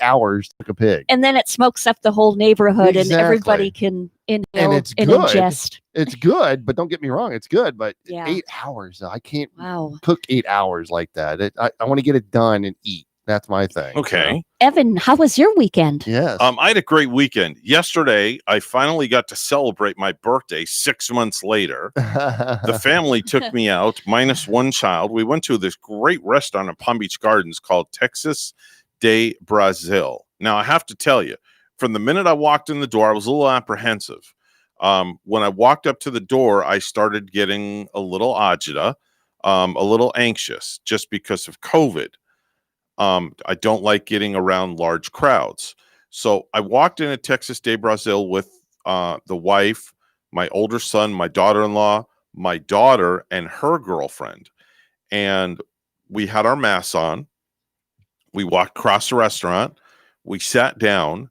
hours to cook a pig. And then it smokes up the whole neighborhood, and everybody can inhale and ingest. It's good, but don't get me wrong, it's good. But Yeah. 8 hours, I can't Wow. cook 8 hours like that. I want to get it done and eat. That's my thing. Okay. Evan, how was your weekend? Yes. I had a great weekend. Yesterday, I finally got to celebrate my birthday 6 months later. The family took me out, minus one child. We went to this great restaurant in Palm Beach Gardens called Texas de Brazil. Now, I have to tell you, from the minute I walked in the door, I was a little apprehensive. When I walked up to the door, I started getting a little agita, a little anxious, just because of COVID. I don't like getting around large crowds. So I walked in at Texas de Brazil with the wife, my older son, my daughter-in-law, my daughter, and her girlfriend. And we had our masks on. We walked across the restaurant. We sat down.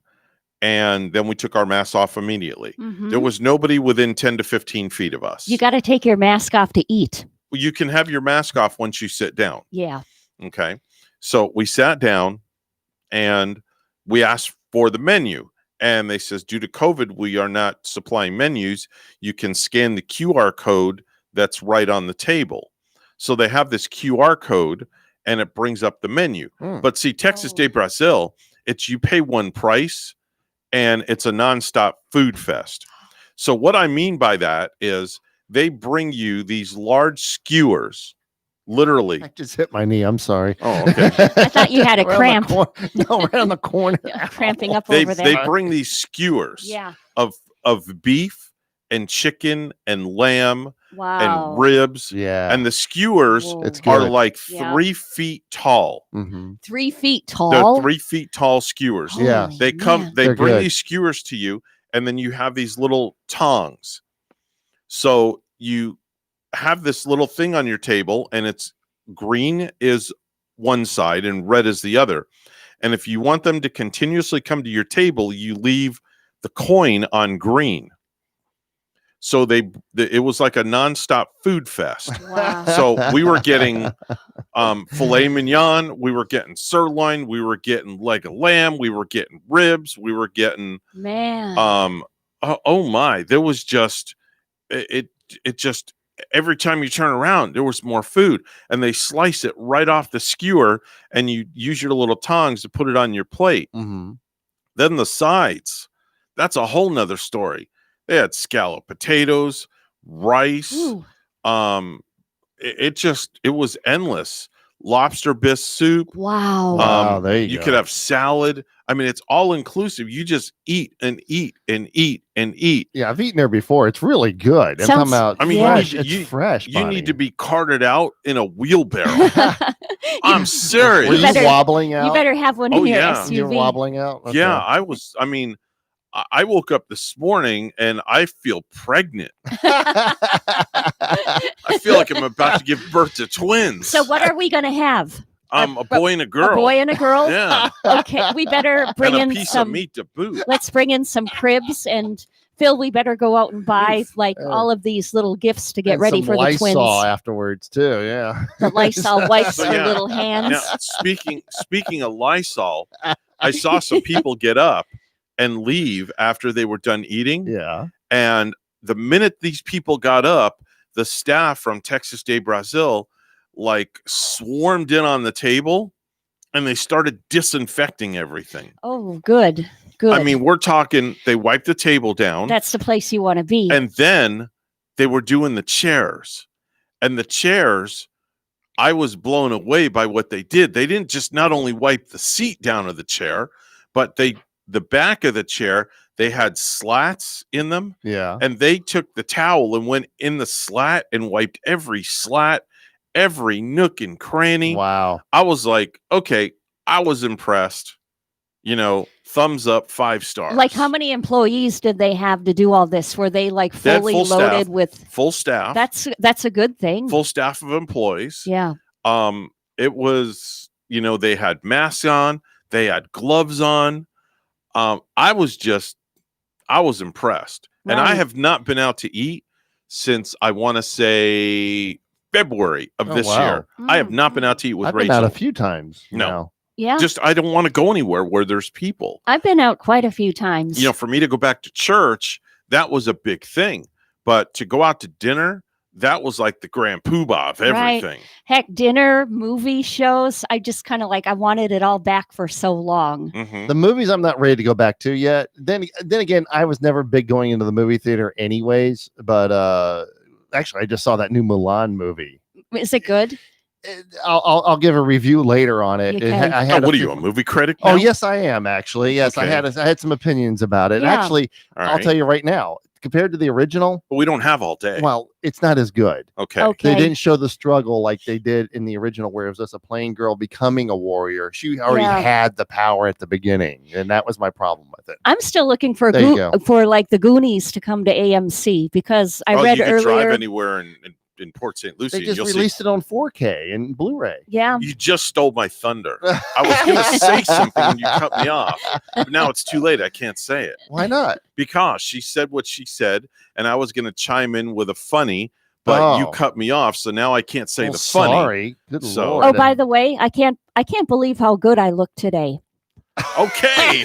And then we took our masks off immediately. Mm-hmm. There was nobody within 10 to 15 feet of us. You got to take your mask off to eat. You can have your mask off once you sit down. Yeah. Okay. So we sat down and we asked for the menu. And they says, due to COVID, we are not supplying menus. You can scan the QR code that's right on the table. So they have this QR code and it brings up the menu. But see, Texas de Brazil, it's you pay one price and it's a nonstop food fest. So what I mean by that is they bring you these large skewers. Literally. I just hit my knee. I'm sorry. Oh, okay. I thought you had a cramp. No, right on the corner. Cramping up They over there. they bring these skewers of beef and chicken and lamb and ribs. Yeah. And the skewers It's are good. like 3 feet tall. Mm-hmm. 3 feet tall. They're 3 feet tall skewers. Yeah. Holy They come, man. they They're bring good. these skewers to you, and then you have these little tongs. So you have this little thing on your table, and it's green is one side and red is the other. And if you want them to continuously come to your table, you leave the coin on green. So it was like a nonstop food fest. Wow. So we were getting filet mignon, we were getting sirloin, we were getting leg of lamb, we were getting ribs, we were getting Man. oh my, there was just it just every time you turn around, there was more food, and they slice it right off the skewer, and you use your little tongs to put it on your plate. Mm-hmm. Then the sides, that's a whole nother story. They had scalloped potatoes, rice. Ooh. It was endless. Lobster bisque soup. Wow. Wow, there you go. could have salad. I mean, it's all inclusive. You just eat and eat and eat and eat. Yeah, I've eaten there before. It's really good. I'm Sounds- talking about. I mean, fresh. you- It's fresh. You Bonnie. need to be carted out in a wheelbarrow. I'm Were serious. you better- wobbling out? You better have one Oh, in your yeah. SUV. You're wobbling out. Okay. Yeah, I mean, I woke up this morning and I feel pregnant. I feel like I'm about to give birth to twins. So what are we going to have? A boy and a girl. A boy and a girl? Yeah. Okay, we better bring And in a piece some. of meat to boot. Let's bring in some cribs, and Phil, we better go out and buy like all of these little gifts to get And ready some for the Lysol twins. afterwards too. Yeah. The Lysol wipes So, for yeah. little hands. Now, speaking of Lysol, I saw some people get up and leave after they were done eating. Yeah. And the minute these people got up, the staff from Texas de Brazil like swarmed in on the table and they started disinfecting everything. Oh, good. Good. I mean, we're talking, they wiped the table down. That's the place you want to be. And then they were doing the chairs. And the chairs, I was blown away by what they did. They didn't just not only wipe the seat down of the chair, but the back of the chair, they had slats in them. Yeah. And they took the towel and went in the slat and wiped every slat, every nook and cranny. Wow. I was like, okay, I was impressed. You know, thumbs up, 5 stars. Like, how many employees did they have to do all this? Were they like They had fully full loaded staff. with? Full staff. That's a good thing. Full staff of employees. Yeah. It was, they had masks on, they had gloves on. I was impressed. And I Right. have not been out to eat since I want to say February of Oh, this wow. year. I have not been out to eat with I've been Rachel. out a few times. No. now. Yeah. Just I don't want to go anywhere where there's people. I've been out quite a few times. You know, for me to go back to church, that was a big thing. But to go out to dinner, that was like the grand poobah of Right. everything. Heck, dinner, movie shows. I just kind of I wanted it all back for so long. Mhm. The movies I'm not ready to go back to yet. Then again, I was never big going into the movie theater anyways. But actually, I just saw that new Mulan movie. Is it good? I'll give a review later on it. You can. I Oh, had what are few- you, a movie critic? Oh now? yes, I am actually. Yes, Okay. I had some opinions about it. Yeah. Actually, All I'll right. tell you right now. Compared to the original, But we don't have all day. well, it's not as good. Okay. Okay. They didn't show the struggle like they did in the original, where it was just a plain girl becoming a warrior. She already Yeah. had the power at the beginning, and that was my problem with it. I'm still looking for There you go. for the Goonies to come to AMC because I Oh, read you could drive earlier. anywhere in Port St. Lucie. They and just you'll released it on 4K and Blu-ray. Yeah. You just stole my thunder. I was going to say something and you cut me off. But now it's too late. I can't say it Why not? because she said what she said, and I was going to chime in with a funny, but you Oh. cut me off, so now I can't say Well, the funny. sorry. Good So- Lord. Oh, by the way, I can't believe how good I look today. Okay.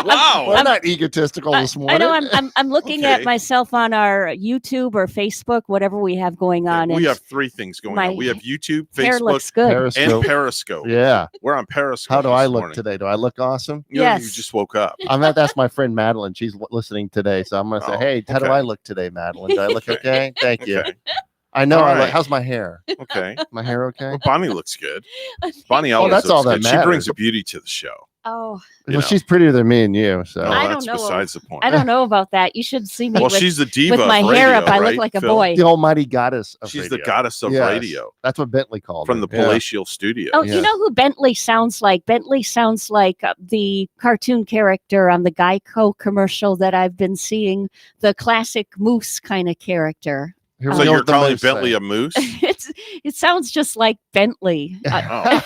Wow. We're not egotistical this morning. I know I'm looking at Okay. myself on our YouTube or Facebook, whatever we have going on. we and have three things going my on. We have YouTube, hair Facebook, looks good. and Periscope. Periscope. Yeah. We're on Periscope. How do I this look morning. today? Do I look awesome? You know, you Yes. just woke up. I'm gonna ask my friend Madeline. She's listening today, so I'm gonna say, Oh, "Hey, how do okay. I look today, Madeline? Do I look okay? Thank you. Okay. I know. All I look, right. how's my hair? Okay. My hair okay? Well, Bonnie looks good. Bonnie Oh, always that's looks all that good. She brings matters. a beauty to the show. Oh, You Well, know. she's prettier than me and you. So No, I don't that's know. besides the point. I don't know about that. You should see me Well, with, she's the diva with my of hair radio, up. I right, look like a Phil? boy. the almighty goddess of She's radio. the goddess of Yes. radio That's what Bentley called from her. the Yeah. palatial studio. Oh, Yes. you know who Bentley sounds like? Bentley sounds like the cartoon character on the Geico commercial that I've been seeing, the classic moose kind of character. Here we So go you're with the calling moose Bentley thing. a moose? It sounds just like Bentley. Oh.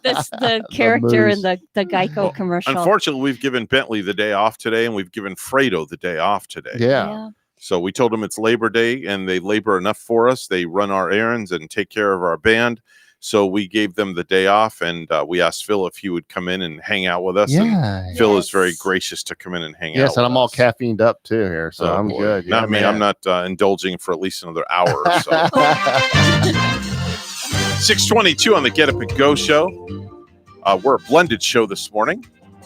This the character in moose. the Geico Well, commercial. Unfortunately, we've given Bentley the day off today, and we've given Fredo the day off today. Yeah. So we told them it's Labor Day, and they labor enough for us. They run our errands and take care of our band. So we gave them the day off, and we asked Phil if he would come in and hang out with us. And Yeah. Phil is very Yes. gracious to come in and hang out. Yes, and with I'm all us. caffeined up too here, so Oh, I'm boy. good. Not Yeah, me. man. I'm not indulging for at least another hour or so. 6:22 on the Get Up and Go show. We're a blended show this morning.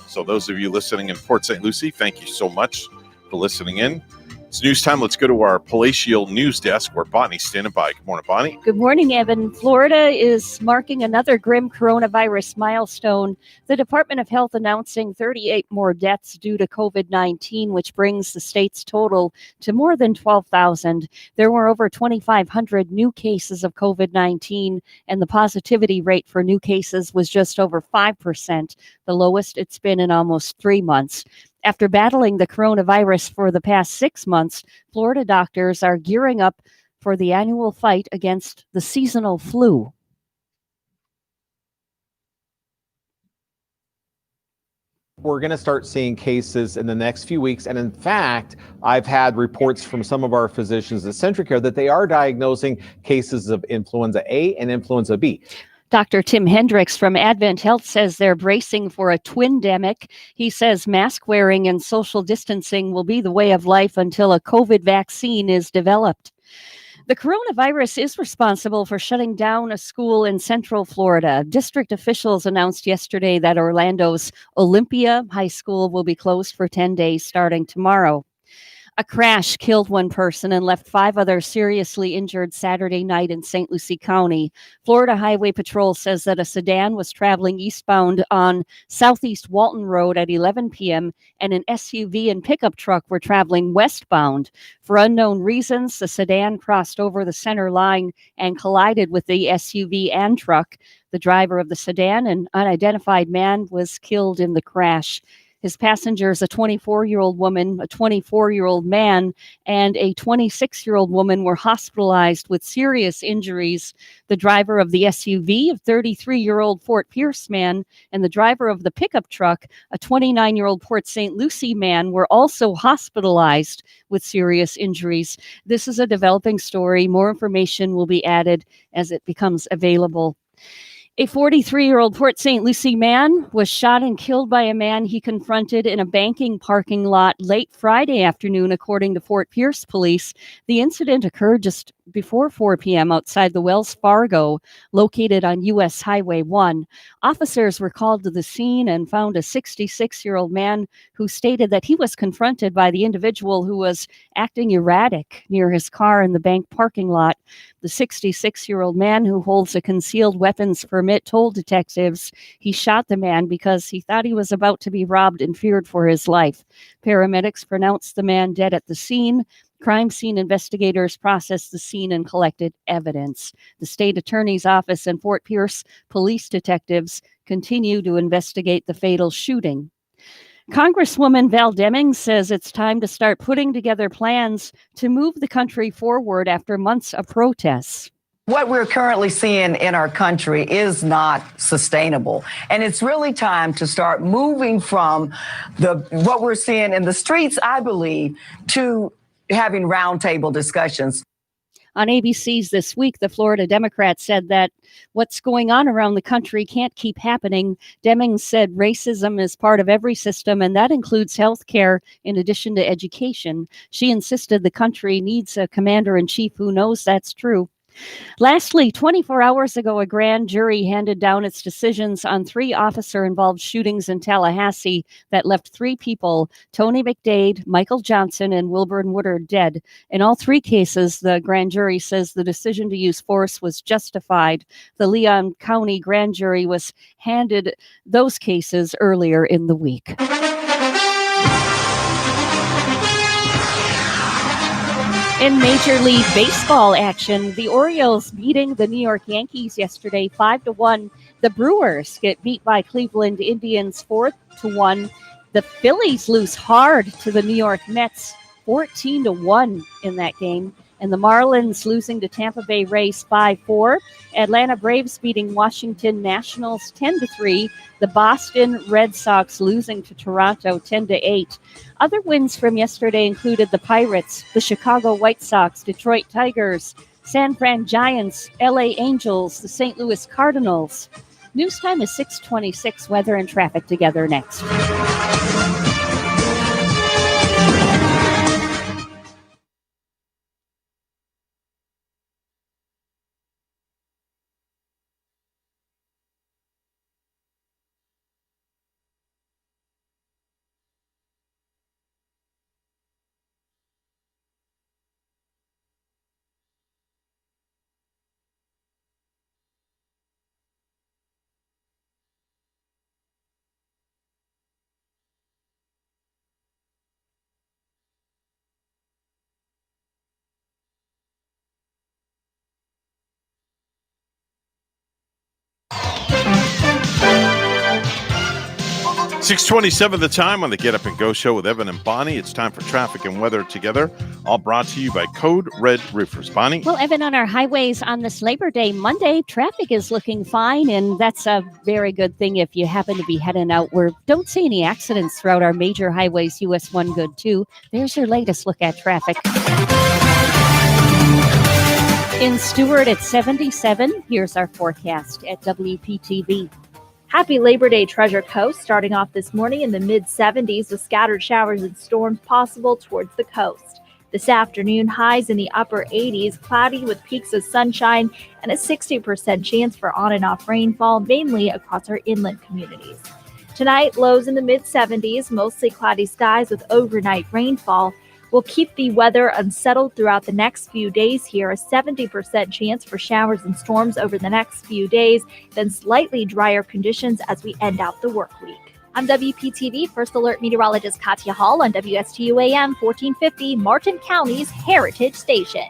So those of you listening in Port St. Lucie, thank you so much for listening in. It's news time. Let's go to our palatial news desk where Bonnie's standing by. Good morning, Bonnie. Good morning, Evan. Florida is marking another grim coronavirus milestone. The Department of Health announcing 38 more deaths due to COVID-19, which brings the state's total to more than 12,000. There were over 2,500 new cases of COVID-19, and the positivity rate for new cases was just over 5%, the lowest it's been in almost 3 months. After battling the coronavirus for the past 6 months, Florida doctors are gearing up for the annual fight against the seasonal flu. We're going to start seeing cases in the next few weeks. And in fact, I've had reports from some of our physicians at CentraCare that they are diagnosing cases of influenza A and influenza B. Dr. Tim Hendricks from Advent Health says they're bracing for a twin-demic. He says mask wearing and social distancing will be the way of life until a COVID vaccine is developed. The coronavirus is responsible for shutting down a school in Central Florida. District officials announced yesterday that Orlando's Olympia High School will be closed for 10 days starting tomorrow. A crash killed one person and left 5 others seriously injured Saturday night in St. Lucie County. Florida Highway Patrol says that a sedan was traveling eastbound on Southeast Walton Road at 11 p.m. and an SUV and pickup truck were traveling westbound. For unknown reasons, the sedan crossed over the center line and collided with the SUV and truck. The driver of the sedan, an unidentified man, was killed in the crash. His passengers, a 24-year-old woman, a 24-year-old man, and a 26-year-old woman were hospitalized with serious injuries. The driver of the SUV, a 33-year-old Fort Pierce man, and the driver of the pickup truck, a 29-year-old Port St. Lucie man, were also hospitalized with serious injuries. This is a developing story. More information will be added as it becomes available. A 43-year-old Port St. Lucie man was shot and killed by a man he confronted in a banking parking lot late Friday afternoon, according to Fort Pierce police. The incident occurred just before 4 p.m. outside the Wells Fargo, located on U.S. Highway 1. Officers were called to the scene and found a 66-year-old man who stated that he was confronted by the individual who was acting erratic near his car in the bank parking lot. The 66-year-old man, who holds a concealed weapons permit, told detectives he shot the man because he thought he was about to be robbed and feared for his life. Paramedics pronounced the man dead at the scene. Crime scene investigators processed the scene and collected evidence. The state attorney's office and Fort Pierce police detectives continue to investigate the fatal shooting. Congresswoman Val Demings says it's time to start putting together plans to move the country forward after months of protests. What we're currently seeing in our country is not sustainable. And it's really time to start moving from what we're seeing in the streets, I believe, to having roundtable discussions. On ABC's This Week, the Florida Democrat said that what's going on around the country can't keep happening. Demings said racism is part of every system, and that includes health care in addition to education. She insisted the country needs a commander-in-chief who knows that's true. Lastly, 24 hours ago, a grand jury handed down its decisions on 3 officer-involved shootings in Tallahassee that left 3 people, Tony McDade, Michael Johnson, and Wilburn Woodard, dead. In all 3 cases, the grand jury says the decision to use force was justified. The Leon County grand jury was handed those cases earlier in the week. In Major League Baseball action, the Orioles beating the New York Yankees yesterday 5-1. The Brewers get beat by Cleveland Indians 4-1. The Phillies lose hard to the New York Mets 14-1 in that game. And the Marlins losing to Tampa Bay Rays 5-4. Atlanta Braves beating Washington Nationals 10-3. The Boston Red Sox losing to Toronto 10-8. Other wins from yesterday included the Pirates, the Chicago White Sox, Detroit Tigers, San Fran Giants, LA Angels, the St. Louis Cardinals. News time is 6:26. Weather and traffic together next. $6:27 the time on the Get Up and Go show with Evan and Bonnie. It's time for traffic and weather together, all brought to you by Code Red Roofers. Bonnie? Well, Evan, on our highways on this Labor Day Monday, traffic is looking fine, and that's a very good thing if you happen to be heading out. We don't see any accidents throughout our major highways, US 1 Good 2. There's your latest look at traffic. In Stewart at 77, here's our forecast at WPTV. Happy Labor Day, Treasure Coast, starting off this morning in the mid-70s with scattered showers and storms possible towards the coast. This afternoon, highs in the upper 80s, cloudy with peaks of sunshine and a 60% chance for on and off rainfall, mainly across our inland communities. Tonight, lows in the mid-70s, mostly cloudy skies with overnight rainfall. We'll keep the weather unsettled throughout the next few days here, a 70% chance for showers and storms over the next few days, then slightly drier conditions as we end out the work week. I'm WPTV First Alert Meteorologist Katya Hall on WSTU AM 1450, Martin County's Heritage Station.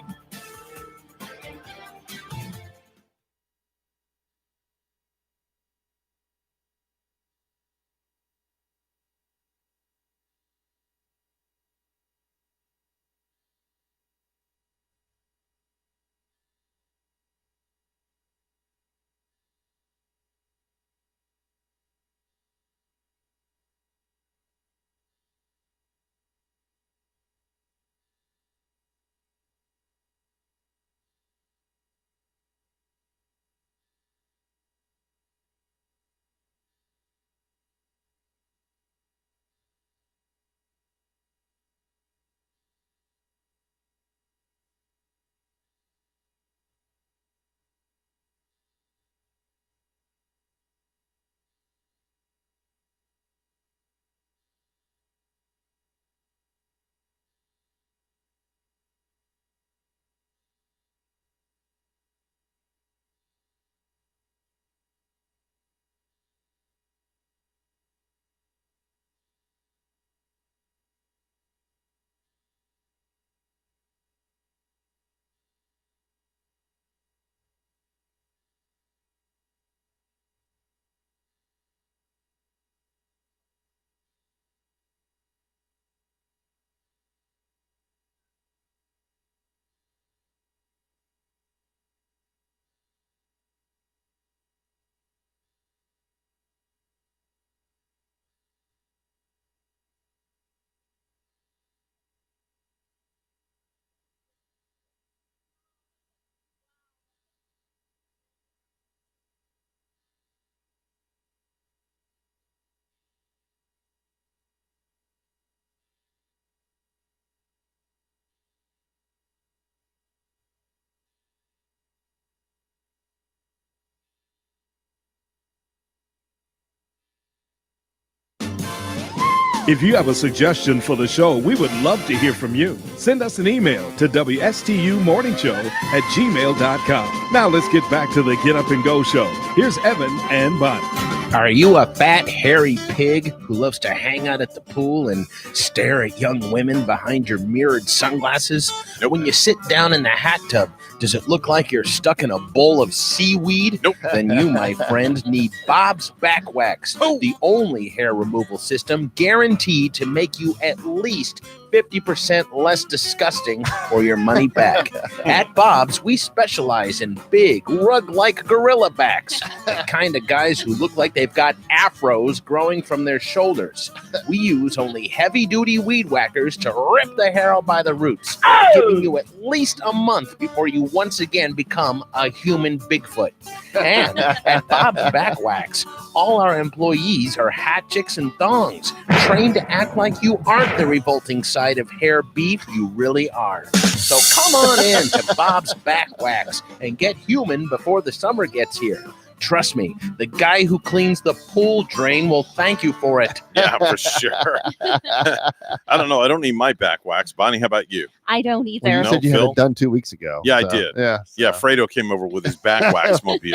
If you have a suggestion for the show, we would love to hear from you. Send us an email to WSTUmorningshow@gmail.com. Now let's get back to the Get Up and Go show. Here's Evan and Bonnie. Are you a fat, hairy pig who loves to hang out at the pool and stare at young women behind your mirrored sunglasses? When you sit down in the hot tub, does it look like you're stuck in a bowl of seaweed? Nope. Then you, my friend, need Bob's Back Wax, the only hair removal system guaranteed to make you at least 50% less disgusting or your money back. At Bob's, we specialize in big, rug-like gorilla backs, the kind of guys who look like they've got afros growing from their shoulders. We use only heavy-duty weed whackers to rip the hair out by the roots, giving you at least a month before you once again become a human Bigfoot. And at Bob's Back Wax, all our employees are hat chicks and thongs, trained to act like you aren't the revolting side of hair beef you really are. So come on in to Bob's Back Wax and get human before the summer gets here. Trust me, the guy who cleans the pool drain will thank you for it. Yeah, for sure. I don't know. I don't need my back wax. Bonnie, how about you? I don't either. Well, you No, said you had Phil? it done 2 weeks ago. Yeah, I so, did. Yeah. Yeah, so. Fredo came over with his back wax mobile. He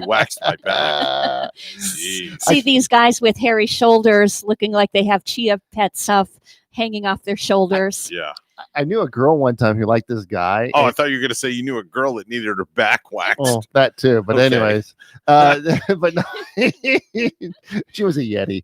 waxed my back. Jeez. See these guys with hairy shoulders looking like they have Chia Pet stuff hanging off their shoulders. Yeah. I knew a girl one time who liked this guy. Oh, I and- thought you were going to say you knew a girl that needed her back waxed. Oh, that too. But Okay. anyways, but no, she was a Yeti.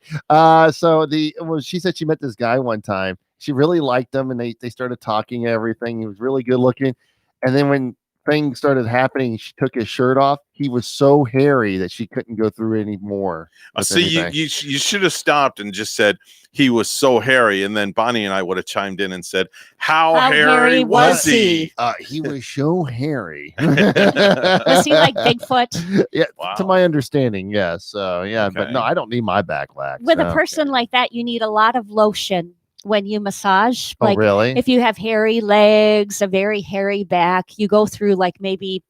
She said she met this guy one time. She really liked him, and they started talking and everything. He was really good looking. And then when things started happening, she took his shirt off. He was so hairy that she couldn't go through anymore. with See, you anything. you should have stopped and just said he was so hairy, and then Bonnie and I would have chimed in and said, "How hairy was he?" He was so hairy. Was he like Bigfoot? Yeah, Wow. to my understanding, yes. So yeah, but Okay. no, I don't need my back wax. With a so. person like that, you need a lot of lotion when you massage. Oh, Like really? if you have hairy legs, a very hairy back, you go through like maybe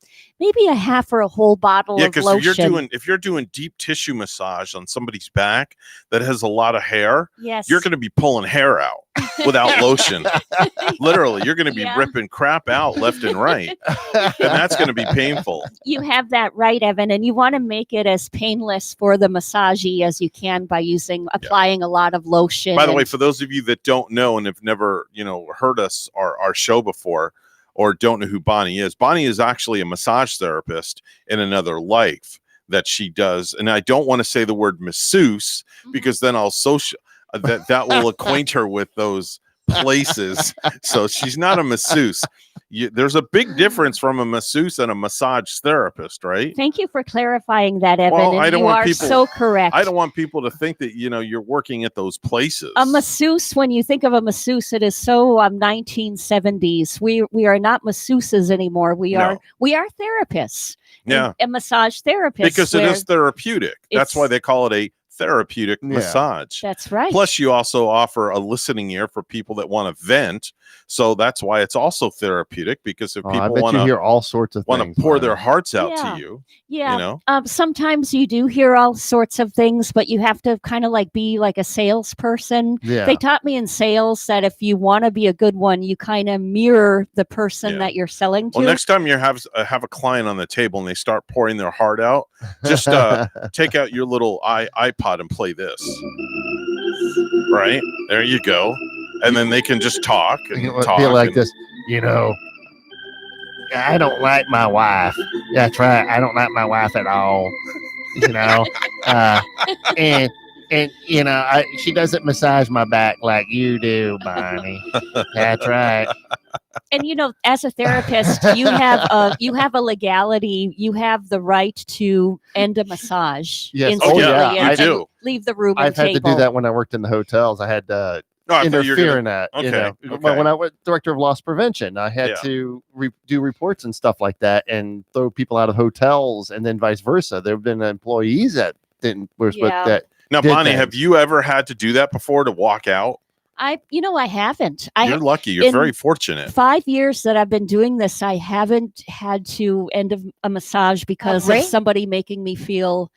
a half or a whole bottle Yeah, of because lotion. if you're doing deep tissue massage on somebody's back that has a lot of hair, Yes. you're going to be pulling hair out without lotion. Literally, you're going to be Yeah. ripping crap out left and right, and that's going to be painful. You have that right, Evan, and you want to make it as painless for the massagee as you can by applying a lot of lotion. By the way, and- for those of you that don't know and have never, heard us our show before or don't know who Bonnie is actually a massage therapist in another life that she does. And I don't want to say the word masseuse because then I'll that will acquaint her with those places. So she's not a masseuse. There's a big difference from a masseuse and a massage therapist, right? Thank you for clarifying that, Evan. Well, and I don't you want are people- so correct. I don't want people to think that you're working at those places. A masseuse, when you think of a masseuse, it is so 1970s. We are not masseuses anymore. We are therapists. Yeah. And massage therapists. Because it where- is therapeutic. That's why they call it a therapeutic Yeah. massage. That's right. Plus, you also offer a listening ear for people that want to vent. So that's why it's also therapeutic. Because if I people bet want you to hear all sorts of things. pour Bonnie. their hearts out Yeah. to you, Yeah. Sometimes you do hear all sorts of things, but you have to kind of like be like a salesperson. Yeah. They taught me in sales that if you want to be a good one, you kind of mirror the person Yeah. that you're selling to. well, next time you have a client on the table and they start pouring their heart out, just take out your little iPod and play this. Right there, you go, and then they can just talk and It would talk. be like and- this, I don't like my wife. That's right. I don't like my wife at all. And she doesn't massage my back like you do, Bonnie. That's right. And as a therapist, you have a legality. You have the right to end a massage. Yes. instantly yeah, and- you and do. leave the room. I've and had to table. do that when I worked in the hotels. I had to No, I thought you were interfere gonna- in that. Okay, Well, okay. when I was director of loss prevention, I had Yeah. to do reports and stuff like that and throw people out of hotels, and then vice versa. There have been employees that Yeah. Now, did Bonnie, things. have you ever had to do that before to walk out? I haven't. You're lucky. You're in very fortunate. 5 years that I've been doing this, I haven't had to end a massage because of great. somebody making me feel,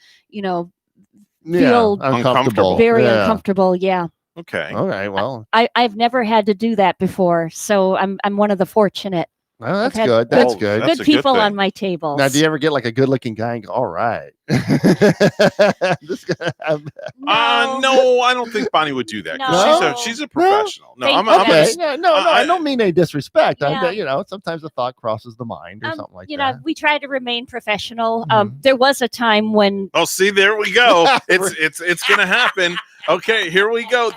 feel uncomfortable. very Yeah. uncomfortable. Yeah. Okay. All right. Well, I've never had to do that before, so I'm one of the fortunate. well, that's had good. good- That's Well, good. that's Good a good people on thing. my table. Now, do you ever get like a good-looking guy and go, "All right, this guy, No, I don't think Bonnie would do that. 'Cause No. she's a professional. No, Thank I'm you. I'm okay, just, yeah, no, I I- don't mean any disrespect. Yeah. You know, sometimes the thought crosses the mind or something like you that. know, we try to remain professional. Mhm. There was a time when oh, see, there we go. It's gonna happen. Okay, here we go.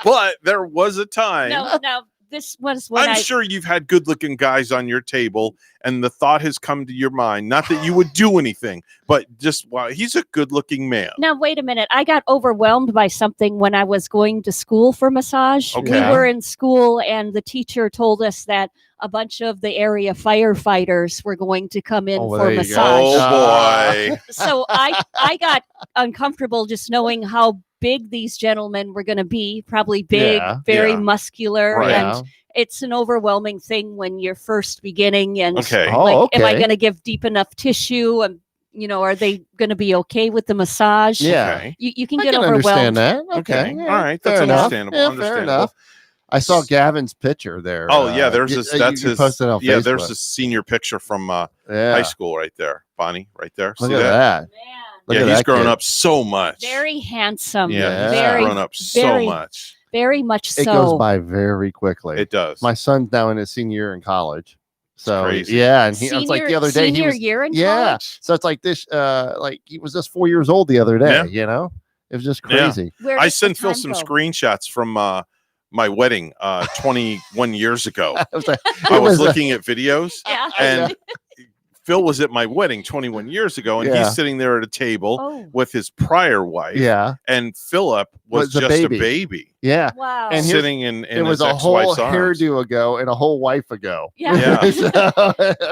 But there was a time. no, this was when I'm sure you've had good-looking guys on your table, and the thought has come to your mind. Not that you would do anything, but just wow, he's a good-looking man. Now, wait a minute. I got overwhelmed by something when I was going to school for massage. Okay. We were in school, and the teacher told us that a bunch of the area firefighters were going to come in Oh, for there you go. massage. Oh boy. So I got uncomfortable just knowing how big these gentlemen were going to be. Probably big, Yeah. very Yeah. muscular, Right. and it's an overwhelming thing when you're first beginning. And Okay. Oh, like, am I okay. going to give deep enough tissue? And are they going to be okay with the massage? Yeah. Okay. You can I get can overwhelmed. understand that. Okay. Okay. Yeah, All right. fair That's enough. understandable. Yeah, Understandable. fair enough. I saw Gavin's picture there. Oh yeah, there's you- his. you- That's you his. posted on Yeah, there's Facebook. his senior picture from Yeah. high school right there, Bonnie, right there. Look See at that. Man, Look Yeah, at he's that grown kid. up so much. very handsome. Yeah, very, he's grown up so very- much. very much so. It goes by very quickly. It does. My son's now in his senior year in college. So crazy. yeah, and he it's like the other day he senior was year in yeah. college. So it's like this like he was just 4 years old the other day, you know? It was just Yeah. crazy. Where I does the sent Phil time some go? screenshots from my wedding 21 years ago. It was like, I was looking at videos, Yeah. and Phil was at my wedding 21 years ago, and Yeah. he's sitting there at a table Oh, with his prior wife. yeah. And Philip was Was a just baby. a baby Yeah. wow. And here's- sitting in It was his a whole ex-wife's arms. hairdo ago and a whole wife ago. Yeah. Yeah. So-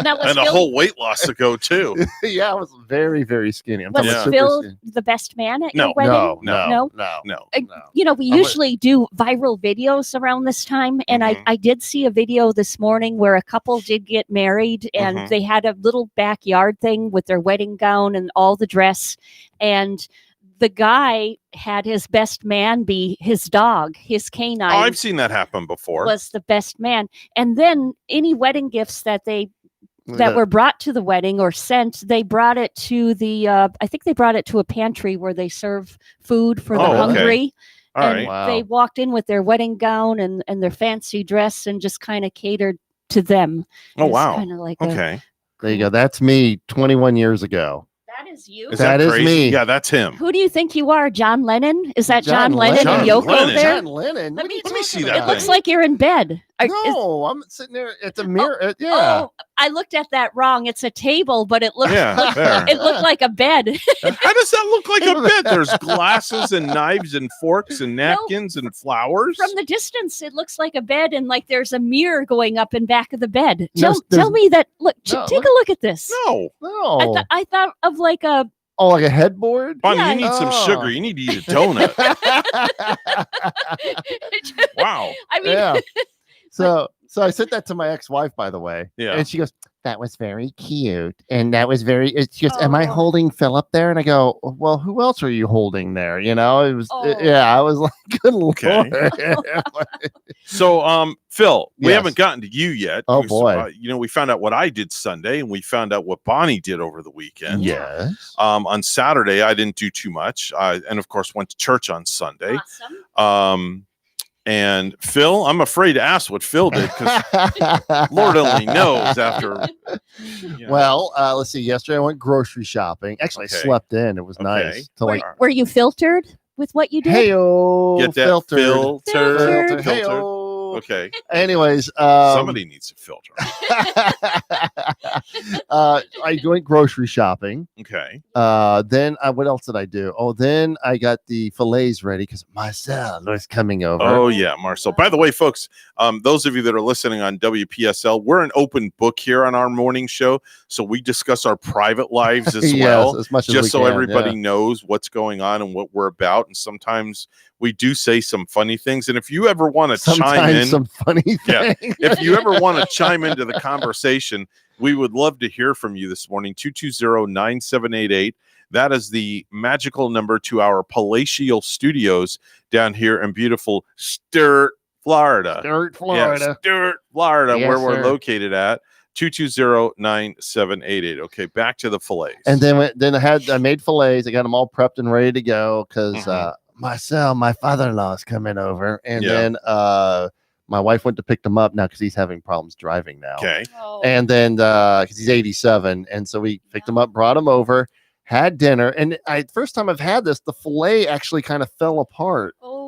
Now, was And a Phil, whole weight loss ago too. yeah, I was very, very skinny. I'm was talking Yeah. super Phil skinny. the best man at No. your wedding? No, No. no, no, No. no. We I'm usually do viral videos around this time, and Mhm. I did see a video this morning where a couple did get married, and Mhm. they had a little backyard thing with their wedding gown and all the dress, and the guy had his best man be his dog, his Oh, canine I've seen that happen before. was the best man, and then any wedding gifts that Yeah. were brought to the wedding or sent, they brought it to the I think they brought it to a pantry where they serve food for the Oh, okay. hungry. All and right. Wow. they walked in with their wedding gown and their fancy dress and just kind of catered to them. Oh wow. Kind of like Okay. There you go. That's me 21 years ago. that is you. Is That that is crazy? me. Yeah, that's him. Who do you think you are, John Lennon? Is that John, John Lennon Lennon. and Yoko Lennon. there? John Lennon. Let What are me- you let me talking see that It about? looks like you're in bed. No, I'm sitting there at the mirror. Yeah. Oh, I looked at that wrong. It's a table, but it looked Yeah, there. it looked like a bed. How does that look like a bed? There's glasses and knives and forks and napkins and flowers. From the distance, it looks like a bed, and like there's a mirror going up in back of the bed. No, Tell there's- me that. Look, No, take a look at this. No, No. I thought of like a. Oh, like a headboard? Bonnie, Yeah. you need some Oh. sugar. You need to eat a donut. Wow. I mean, Yeah. So I sent that to my ex-wife, by the way. Yeah. And she goes, "That was very cute." And that was very she goes, "Am I Oh. holding Philip there?" And I go, "Well, who else are you holding there?" You know, it was Oh. yeah, I was like, good Okay. lord. So, Phil, we Yes. haven't gotten to you yet. Oh, We- boy. we found out what I did Sunday, and we found out what Bonnie did over the weekend. Yes. On Saturday, I didn't do too much. And of course, went to church on Sunday. awesome. And Phil, I'm afraid to ask what Phil did because Lord only knows after. you know. Well, let's see. Yesterday I went grocery shopping. Actually, Okay. I slept in. It was Okay. nice. To like, Were you filtered with what you did? hey-o, Get that filtered. filter. Hey-o. Okay. Anyways, Somebody needs a filter. I went grocery shopping. Okay. Then what else did I do? Oh, then I got the fillets ready because Marcel was coming over. Oh yeah, Marcel. By the way, folks, those of you that are listening on WPSL, we're an open book here on our morning show, so we discuss our private lives as Yes, well, as much as just we so can, everybody yeah. knows what's going on and what we're about. And sometimes we do say some funny things. And if you ever want to chime Sometimes in, some funny Yeah. things. if you ever want to chime into the conversation, we would love to hear from you this morning. 220-9788. That is the magical number to our palatial studios down here in beautiful Stuart, Florida. Stuart, Florida. Yeah, Stuart, Florida, Yes, where we're sir. located at. 220-9788. Okay, back to the fillets. And then I made fillets. I got them all prepped and ready to go because my father-in-law is coming over, and then my wife went to pick them up now because he's having problems driving now. Okay. Oh. And then because he's 87, and so we picked him up, brought him over, had dinner, and first time I've had this, the fillet actually kind of fell apart. Oh.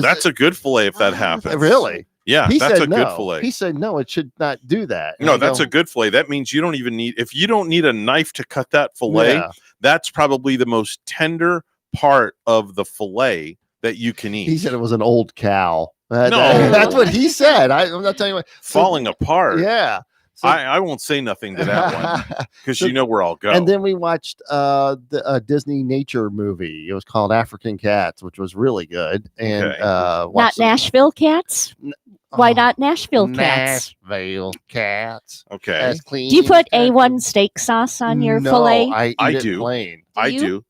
That's a good fillet if that happens. Really? Yeah, He that's said a good no. fillet. He said no, it should not do that. And No, I that's go, a good fillet. That means you don't even need, if you don't need a knife to cut that fillet, Yeah. that's probably the most tender part of the fillet that you can eat. He said it was an old cow. No. That's what he said. I'm not telling you what. So- Falling apart. Yeah. So- I won't say nothing to that one because you know where I'll go. And then we watched the Disney nature movie. It was called African Cats, which was really good. And Okay. Not watched some- Nashville cats? Why Oh, not Nashville cats? Nashville Cats. okay. As clean Do you put as A1 steak sauce on your no, fillet? I I eat it do. plain. I you? do.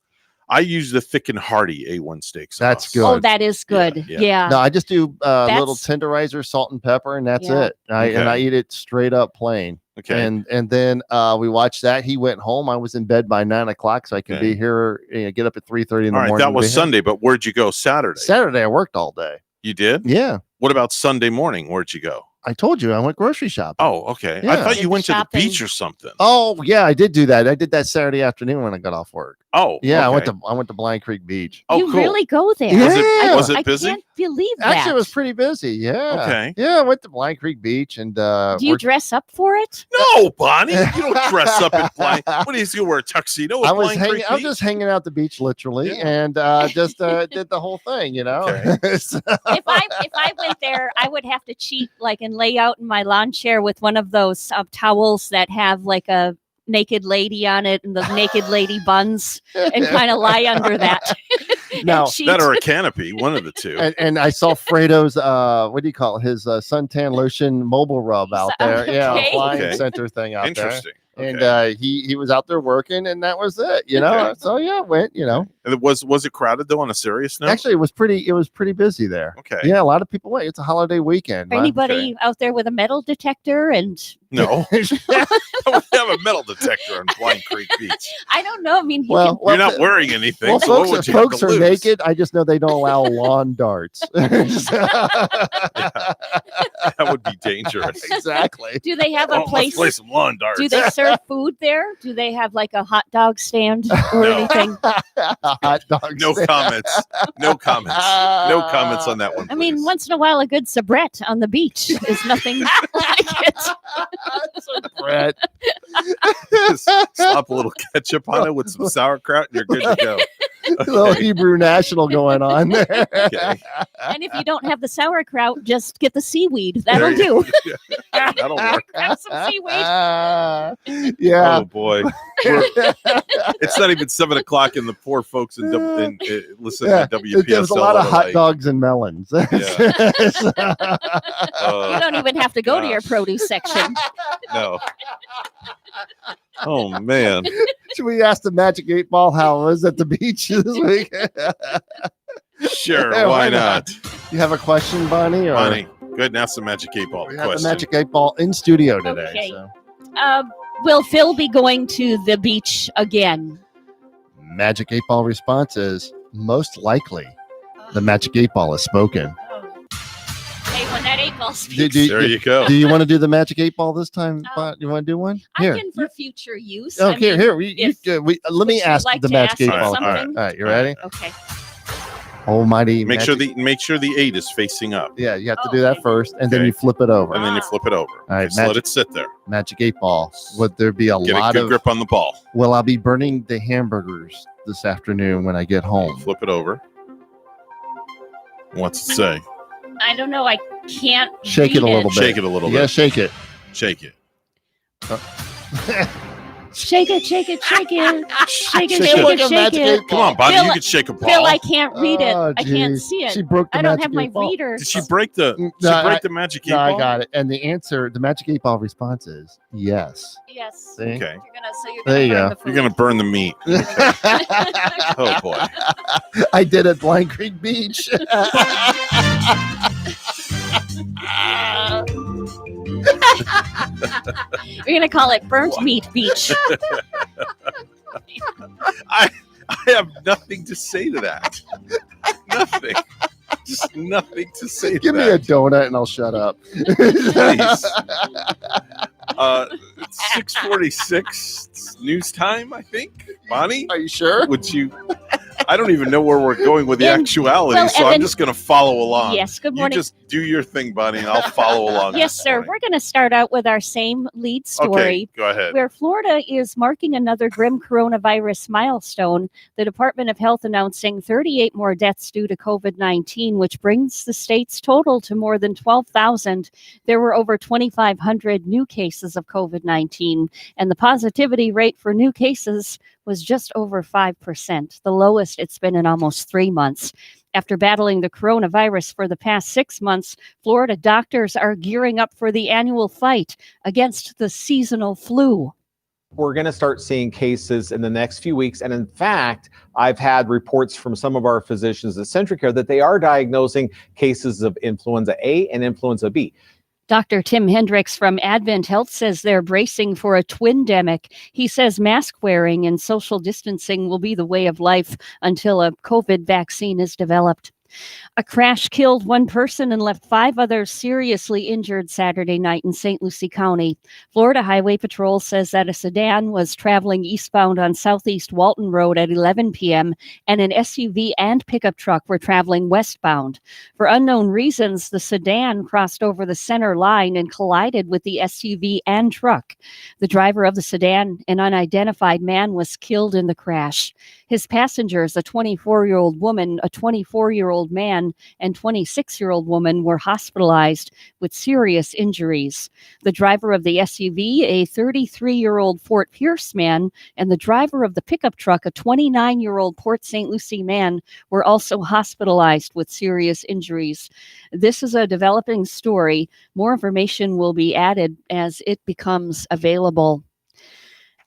I use the thick and hearty A1 steak sauce. That's good. Oh, that is good. Yeah, Yeah. No, I just do little That's- tenderizer, salt and pepper, and that's Yeah. it. And I Okay. eat it straight up plain. Okay. And then we watched that. He went home. I was in bed by 9:00, so I can Okay. be here. Get up at 3:30 in the All right, morning. that and was be here. Sunday, but where'd you go Saturday? Saturday, I worked all day. You did? Yeah, What about Sunday morning? Where'd you go? I told you I went grocery shopping. Oh, okay. Yeah. I thought Did you went to the shopping. beach or something. Oh yeah, I did do that. I did that Saturday afternoon when I got off work. Oh, Yeah, okay. I went to Blind Creek Beach. Oh, you cool. really go there? Yeah. Was it I busy? can't believe that. Actually, it was pretty busy. Yeah. Okay. Yeah, I went to Blind Creek Beach and Do you worked- dress up for it? No, Bonnie, you don't dress up in blind. What is you wear a tuxedo? I at was Blind hanging. Creek I was Beach? just hanging out the beach, literally, Yeah. and just did the whole thing. Okay. So- If I went there, I would have to cheat, like, and lay out in my lawn chair with one of those towels that have like a naked lady on it and the naked lady buns, and kind of lie under that. and Now, cheat. That or a canopy, one of the two. and I saw Fredo's what do you call it? His suntan lotion mobile rub out there. Yeah, Okay. appliance Okay. center thing out there. Interesting. And Okay. he was out there working, and that was it. You know, Okay. so yeah, I went. You know, And it was it crowded though? On a serious note, actually, it was pretty busy there. okay. Yeah, a lot of people went. It's a holiday weekend. Anybody out there with a metal detector? And No, I would have a metal detector on Blind Creek Beach. I don't know. I mean, you well, You're not wearing anything. Well, so what folks, would you have folks to are lose? naked. I just know they don't allow lawn darts. That would be dangerous. Exactly. do they have a Oh, let's place? play some lawn darts. Do they serve food there? Do they have like a hot dog stand or No. anything? Hot dogs. No comments. No comments. No comments on that one. I mean, please. once in a while, a good soubrette on the beach is nothing like it. Brett. Just slap a little ketchup on it with some sauerkraut, and you're good to go. A little Hebrew national going on there. Okay. And if you don't have the sauerkraut, just get the seaweed. That'll There do. you- That'll work. Grab some seaweed. Yeah. Oh boy, it's not even 7:00, and the poor folks in listen Yeah, to WPSL. There was a lot of are hot like, dogs and melons. You don't even have to go to your gosh. produce section. No. Oh man. Should we ask the Magic 8 Ball how it was at the beach this week? Sure. Yeah, Why not? You have a question, Bonnie? Or Bonnie, go ahead and ask the Magic 8 Ball we have the question. Magic 8 Ball in studio today. Okay. So. Will Phil be going to the beach again? Magic 8 Ball response is most likely. The Magic 8 Ball is spoken. Hey, when that 8 ball speaks, There you go. Do you want to do the Magic 8 Ball this time? Oh. Bon? You want to do one? I Here. can for future use. Oh, I here, mean, here. Let me would you ask like the to Magic 8 ask Ball. something? All right, you ready? Okay. Almighty. Make sure Magic- the 8 is facing up, Yeah, you have to Oh, do that okay. first, and then Okay. you flip it over. and then you flip it over. right, Just let Magic- it sit there. Magic 8 Ball. Would there be a Get a lot good of? grip on the ball. Will I be burning the hamburgers this afternoon when I get home? Flip it over. What's it say? I don't know. I can't Shake it read a little bit. Shake it a little You gotta bit. shake it. Shake it. Shake it, shake it, shake it. Shake it, Shake shake it. it, shake it. Come on, Bonnie, Bill, you can shake a ball. Bill, I can't read it. Oh, I can't geez. see it. She broke the I don't magic have my 8-ball. reader. Did she break the? No, She break the magic 8 No, ball? I got it. And the answer, the magic 8-ball response is yes. Yes. See? Okay. You're There you gonna go. burn the You're gonna burn the meat. Oh boy. I did at Blind Creek Beach. We're gonna call it Burnt Meat Beach. I have nothing to say to that. Nothing. Just nothing to say to Give me that. a donut and I'll shut up. Please. It's 6:46. It's news time, I think. Bonnie, Are you sure? would you? I don't even know where we're going with the And- actuality, well, so I'm Evan- just going to follow along. Yes, good You morning. just do your thing, Bonnie, and I'll follow along. Yes, this sir. morning. We're going to start out with our same lead story. Okay, go ahead. Where Florida is marking another grim coronavirus milestone, the Department of Health announcing 38 more deaths due to COVID-19, which brings the state's total to more than 12,000. There were over 2,500 new cases of COVID-19, and the positivity rate for new cases was just over 5%, the lowest it's been in almost 3 months. After battling the coronavirus for the past 6 months, Florida doctors are gearing up for the annual fight against the seasonal flu. We're going to start seeing cases in the next few weeks. And in fact, I've had reports from some of our physicians at CentraCare that they are diagnosing cases of influenza A and influenza B. Dr. Tim Hendricks from Advent Health says they're bracing for a twindemic. He says mask wearing and social distancing will be the way of life until a COVID vaccine is developed. A crash killed one person and left 5 others seriously injured Saturday night in St. Lucie County. Florida Highway Patrol says that a sedan was traveling eastbound on Southeast Walton Road at 11 p.m. and an SUV and pickup truck were traveling westbound. For unknown reasons, the sedan crossed over the center line and collided with the SUV and truck. The driver of the sedan, an unidentified man, was killed in the crash. His passengers, a 24-year-old woman, a 24-year-old man, and 26-year-old woman, were hospitalized with serious injuries. The driver of the SUV, a 33-year-old Fort Pierce man, and the driver of the pickup truck, a 29-year-old Port St. Lucie man, were also hospitalized with serious injuries. This is a developing story. More information will be added as it becomes available.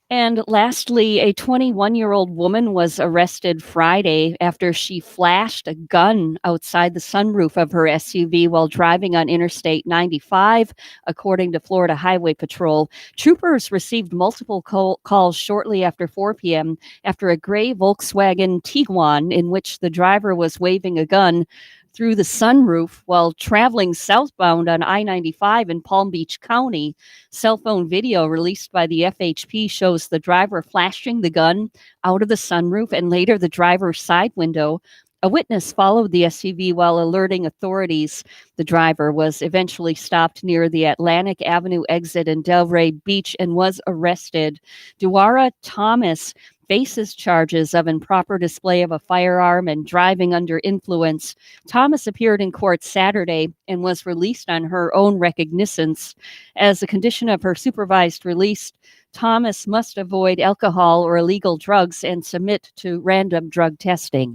And lastly, a 21-year-old woman was arrested Friday after she flashed a gun outside the sunroof of her SUV while driving on Interstate 95, according to Florida Highway Patrol. Troopers received multiple calls shortly after 4 p.m. after a gray Volkswagen Tiguan, in which the driver was waving a gun through the sunroof while traveling southbound on I-95 in Palm Beach County. Cell phone video released by the FHP shows the driver flashing the gun out of the sunroof and later the driver's side window. A witness followed the SUV while alerting authorities. The driver was eventually stopped near the Atlantic Avenue exit in Delray Beach and was arrested. Duara Thomas faces charges of improper display of a firearm and driving under influence. Thomas appeared in court Saturday and was released on her own recognizance. As a condition of her supervised release, Thomas must avoid alcohol or illegal drugs and submit to random drug testing.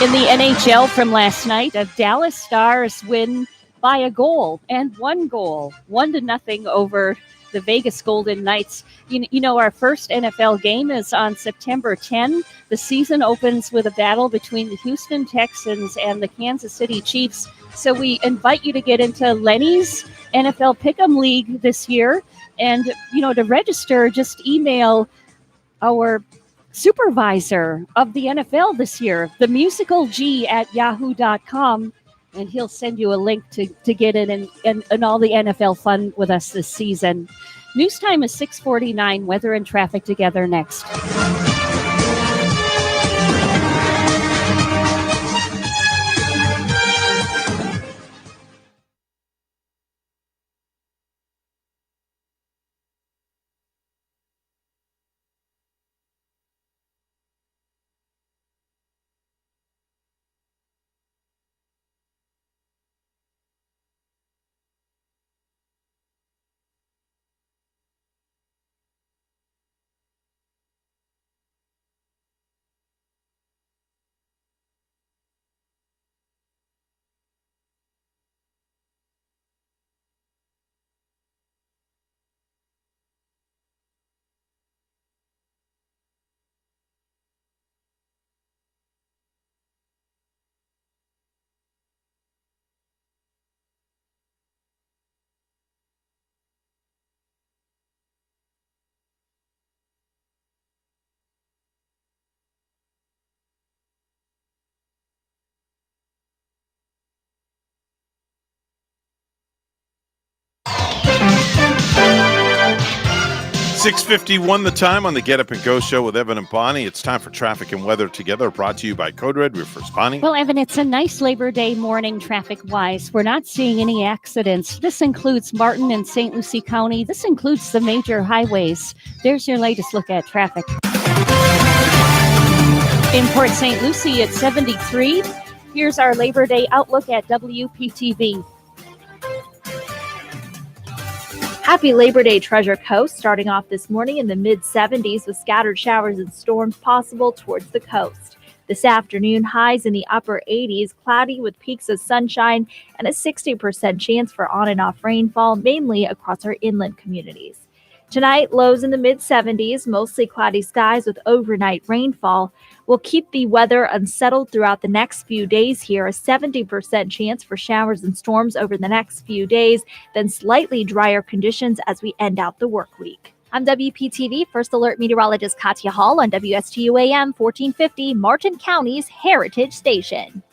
In the NHL from last night, the Dallas Stars win by a goal and 1 goal, 1-0 over the Vegas Golden Knights. You know, our first NFL game is on September 10. The season opens with a battle between the Houston Texans and the Kansas City Chiefs. So we invite you to get into Lenny's NFL Pick'em League this year. And, to register, just email our supervisor of the NFL this year, themusicalg@yahoo.com. And he'll send you a link to get in and all the NFL fun with us this season. News time is 6:49. Weather and traffic together next. 6:51 the time on the Get Up and Go show with Evan and Bonnie. It's time for traffic and weather together, brought to you by Code Red. We're first Bonnie. Well, Evan, it's a nice Labor Day morning traffic-wise. We're not seeing any accidents. This includes Martin and St. Lucie County. This includes the major highways. There's your latest look at traffic. In Port St. Lucie, it's 73. Here's our Labor Day outlook at WPTV. Happy Labor Day, Treasure Coast, starting off this morning in the mid-70s with scattered showers and storms possible towards the coast. This afternoon, highs in the upper 80s, cloudy with peaks of sunshine and a 60% chance for on and off rainfall, mainly across our inland communities. Tonight, lows in the mid-70s, mostly cloudy skies with overnight rainfall. Will keep the weather unsettled throughout the next few days here. A 70% chance for showers and storms over the next few days, then slightly drier conditions as we end out the work week. I'm WPTV First Alert Meteorologist Katya Hall on WSTU AM 1450, Martin County's Heritage Station.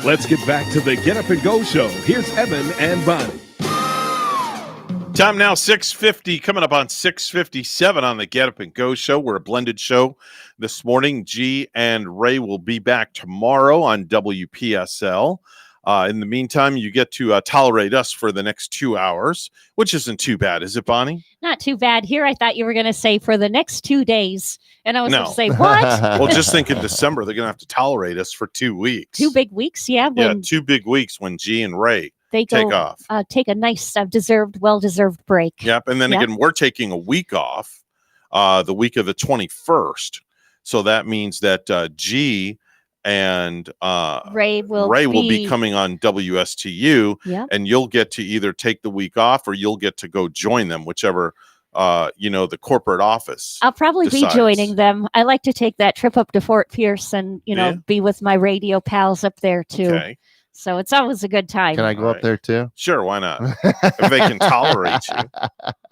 Let's get back to the Get Up and Go show. Here's Evan and Bonnie. Time now 6:50, coming up on 6:57 on the Get Up and Go show. We're a blended show this morning. G and Ray will be back tomorrow on WPSL. In the meantime, you get to tolerate us for the next 2 hours, which isn't too bad, is it, Bonnie? Not too bad. Here, I thought you were going to say for the next 2 days. And I was going No. to say, what? Well, just think in December, they're going to have to tolerate us for 2 weeks. 2 big weeks? Yeah. Yeah, When 2 big weeks when G and Ray they take go off. take a nice, well-deserved break. Yep. And then Yep. again, we're taking a week off, the week of the 21st. So that means that G and Ray will be coming on WSTU, Yep. and you'll get to either take the week off or you'll get to go join them, whichever the corporate office. I'll probably decides. be joining them. I like to take that trip up to Fort Pierce and, Yeah. be with my radio pals up there too. Okay. So it's always a good time. Can I go All up right. there too? Sure, why not? If they can tolerate you.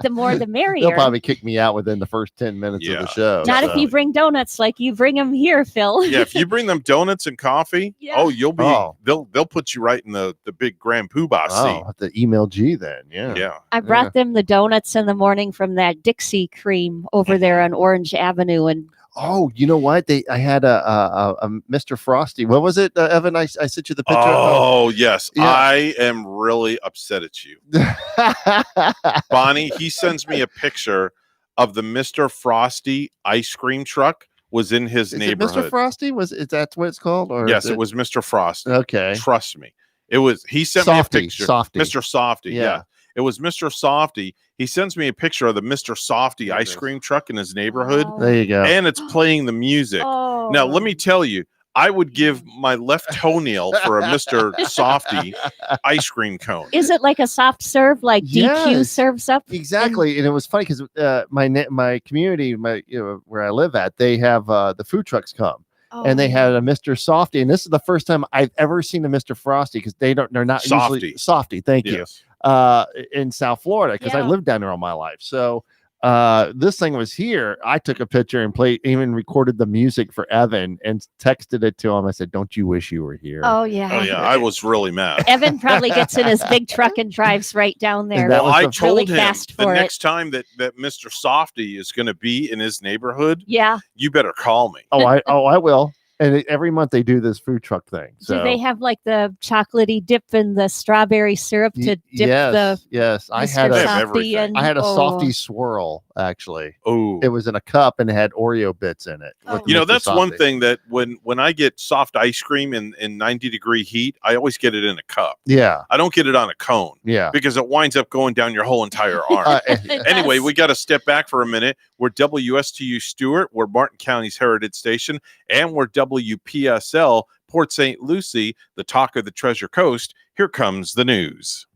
The more the merrier. They'll probably kick me out within the first 10 minutes of Yeah. the show. Not if so. you bring donuts like you bring them here, Phil. Yeah, if you bring them donuts and coffee, Yeah. you'll be they'll put you right in the big grand poobah Oh, I'll have to email G then. Yeah. seat. Yeah. I brought them the donuts in the morning from that Dixie Cream over there on Orange Avenue, and Oh, you know what? I had a Mr. Frosty. What was it, Evan? I sent you the picture. Oh, yes. Yeah. I am really upset at you. Bonnie, he sends me a picture of the Mr. Frosty ice cream truck was in his Is it neighborhood. Mr. Frosty? Is that what it's called? Or Yes, is it was Mr. Frosty. Okay. Trust me. It was he sent me a Softy, picture. Softy. Mr. Softy. Yeah. Yeah. It was Mr. Softy. He sends me a picture of the Mr. Softy There it ice is. cream truck in his neighborhood, There you go. and it's playing the music. oh, Now, let me tell you, I would give my left toenail for a Mr. Softy ice cream cone. Is it like a soft serve, like DQ Yes. serves up? Exactly, and it was funny because my community, where I live at, they have the food trucks come, and they had a Mr. Softy, and this is the first time I've ever seen a Mr. Frosty because they're not Softy. usually Softy. Thank you. Yes. In South Florida because I Yeah. lived down there all my life. So this thing was here. I took a picture and even recorded the music for Evan and texted it to him. I said, "Don't you wish you were here?" Oh yeah. Oh, yeah. I was really mad. Evan probably gets in his big truck and drives right down there. that Well, was I the- told really him fast the for it. next time that Mr. Softy is going to be in his neighborhood, Yeah. you better call me. I will. And every month they do this food truck thing. So Do they have like the chocolatey dip and the strawberry syrup to dip yes, yes. I Mr. had They have Softy everything. and I had a oh. softy swirl actually. Oh, It was in a cup and it had Oreo bits in it. Oh. with you know, Mr. that's one Softy. thing that when I get soft ice cream in 90-degree heat, I always get it in a cup. Yeah, I don't get it on a cone yeah. because it winds up going down your whole entire arm. Anyway, Yes. we got to step back for a minute. We're WSTU Stewart, we're Martin County's Heritage Station, and we're WPSL Port St. Lucie, the talk of the Treasure Coast. Here comes the news.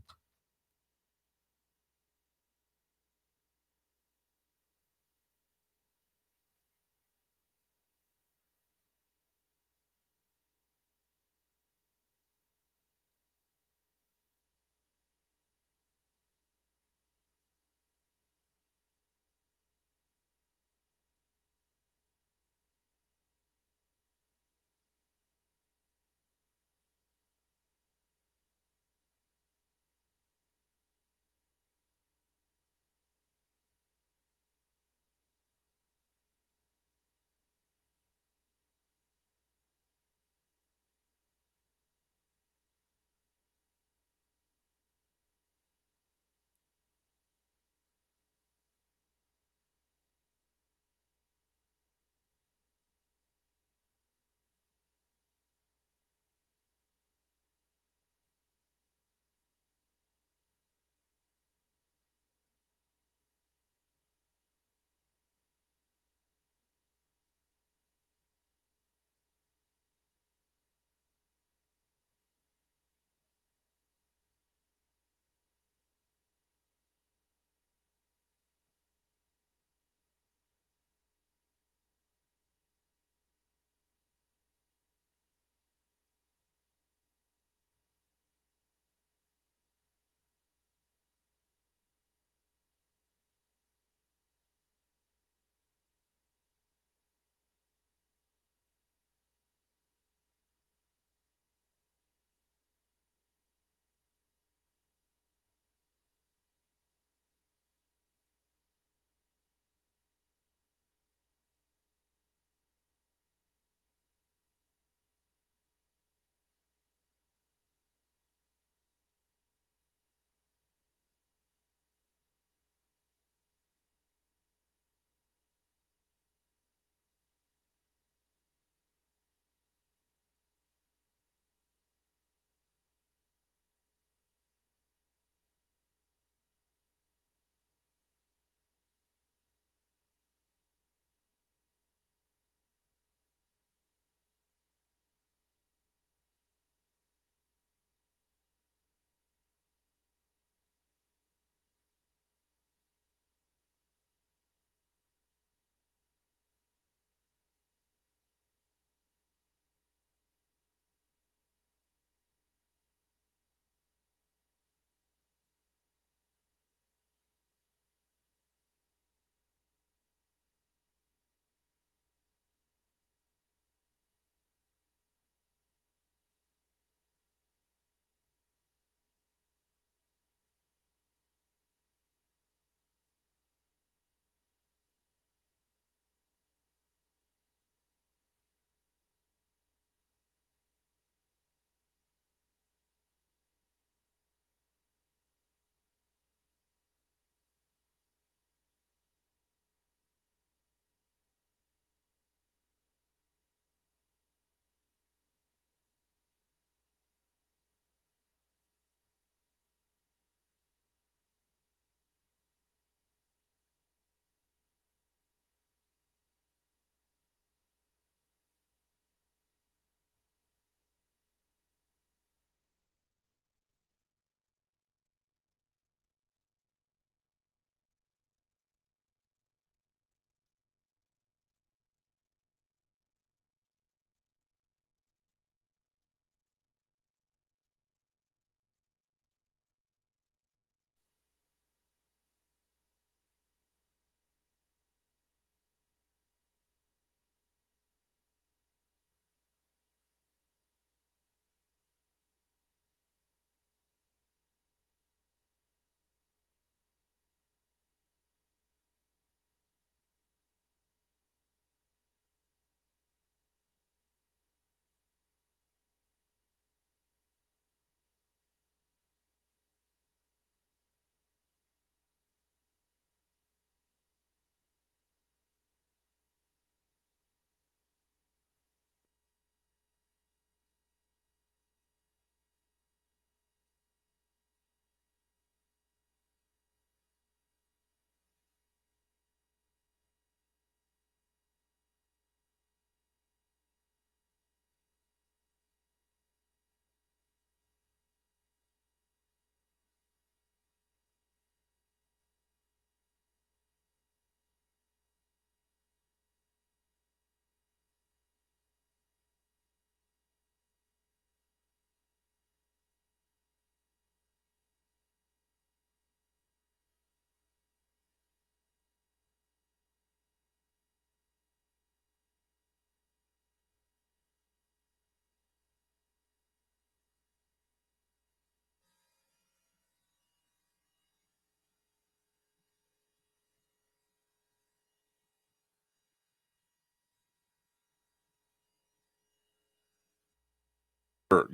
her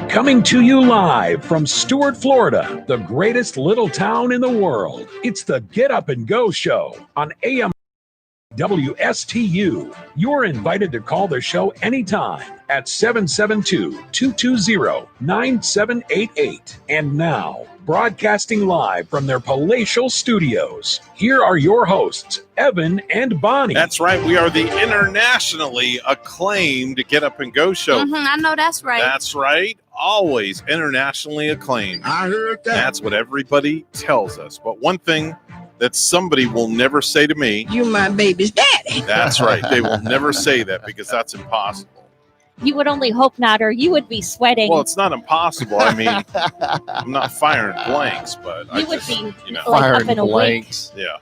Coming to you live from Stuart, Florida, the greatest little town in the world. It's the Get Up and Go show on AM WSTU. You're invited to call the show anytime at 772-220-9788. And now, broadcasting live from their palatial studios, here are your hosts, Evan and Bonnie. That's right. We are the internationally acclaimed Get Up and Go show. I know that's right. That's right. Always internationally acclaimed. I heard that. That's what everybody tells us. But one thing that somebody will never say to me, You my baby's daddy. that's right. They will never say that because that's impossible. You would only hope not, or you would be sweating. Well, it's not impossible. I mean, I'm not firing blanks, but I You would just, be you know, like up in a wink. yeah.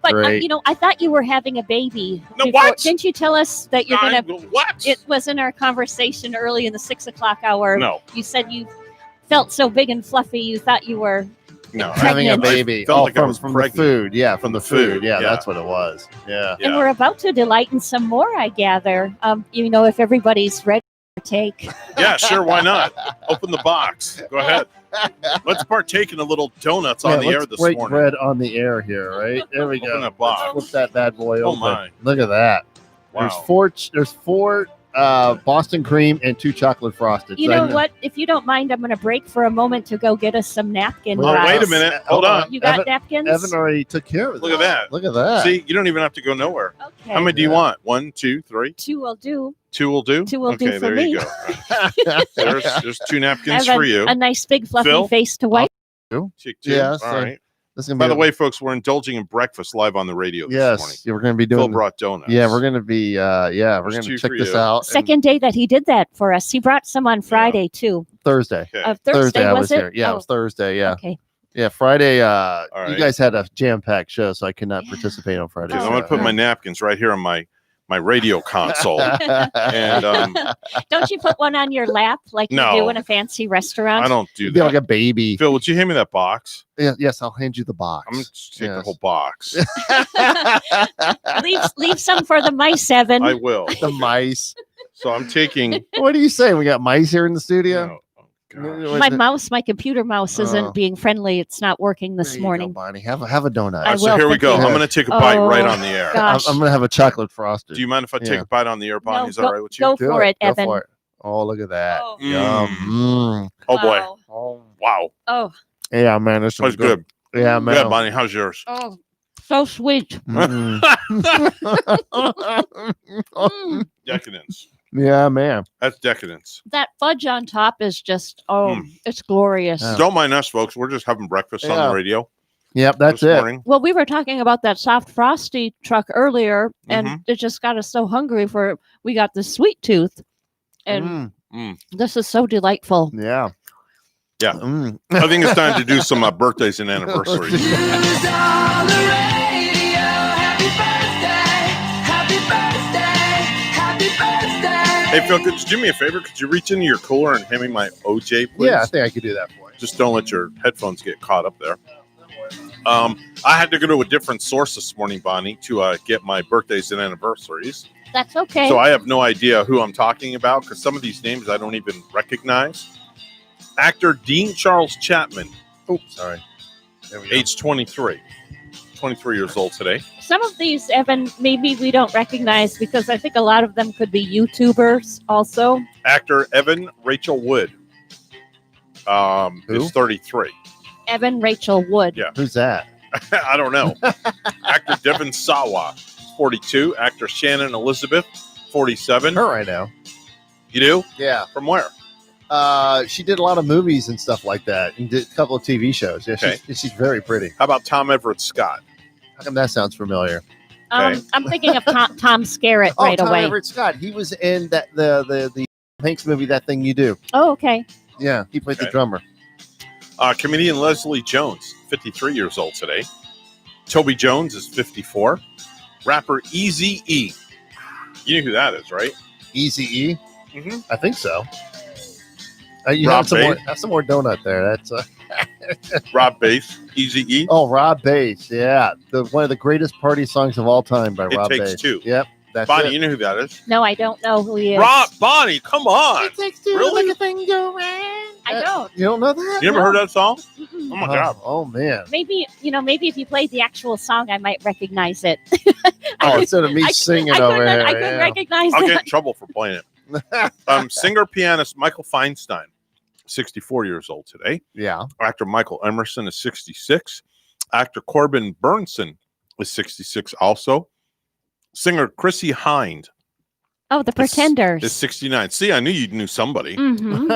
But Great. I thought you were having a baby. No, before. what? Didn't you tell us that you're gonna? What? It was in our conversation early in the 6 o'clock hour. No. You said you felt so big and fluffy. You thought you were. No. Having a pregnant. baby. I felt like I from was the pregnant. food. Yeah, from the food. Yeah, yeah. that's what it was. Yeah. And Yeah. we're about to delight in some more, I gather. If everybody's ready to partake. Yeah, sure. Why not? Open the box. Go ahead. Let's partake in a little donuts on the let's air this break morning. bread on the air here, right? There we Open go. that box. Let's flip that bad boy Oh, open. my. Look at that. Wow. There's four Boston cream and 2 chocolate frosted. You know what? If you don't mind, I'm going to break for a moment to go get us some napkins. Oh, wait a minute. Hold on. You got Evan- napkins? Evan already took care of it. Look at that. Look at that. See, you don't even have to go nowhere. Okay. How many do you Yeah. want? 1, 2, 3? 2 will do. 2 will do? Two will okay, do for there you me. go. There's 2 napkins Have for you. a nice big fluffy Phil? face to wipe. Chick, too. Yeah, All so right. This is gonna By be the way, folks, we're indulging in breakfast live on the radio this morning. yes, we're going to be Phil doing. brought donuts. Yeah, we're going to be. We're There's going 2 to check for this you. out. and Second day that he did that for us. He brought some on Friday too. Thursday. Okay. Thursday I was was it? here. Yeah, Oh, it was Thursday. Yeah, Okay. yeah. Friday. You right. guys had a jam-packed show, so I could not participate on Friday. Okay, so I'm Oh. going to put my napkins right here on my radio console. And Don't you put one on your lap like No. you do in a fancy restaurant? I don't do You'd be like that. a baby. Phil, would you hand me that box? Yeah, yes, I'll hand you the box. I'm going to take the Yes. whole box. leave some for the mice, Evan. I will. The mice. So I'm taking. What do you say? We got mice here in the studio. Oh, gosh. My mouse, my computer mouse, Oh. isn't being friendly. It's not working There this you go, morning. Bonnie. Have a donut. I So will, here we thank go. you. I'm going to take a bite Oh, right on the air. I'm, Gosh. I'm gonna have a chocolate frosted. Do you mind if I take Yeah. a bite on the air, Bonnie? No, Is that all right with you? go Do for it, Go Evan. for it. Oh, look at that. Oh. Yum. Mm. Oh, boy. Wow. Oh. Wow. Oh, Yeah, man. This That's is good. Yeah, man. Good, Bonnie. How's yours? oh, so sweet. Mm. Decadence. Yeah, man. That's decadence. That fudge on top is just, Mm. it's glorious. Yeah. Don't mind us, folks. We're just having breakfast on Yeah. the radio. Yep, that's this it. morning. Well, we were talking about that soft frosty truck earlier, and Mhm. it just got us so hungry for. We got the sweet tooth, and Mm. this is so delightful. Yeah. Yeah. Mm. I think it's time to do some birthdays and anniversaries. Hey, Phil, could you do me a favor? Could you reach into your cooler and hand me my OJ, please? Yeah, I think I could do that for you. Just don't let your headphones get caught up there. I had to go to a different source this morning, Bonnie, to get my birthdays and anniversaries. That's okay. So I have no idea who I'm talking about because some of these names I don't even recognize. Actor Dean Charles Chapman, Oh, sorry. There we go. age 23. 23 years old today. Some of these, Evan, maybe we don't recognize because I think a lot of them could be YouTubers also. Actor Evan Rachel Wood Who? is 33. Evan Rachel Wood. Yeah. Who's that? I don't know. Actor Devin Sawa, 42. Actor Shannon Elizabeth, 47. Her right now. You do? Yeah. From where? She did a lot of movies and stuff like that, and did a couple of TV shows. Yeah, Okay. she's very pretty. How about Tom Everett Scott? How come that sounds familiar? Okay. I'm thinking of Tom Skerritt right Tom away. Everett Scott. He was in that the Hanks movie, That Thing You Do. Oh, okay. Yeah, he played the Okay. drummer. Comedian Leslie Jones, 53 years old today. Toby Jones is 54. Rapper Eazy-E. You know who that is, right? Eazy-E? Mhm. I think so. You Rob have some more donut there. That's Rob Bass, Eazy-E. oh, Rob Bass. Yeah, one of the greatest party songs of all time by It Rob Takes Bass. Two. Yep, that's Bonnie, it. you know who that is? No, I don't know who he is. Bonnie, come on. Really? I don't. You don't know that? You never heard that song? Mm-mm. Oh my God. Oh man. Maybe if you played the actual song, I might recognize it. Oh, instead of me singing I over couldn't, here. I couldn't yeah. recognize I'll it. get in trouble for playing it. Singer pianist Michael Feinstein, 64 years old today. Yeah. Actor Michael Emerson is 66. Actor Corbin Burnson is 66 also. Singer Chrissy Hind Oh, the Pretenders. is 69. See, I knew you knew somebody. hmm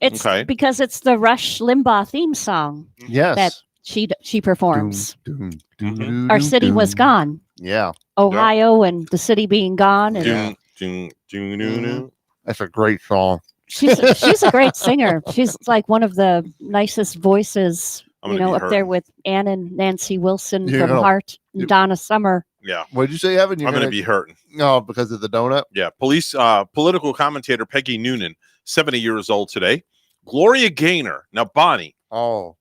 It's Okay. because it's the Rush Limbaugh theme song Yes. that she performs. Doom, Mhm. Our city was gone. Yeah, Ohio and the city being gone, and Dun, dun, dun, dun, dun. that's a great song. she's a great singer. She's like one of the nicest voices, I'm you gonna know, be up there hurting. with Ann and Nancy Wilson You from know. Heart, and Donna Summer. Yeah, What did you say, Evan? I'm going to be hurting. No, because of the donut. Yeah, political commentator Peggy Noonan, 70 years old today. Gloria Gaynor. Now, Bonnie, Oh,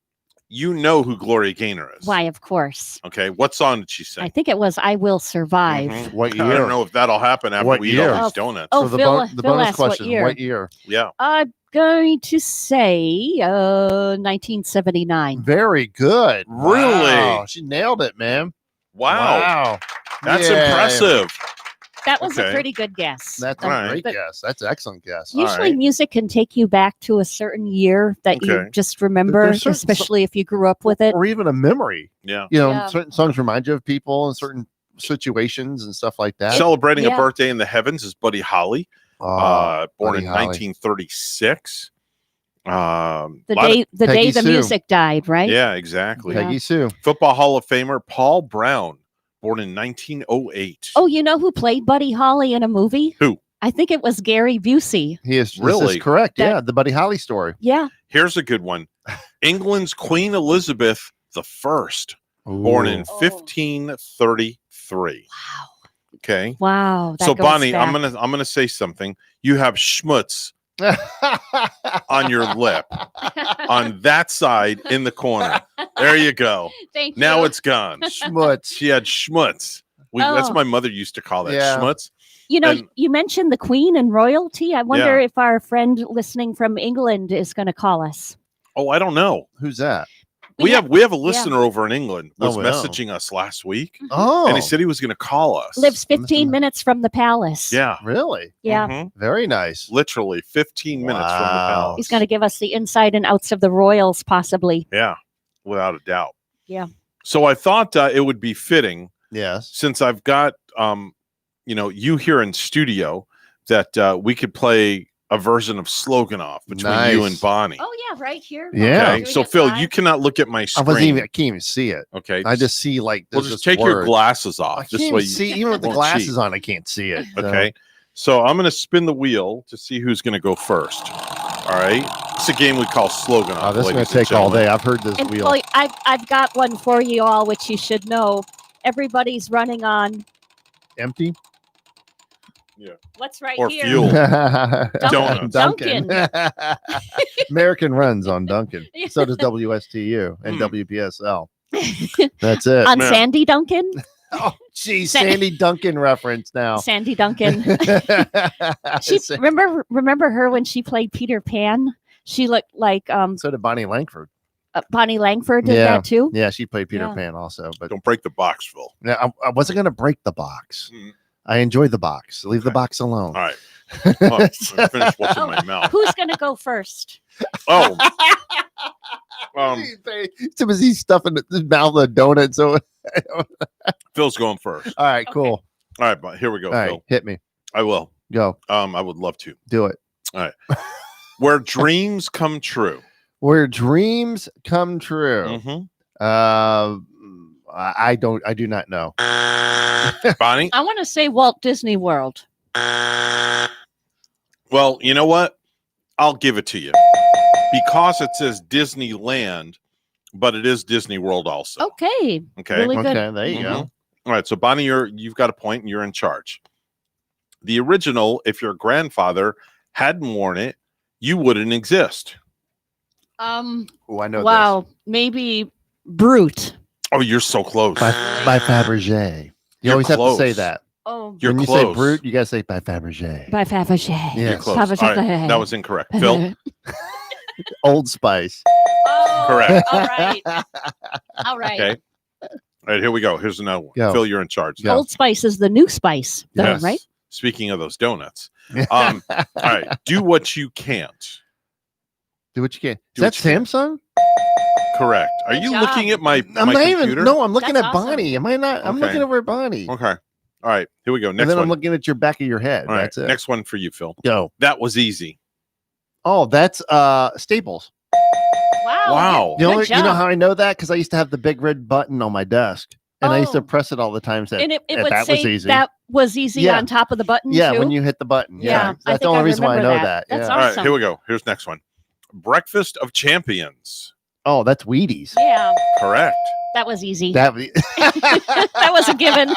you know who Gloria Gaynor is. Why, of course. Okay, what song did she sing? I think it was "I Will Survive." Mhm. what I year? don't know if that'll happen after What we eat year? all these Oh, donuts. oh, So the, Phil, the Phil bonus asked what question: year. What year? Yeah. I'm going to say 1979. Very good. Really? Wow, she nailed it, man. Wow. That's Yeah. impressive. That was Okay. a pretty good guess. That's a All right. great But- guess. That's an excellent guess. Usually, right. music can take you back to a certain year that you Okay. just remember, There's certain especially if you grew up with it. Or even a memory. Yeah. You know, Yeah. certain songs remind you of people and certain situations and stuff like that. Celebrating a Yeah. birthday in the heavens is Buddy Holly, born Buddy in Holly. 1936. The Lot of- day Peggy the Sue. music died, right? Yeah, exactly. Yeah. Peggy Sue. Football Hall of Famer Paul Brown, born in 1908. Oh, you know who played Buddy Holly in a movie? Who? I think it was Gary Busey. He is this Really? is correct. That- Yeah, the Buddy Holly story. Yeah. Here's a good one. England's Queen Elizabeth I, born in Oh. 1533. Wow. Okay. Wow. that So goes Bonnie, back. I'm gonna say something. You have schmutz on your lip on that side in the corner. There you go. Thank Now you. it's gone. Schmutz. She had schmutz. That's Oh. what my mother used to call that. Yeah. Schmutz. You know, and- you mentioned the Queen and royalty. I wonder Yeah. if our friend listening from England is going to call us. Oh, I don't know. Who's that? We have a listener over in England was Oh, wow. messaging us last week, Oh, and he said he was going to call us. Lives 15 minutes from the palace. Yeah. really? Yeah. Mhm. Very nice. Literally 15 minutes from the Wow. palace. He's going to give us the inside and outs of the royals, possibly. Yeah, without a doubt. Yeah. So I thought it would be fitting, Yes. since I've got you here in studio, that we could play a version of Sloganoff between you Nice. and Bonnie. Oh, yeah, right here. Yeah. Okay. So Phil, you cannot look at my I screen. wasn't even. I can't even see it. Okay. I just see like. Well, there's just take your words. glasses I off. can't This even way you see. Even with the won't glasses cheat. on, I can't see it. so- Okay. So I'm going to spin the wheel to see who's going to go first. All right. It's a game we call Sloganoff. Oh, this is going ladies to and take all gentlemen. day. I've heard this And wheel. well, I've got one for you all, which you should know. Everybody's running on Empty. what's right Or here. fuel. Dunkin'. Dunkin'. American runs on Duncan. Yeah. So does WSTU and Hmm. WPSL. That's it. On Man. Sandy Duncan. Oh, geez, Sa- Sandy Duncan reference now. Sandy Duncan. She remember her when she played Peter Pan. She looked like so did Bonnie Langford. Bonnie Langford did Yeah. that too. Yeah, she played Peter Yeah. Pan also. But Don't break the box, Phil. yeah, I wasn't going to break the box. Mm. I enjoy the box. Leave the Okay. box alone. All right. Oh, I'm finish what's in my mouth. Who's going to go first? Oh. Too busy stuffing his mouth with a donut. So, Phil's going first. all right, cool. All right, but here we go, All right, Phil. hit me. I will. Go. I would love to. Do it. Where dreams come true. Where dreams come true. Mhm. I do not know. Bonnie? I want to say Walt Disney World. Well, you know what? I'll give it to you. Because it says Disneyland, but it is Disney World also. Okay. Okay. Really good. Okay, there you go. Mhm. All right. So Bonnie, you've got a point and you're in charge. The original, if your grandfather hadn't worn it, you wouldn't exist. Oh, I know Wow. Maybe Brute. Oh, you're so close. this. By Fabergé. You You're always have to say close. that. Oh, You're when you close. say brute, you gotta say by Fabergé. by Fabergé. Yeah. You're Yes. close. All right, that was incorrect. Phil? Old Spice. Oh, Correct. All right. All right. Okay. All right, here we go. Here's another one. Go. Phil, you're in charge. Go. Old Spice is the new spice, though, Yes. right? Speaking of those donuts. All right. Do what you can't. Do what you can. Is Do that what you can. Samsung? Correct. Are Good you job. looking at my I'm my not computer? even. No, I'm looking That's at awesome. Bonnie. Am I not? I'm Okay. looking over at Bonnie. Okay. All right. Here we go. And Next then one. I'm looking at your back of your head. All right. That's it. Next one for you, Phil. Go. That was easy. Oh, that's Staples. Wow. Wow. The Good only, you know job. how I know that? Because I used to have the big red button on my desk, and I used to Oh. press it all the time. So And it if would that say was easy. that was easy Yeah. on top of the button, Yeah, too? when you hit the button. Yeah, Yeah, I that's the think only I reason why I know remember that. that. That's yeah. All right. awesome. Here we go. Here's next one. Breakfast of Champions. Oh, that's Wheaties. Yeah, Correct. that was easy. That That was a given.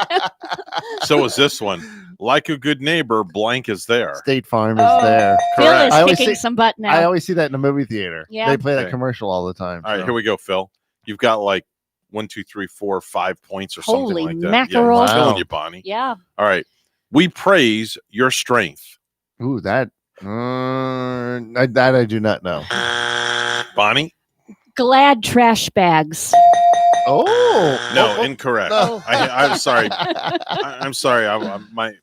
So is this one. Like a good neighbor, blank is there. State Farm is Oh. there. Phil Correct. is I always kicking see- some butt now. I always see that in the movie theater. Yeah. They play that Okay. commercial all the time. All right, so. here we go, Phil. You've got like 1, 2, 3, 4, 5 points or something Holy like that. mackerel. Yeah, I'm telling Wow. you, Bonnie. Yeah. All right. We praise your strength. Ooh, that. That I do not know. Bonnie? Glad trash bags. Oh No, incorrect. no. I'm sorry. I'm sorry.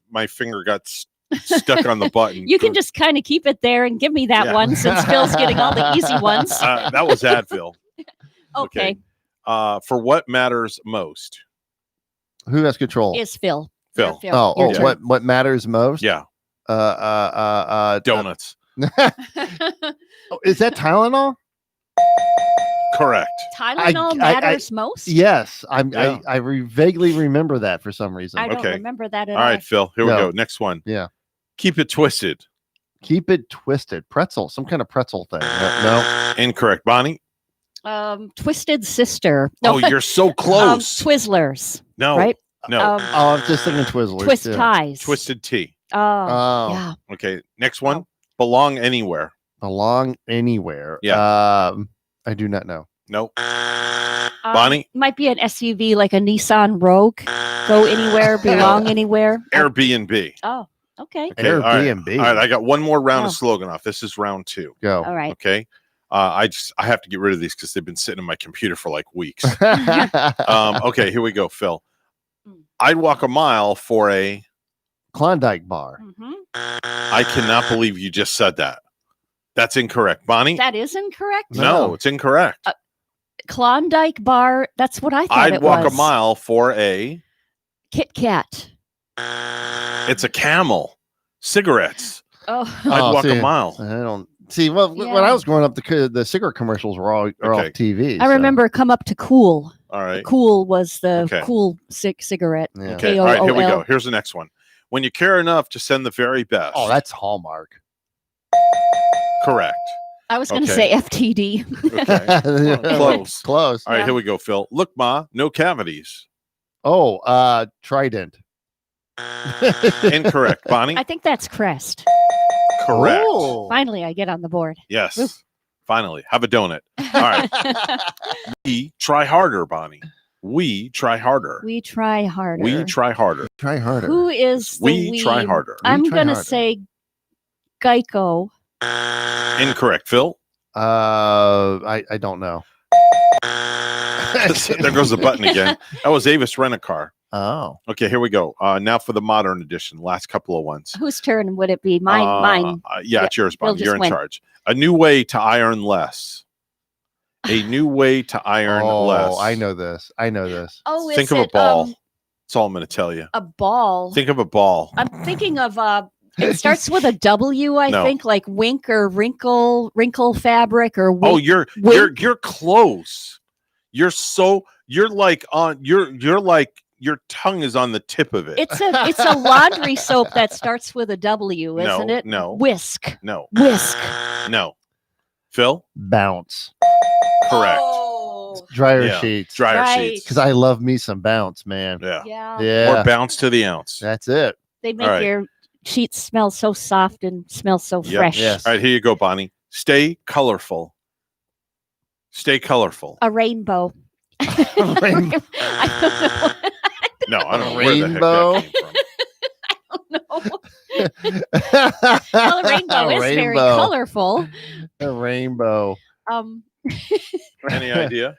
My finger got stuck on the button. You can just kind of keep it there and give me that Yeah. one since Phil's getting all the easy ones. That was Advil. Okay. For what matters most? Who has control? Is Phil. Phil. You're Oh, Your turn. what matters most? Yeah. Donuts. Oh, is that Tylenol? Correct. Tylenol matters most? Yes, Yeah. I vaguely remember that for some reason. I don't Okay. remember that at All right, Phil. Here we No. go. Next one. Yeah. Keep it twisted. Keep it twisted. Pretzel, some kind of pretzel thing. No. Incorrect. Bonnie? Twisted Sister. Oh, you're so close. Twizzlers. No. Right? No. Um, Oh, I'm just thinking Twizzlers. twist too. ties. Twisted tea. Oh, Oh. yeah. Okay. Next one. Belong anywhere. Belong anywhere. Yeah. I do not know. Nope. Bonnie? Might be an SUV like a Nissan Rogue. Go anywhere, belong anywhere. Airbnb. Oh, okay. Okay, all right. Airbnb. All right, I got one more round Oh. of slogan off. This is round 2. Go. All right. Okay. I have to get rid of these because they've been sitting in my computer for like weeks. Okay, here we go, Phil. I'd walk a mile for a. Klondike bar. Mhm. I cannot believe you just said that. That's incorrect, Bonnie. That is incorrect. No, it's incorrect. Klondike bar. That's what I thought I'd it walk was. a mile for a. Kit Kat. It's a Camel. Cigarettes. Oh, I'd Oh, walk see, a mile. I don't see. Well, when Yeah. I was growing up, the cigarette commercials were all Okay. off TV. I remember Come Up to Cool. All right. Cool was the Okay. cool cigarette. Yeah. Okay. All right. Here we KOOL. go. Here's the next one. When you care enough to send the very best. Oh, that's Hallmark. correct. I was going to Okay. say FTD. Okay. Close. Close. All right. Yeah. Here we go, Phil. Look, Ma, no cavities. Oh, Trident. Incorrect. Bonnie. I think that's Crest. Correct. Oh. Finally, I get on the board. Yes. Oof. Finally. Have a donut. All right. We try harder, Bonnie. We try harder. We try harder. We try harder. Try harder. Who is the We try harder. I'm We try going to harder. say Geico. Incorrect. Phil. I don't know. There goes the button again. That was Avis Rent-A-Car. Oh. Okay, here we go. Now for the modern edition. Last couple of ones. Whose turn would it be? Mine. Yeah, it's yours, Bill Bonnie. just You're in went. charge. A new way to iron less. A new way to iron less. Oh, I know this. Oh, is Think of a it, ball. That's all I'm going to tell you. a ball. Think of a ball. I'm thinking of it starts with a W, I No. think, like wink or wrinkle fabric or Oh, wink. you're close. You're like your tongue is on the tip of it. It's a laundry soap that starts with a W, No, isn't it? no. Whisk. No. Whisk. No. Phil? Bounce. Correct. Dryer Yeah. sheets. Dryer Right. sheets. Because I love me some bounce, man. Yeah. Yeah. Yeah. Or bounce to the ounce. That's it. They make All right. your sheets smell so soft and smell so Yep. fresh. Yes. All right, here you go, Bonnie. Stay colorful. Stay colorful. A rainbow. Rainbow. I No, I don't know Rainbow. where the heck that came from. don't know. Well, a rainbow is very Rainbow. colorful. A rainbow. Any idea?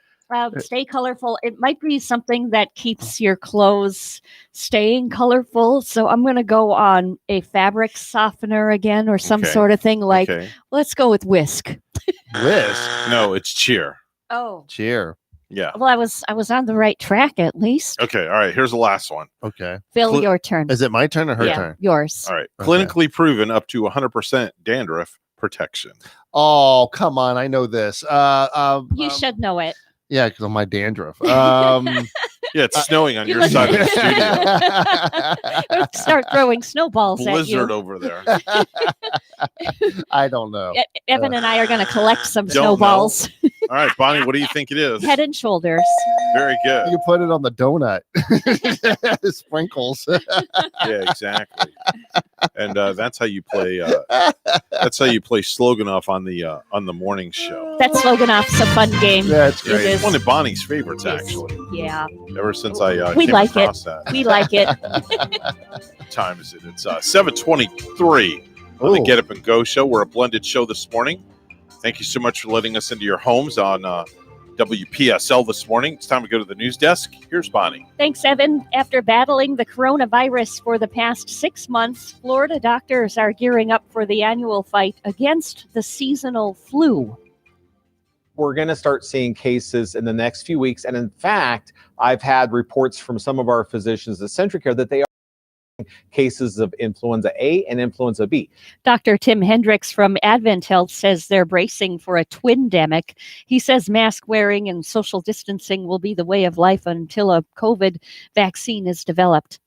Stay colorful. It might be something that keeps your clothes staying colorful. So I'm going to go on a fabric softener again or some Okay. sort of thing like, Okay. let's go with whisk. Whisk. No, it's cheer. Oh, Cheer. Yeah. well, I was on the right track at least. Okay. All right. Here's the last one. Okay. Phil, Cl- your turn. Is it my turn or her yeah, turn? yours. All right. Okay. Clinically proven up to 100% dandruff protection. Oh, come on. I know this. You should know it. Yeah, because of my dandruff. Yeah, it's snowing on you your look- side of the studio. Start throwing snowballs Blizzard at you. over there. I don't know. Evan and I are going to collect some Don't know. snowballs. All right, Bonnie, what do you think it is? Head and shoulders. Very good. You put it on the donut. Sprinkles. Yeah, exactly. And that's how you play. That's how you play Sloganoff on the morning show. That Sloganoff's a fun game. That's It great. is. One of Bonnie's favorites, actually. Yeah, Ever since I We came like it. across that. we like it. What time is it? It's 7:23 on the Ooh. Get Up and Go show. We're a blended show this morning. Thank you so much for letting us into your homes on WPSL this morning. It's time to go to the news desk. Here's Bonnie. Thanks, Evan. After battling the coronavirus for the past 6 months, Florida doctors are gearing up for the annual fight against the seasonal flu. We're going to start seeing cases in the next few weeks. And in fact, I've had reports from some of our physicians at CentraCare that they are seeing cases of influenza A and influenza B. Dr. Tim Hendricks from Advent Health says they're bracing for a twindemic. He says mask wearing and social distancing will be the way of life until a COVID vaccine is developed.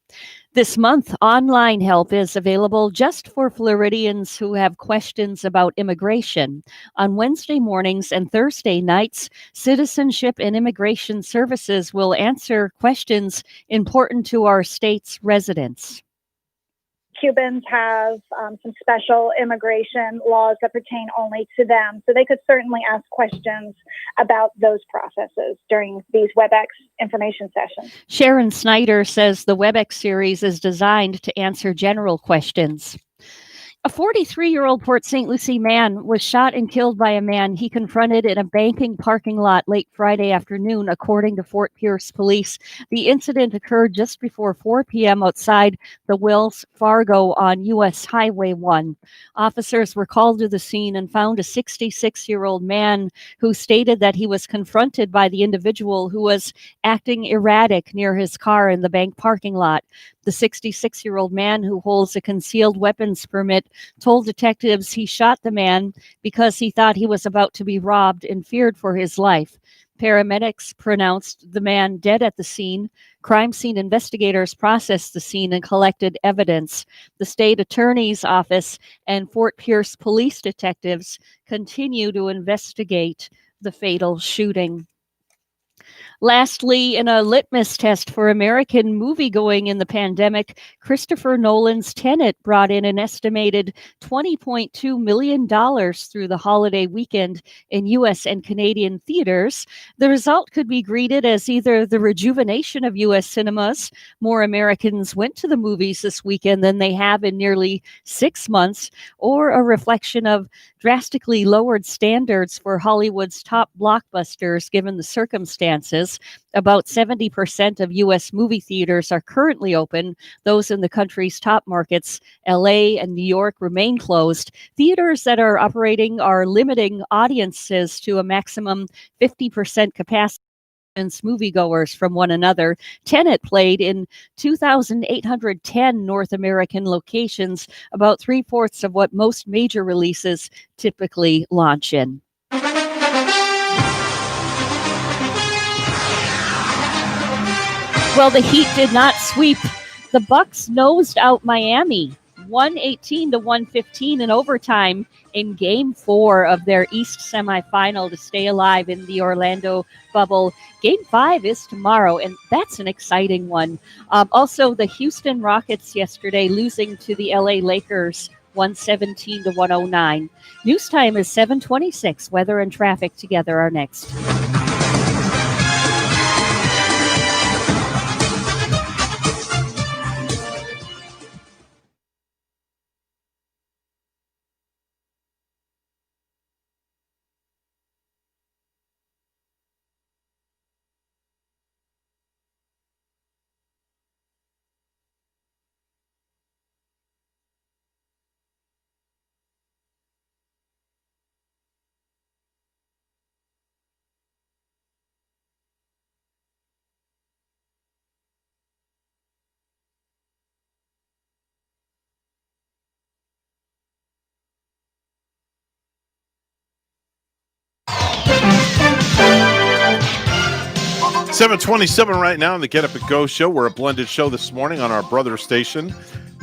This month, online help is available just for Floridians who have questions about immigration. On Wednesday mornings and Thursday nights, Citizenship and Immigration Services will answer questions important to our state's residents. Cubans have some special immigration laws that pertain only to them. So they could certainly ask questions about those processes during these WebEx information sessions. Sharon Snyder says the WebEx series is designed to answer general questions. A 43-year-old Port St. Lucie man was shot and killed by a man he confronted in a banking parking lot late Friday afternoon, according to Fort Pierce police. The incident occurred just before 4 p.m. outside the Wells Fargo on U.S. Highway 1. Officers were called to the scene and found a 66-year-old man who stated that he was confronted by the individual who was acting erratic near his car in the bank parking lot. The 66-year-old man, who holds a concealed weapons permit, told detectives he shot the man because he thought he was about to be robbed and feared for his life. Paramedics pronounced the man dead at the scene. Crime scene investigators processed the scene and collected evidence. The state attorney's office and Fort Pierce police detectives continue to investigate the fatal shooting. Lastly, in a litmus test for American moviegoing in the pandemic, Christopher Nolan's Tenet brought in an estimated $20.2 million through the holiday weekend in U.S. and Canadian theaters. The result could be greeted as either the rejuvenation of U.S. cinemas, more Americans went to the movies this weekend than they have in nearly 6 months, or a reflection of drastically lowered standards for Hollywood's top blockbusters given the circumstances. About 70% of U.S. movie theaters are currently open. Those in the country's top markets, LA and New York, remain closed. Theaters that are operating are limiting audiences to a maximum 50% capacity moviegoers from one another. Tenet played in 2,810 North American locations, about 3/4 of what most major releases typically launch in. Well, the Heat did not sweep. The Bucks nosed out Miami, 118-115 in overtime in Game 4 of their East semifinal to stay alive in the Orlando bubble. Game 5 is tomorrow, and that's an exciting one. Also, the Houston Rockets yesterday losing to the LA Lakers 117-109. News time is 7:26. Weather and traffic together are next. $7:27 right now on the Get Up and Go show. We're a blended show this morning on our brother station,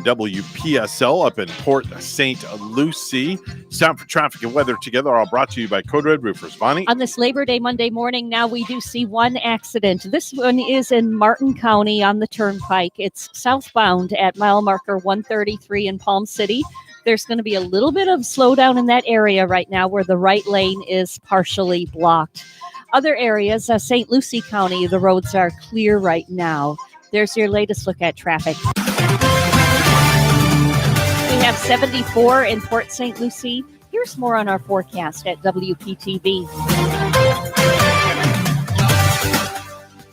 WPSL, up in Port St. Lucie. It's time for traffic and weather together, all brought to you by Code Red Roofers. Bonnie? On this Labor Day Monday morning, now we do see one accident. This one is in Martin County on the Turnpike. It's southbound at mile marker 133 in Palm City. There's going to be a little bit of slowdown in that area right now where the right lane is partially blocked. Other areas, St. Lucie County, the roads are clear right now. There's your latest look at traffic. We have 74 in Port St. Lucie. Here's more on our forecast at WPTV.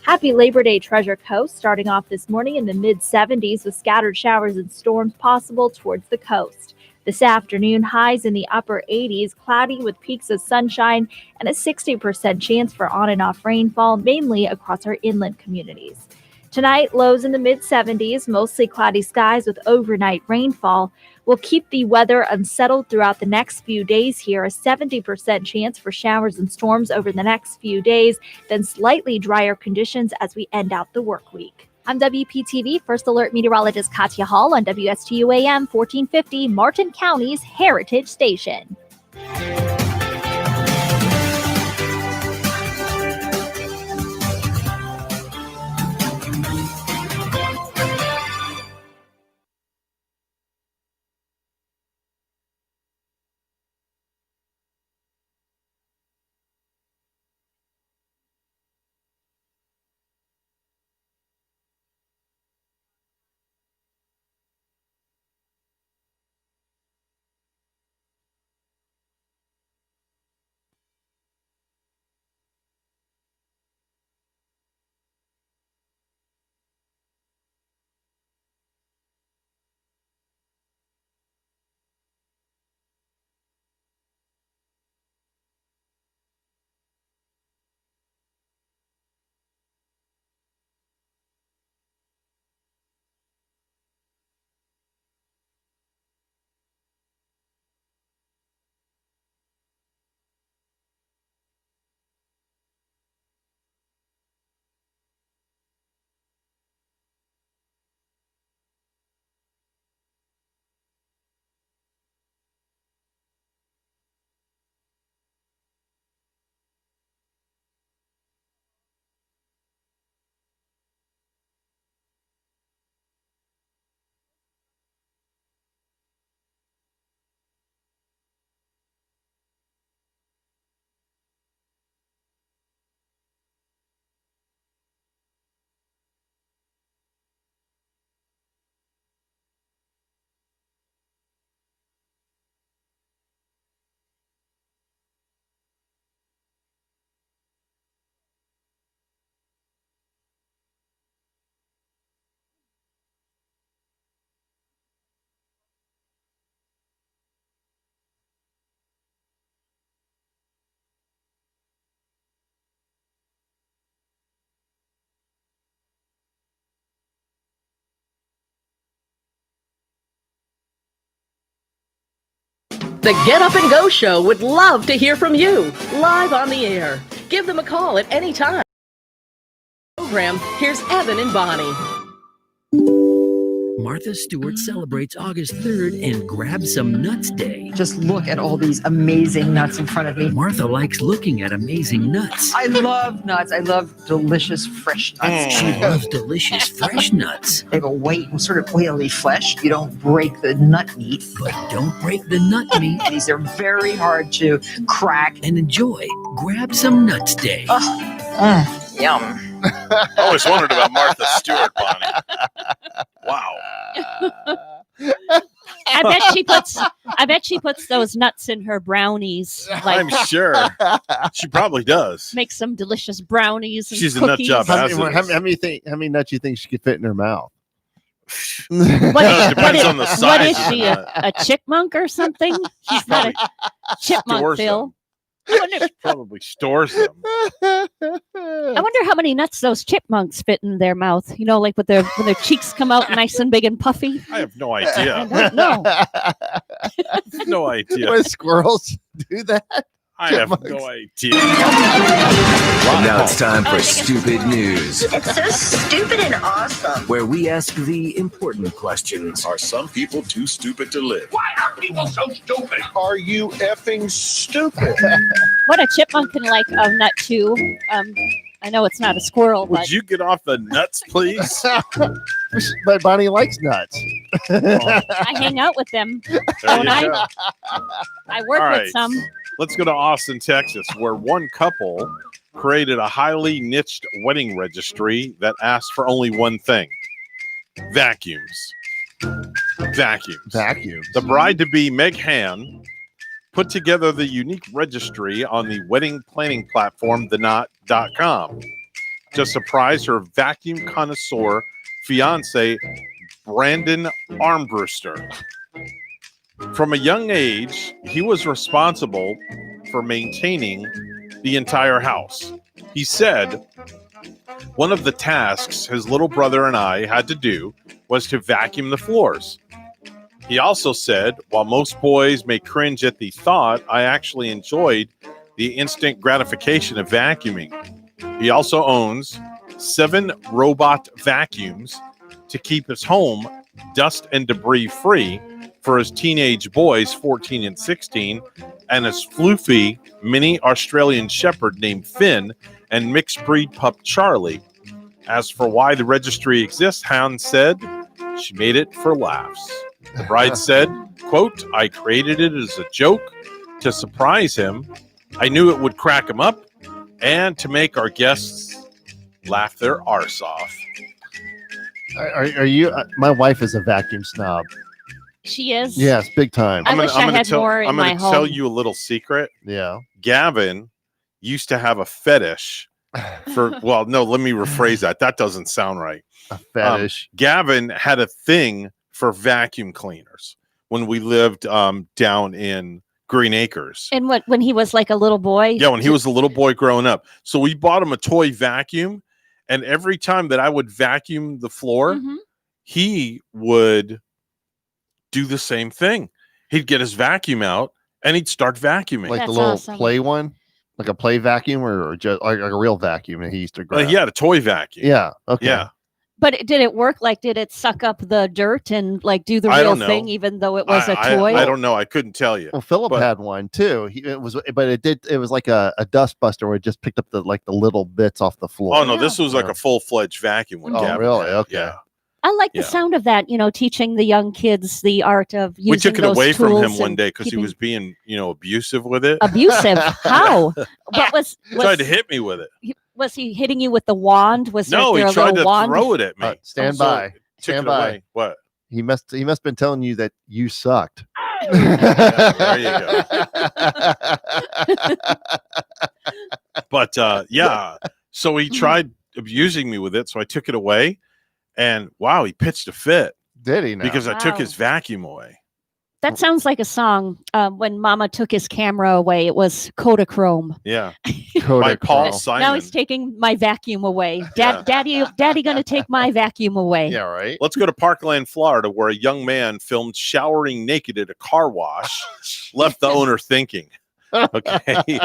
Happy Labor Day, Treasure Coast. Starting off this morning in the mid-70s with scattered showers and storms possible towards the coast. This afternoon, highs in the upper 80s, cloudy with peaks of sunshine and a 60% chance for on and off rainfall, mainly across our inland communities. Tonight, lows in the mid-70s, mostly cloudy skies with overnight rainfall. Will keep the weather unsettled throughout the next few days here. A 70% chance for showers and storms over the next few days, then slightly drier conditions as we end out the work week. I'm WPTV First Alert Meteorologist Katya Hall on WSTU AM 1450, Martin County's Heritage Station. The Get Up and Go Show would love to hear from you live on the air. Give them a call at any time. Program. Here's Evan and Bonnie. Martha Stewart celebrates August 3rd and Grab Some Nuts Day. Just look at all these amazing nuts in front of me. Martha likes looking at amazing nuts. I love nuts. I love delicious fresh nuts. She loves delicious fresh nuts. They have a white, sort of oily flesh. You don't break the nut meat. But don't break the nut meat. These are very hard to crack. And enjoy Grab Some Nuts Day. Yum. I always wondered about Martha Stewart, Bonnie. Wow. I bet she puts those nuts in her brownies. Like, I'm sure. She probably does. makes some delicious brownies and She's a nut cookies. job. How many nuts you think she could fit in her mouth? Depends on the size. What is of the she, nut. a chipmunk or something? She's not a chipmunk, stores Phil. them. Probably stores them. I wonder how many nuts those chipmunks fit in their mouth. You know, like when their cheeks come out nice and big and puffy. I have no idea. No. No idea. What, squirrels do that? I have no idea. Now it's time for Stupid News, It's so stupid and awesome. where we ask the important questions. Are some people too stupid to live? Why are people so stupid? Are you effing stupid? What a chipmunk can like a nut too. I know it's not a squirrel, Would but you get off the nuts, please? But Bonnie likes nuts. I hang out with them. There Don't you I? go. I work All with right. some. Let's go to Austin, Texas, where one couple created a highly niched wedding registry that asked for only one thing: vacuums. Vacuums. The bride-to-be, Meg Han, put together the unique registry on the wedding planning platform, theknot.com, to surprise her vacuum connoisseur fiance, Brandon Armbruster. From a young age, he was responsible for maintaining the entire house. He said one of the tasks his little brother and I had to do was to vacuum the floors. He also said, while most boys may cringe at the thought, I actually enjoyed the instant gratification of vacuuming. He also owns 7 robot vacuums to keep his home dust and debris free for his teenage boys, 14 and 16, and his floofy mini Australian Shepherd named Finn and mixed breed pup Charlie. As for why the registry exists, Han said she made it for laughs. The bride said, quote, I created it as a joke to surprise him. I knew it would crack him up and to make our guests laugh their arse off. Are you? My wife is a vacuum snob. She is. Yes, big time. I wish I had more in my I'm going to tell home. you a little secret. Yeah. Gavin used to have a fetish for, well, no, let me rephrase that. That doesn't sound right. A fetish. Gavin had a thing for vacuum cleaners when we lived down in Green Acres. And when he was like a little boy? Yeah, when he was a little boy growing up. So we bought him a toy vacuum, and every time that I would vacuum the floor, Mhm. he would do the same thing. He'd get his vacuum out and he'd start vacuuming. Like That's the little awesome. play one, like a play vacuum, or just like a real vacuum that he used to grab. He had a toy vacuum. Yeah. Okay. Yeah. But did it work? Like, did it suck up the dirt and like do the I real don't know. thing, even though it was a I toy? don't know. I couldn't tell you. Well, Philip But- had one too. It was like a dust buster where it just picked up the little bits off the floor. Oh no, this was like a full-fledged vacuum. When Oh, Gavin really? had it. Okay. Yeah. I like the Yeah. sound of that. Teaching the young kids the art of using We took it those away from him tools one and day because he keeping- was being, abusive with it. abusive. How? What was Tried to hit me with it. Was he hitting you with the wand? Was No, there he a tried little to wand? throw it at me. Stand So by. took Stand it by. away. What? He must have been telling you that you sucked. There you go. But yeah, so he tried abusing me with it, so I took it away, and wow, he pitched a fit Did he? Now? because I took Wow. his vacuum away. That sounds like a song. When Mama took his camera away, it was Kodachrome. Yeah. By Paul Simon. Now he's taking my vacuum away. Daddy going to take my vacuum away. Yeah, right. Let's go to Parkland, Florida, where a young man filmed showering naked at a car wash, left the owner thinking. Okay.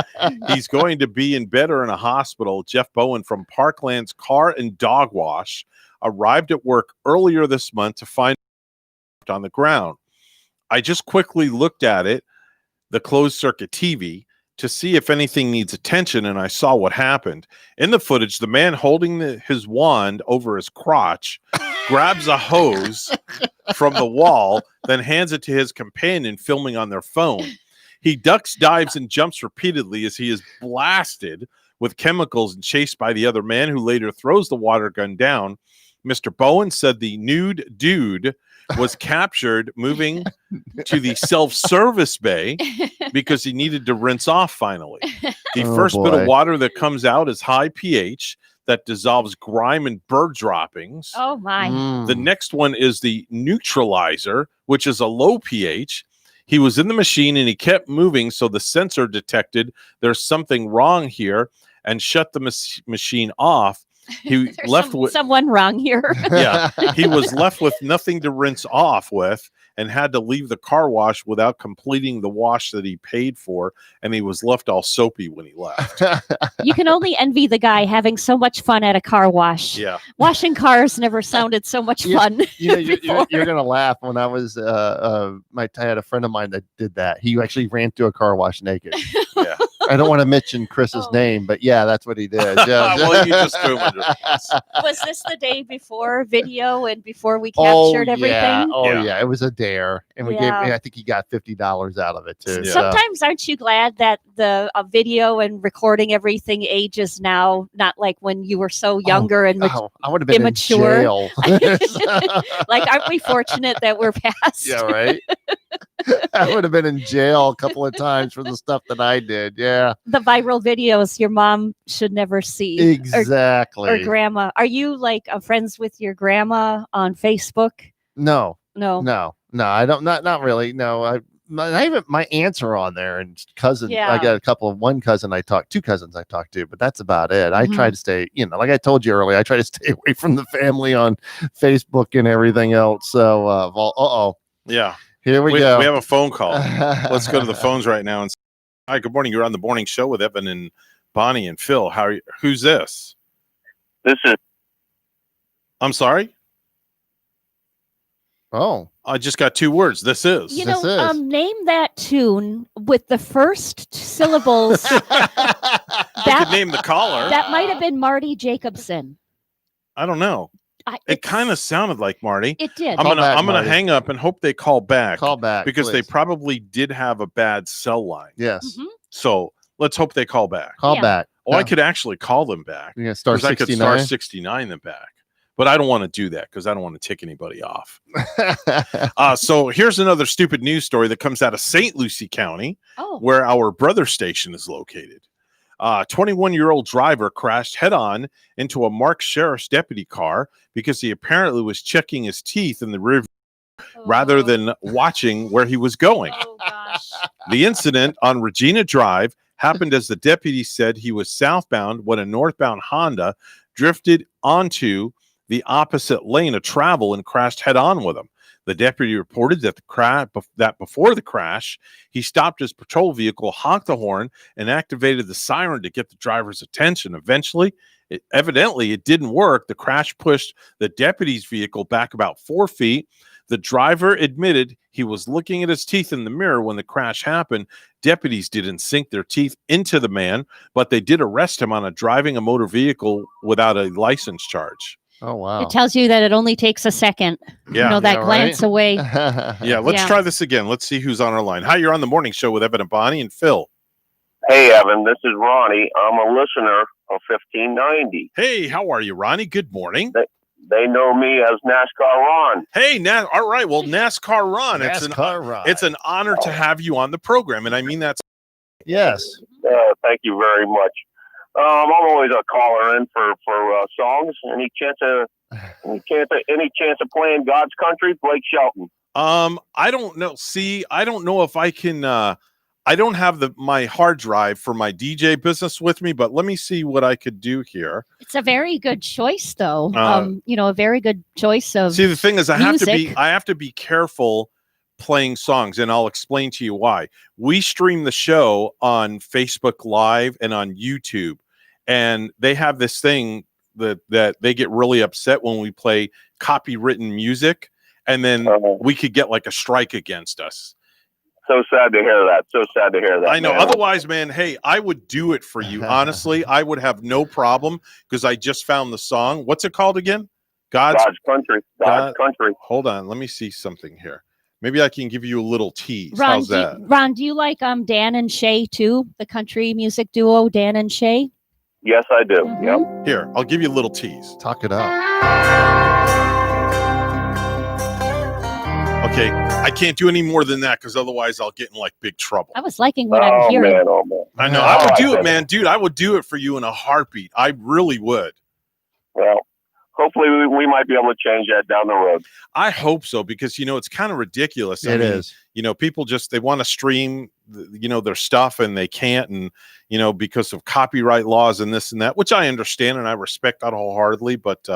He's going to be in bed or in a hospital. Jeff Bowen from Parkland's Car and Dog Wash arrived at work earlier this month to find it on the ground. I just quickly looked at it, the closed circuit TV, to see if anything needs attention, and I saw what happened. In the footage, the man holding his wand over his crotch grabs a hose from the wall, then hands it to his companion filming on their phone. He ducks, dives, and jumps repeatedly as he is blasted with chemicals and chased by the other man, who later throws the water gun down. Mr. Bowen said the nude dude was captured moving to the self-service bay because he needed to rinse off finally. The first bit of water that comes out is high pH that dissolves grime and bird droppings. Oh, my. The next one is the neutralizer, which is a low pH. He was in the machine and he kept moving, so the sensor detected there's something wrong here and shut the machine off. He left with someone wrong here. Yeah, he was left with nothing to rinse off with and had to leave the car wash without completing the wash that he paid for, and he was left all soapy when he left. You can only envy the guy having so much fun at a car wash. Yeah. Washing cars never sounded so much fun. You're gonna laugh. When I was I had a friend of mine that did that. He actually ran through a car wash naked. Yeah. I don't want to mention Chris's name, but yeah, that's what he did. Yeah. Well, you just threw him under the bus. Was this the day before video and before we captured everything? Yeah. It was a dare, and we gave. I think he got $50 out of it too. Yeah. Sometimes aren't you glad that the video and recording everything ages now, not like when you were so younger and I would have been immature. in jail. Like, aren't we fortunate that we're past? Yeah, right. I would have been in jail a couple of times for the stuff that I did. Yeah. The viral videos your mom should never see. Exactly. Or grandma. Are you like friends with your grandma on Facebook? No. No. I don't. Not really. No. I even my aunts are on there and cousins. Yeah. I got two cousins I talked to, but that's about it. I try to stay, like I told you earlier, I try to stay away from the family on Facebook and everything else. So, Yeah. Here we go. We have a phone call. Let's go to the phones right now. And hi, good morning. You're on the morning show with Evan and Bonnie and Phil. How are you? Who's this? This is. I'm sorry. Oh, I just got two words. This is. Name that tune with the first syllables. You could name the caller. That might have been Marty Jacobson. I don't know. It kind of sounded like Marty. It did. I'm gonna hang up and hope they call back. Call back because please. they probably did have a bad cell line. Yes. Mm-hmm. So let's hope they call back. Call back. Oh, I could actually call them back. You're gonna star 'Cause I could 69? star 69 them back. But I don't want to do that because I don't want to tick anybody off. So here's another stupid news story that comes out of St. Lucie County, where our brother station is located. 21-year-old driver crashed head-on into a marked sheriff's deputy car because he apparently was checking his teeth in the rear rather than watching where he was going. Oh, gosh. The incident on Regina Drive happened as the deputy said he was southbound when a northbound Honda drifted onto the opposite lane of travel and crashed head-on with him. The deputy reported that before the crash, he stopped his patrol vehicle, honked the horn, and activated the siren to get the driver's attention. Eventually, evidently, it didn't work. The crash pushed the deputy's vehicle back about 4 feet. The driver admitted he was looking at his teeth in the mirror when the crash happened. Deputies didn't sink their teeth into the man, but they did arrest him on driving a motor vehicle without a license charge. Oh, wow. It tells you that it only takes a second. Yeah. That glance away. Yeah, let's try this again. Let's see who's on our line. Hi, you're on the morning show with Evan and Bonnie and Phil. Hey, Evan, this is Ronnie. I'm a listener of 1590. Hey, how are you, Ronnie? Good morning. They know me as NASCAR Ron. Hey, all right. Well, NASCAR Ron. Ron. It's an honor to have you on the program, and I mean that's. Yes. Thank you very much. I'm always a caller in for songs. Any chance of playing God's Country? Blake Shelton. I don't know. See, I don't know if I can. I don't have my hard drive for my DJ business with me, but let me see what I could do here. It's a very good choice, though. A very good choice of. See, the thing is, I music. have to be careful playing songs, and I'll explain to you why. We stream the show on Facebook Live and on YouTube, and they have this thing that they get really upset when we play copywritten music, and then we could get like a strike against us. So sad to hear that. So sad to hear that. I know. Man. Otherwise, man, hey, I would do it for you. Honestly, I would have no problem because I just found the song. What's it called again? God's Country. God's Country. Hold on. Let me see something here. Maybe I can give you a little tease. Ron, How's that? Ron, do you like Dan and Shay too? The country music duo Dan and Shay? Yes, I do. Mm-hmm. Yep. Here, I'll give you a little tease. Talk it up. Okay, I can't do any more than that because otherwise I'll get in like big trouble. I was liking what I'm hearing. Man. I know. I would do it, man. Dude, I would do it for you in a heartbeat. I really would. Well, hopefully we might be able to change that down the road. I hope so because, it's kind of ridiculous. It is. People they want to stream, their stuff and they can't. And, because of copyright laws and this and that, which I understand and I respect that wholeheartedly. But,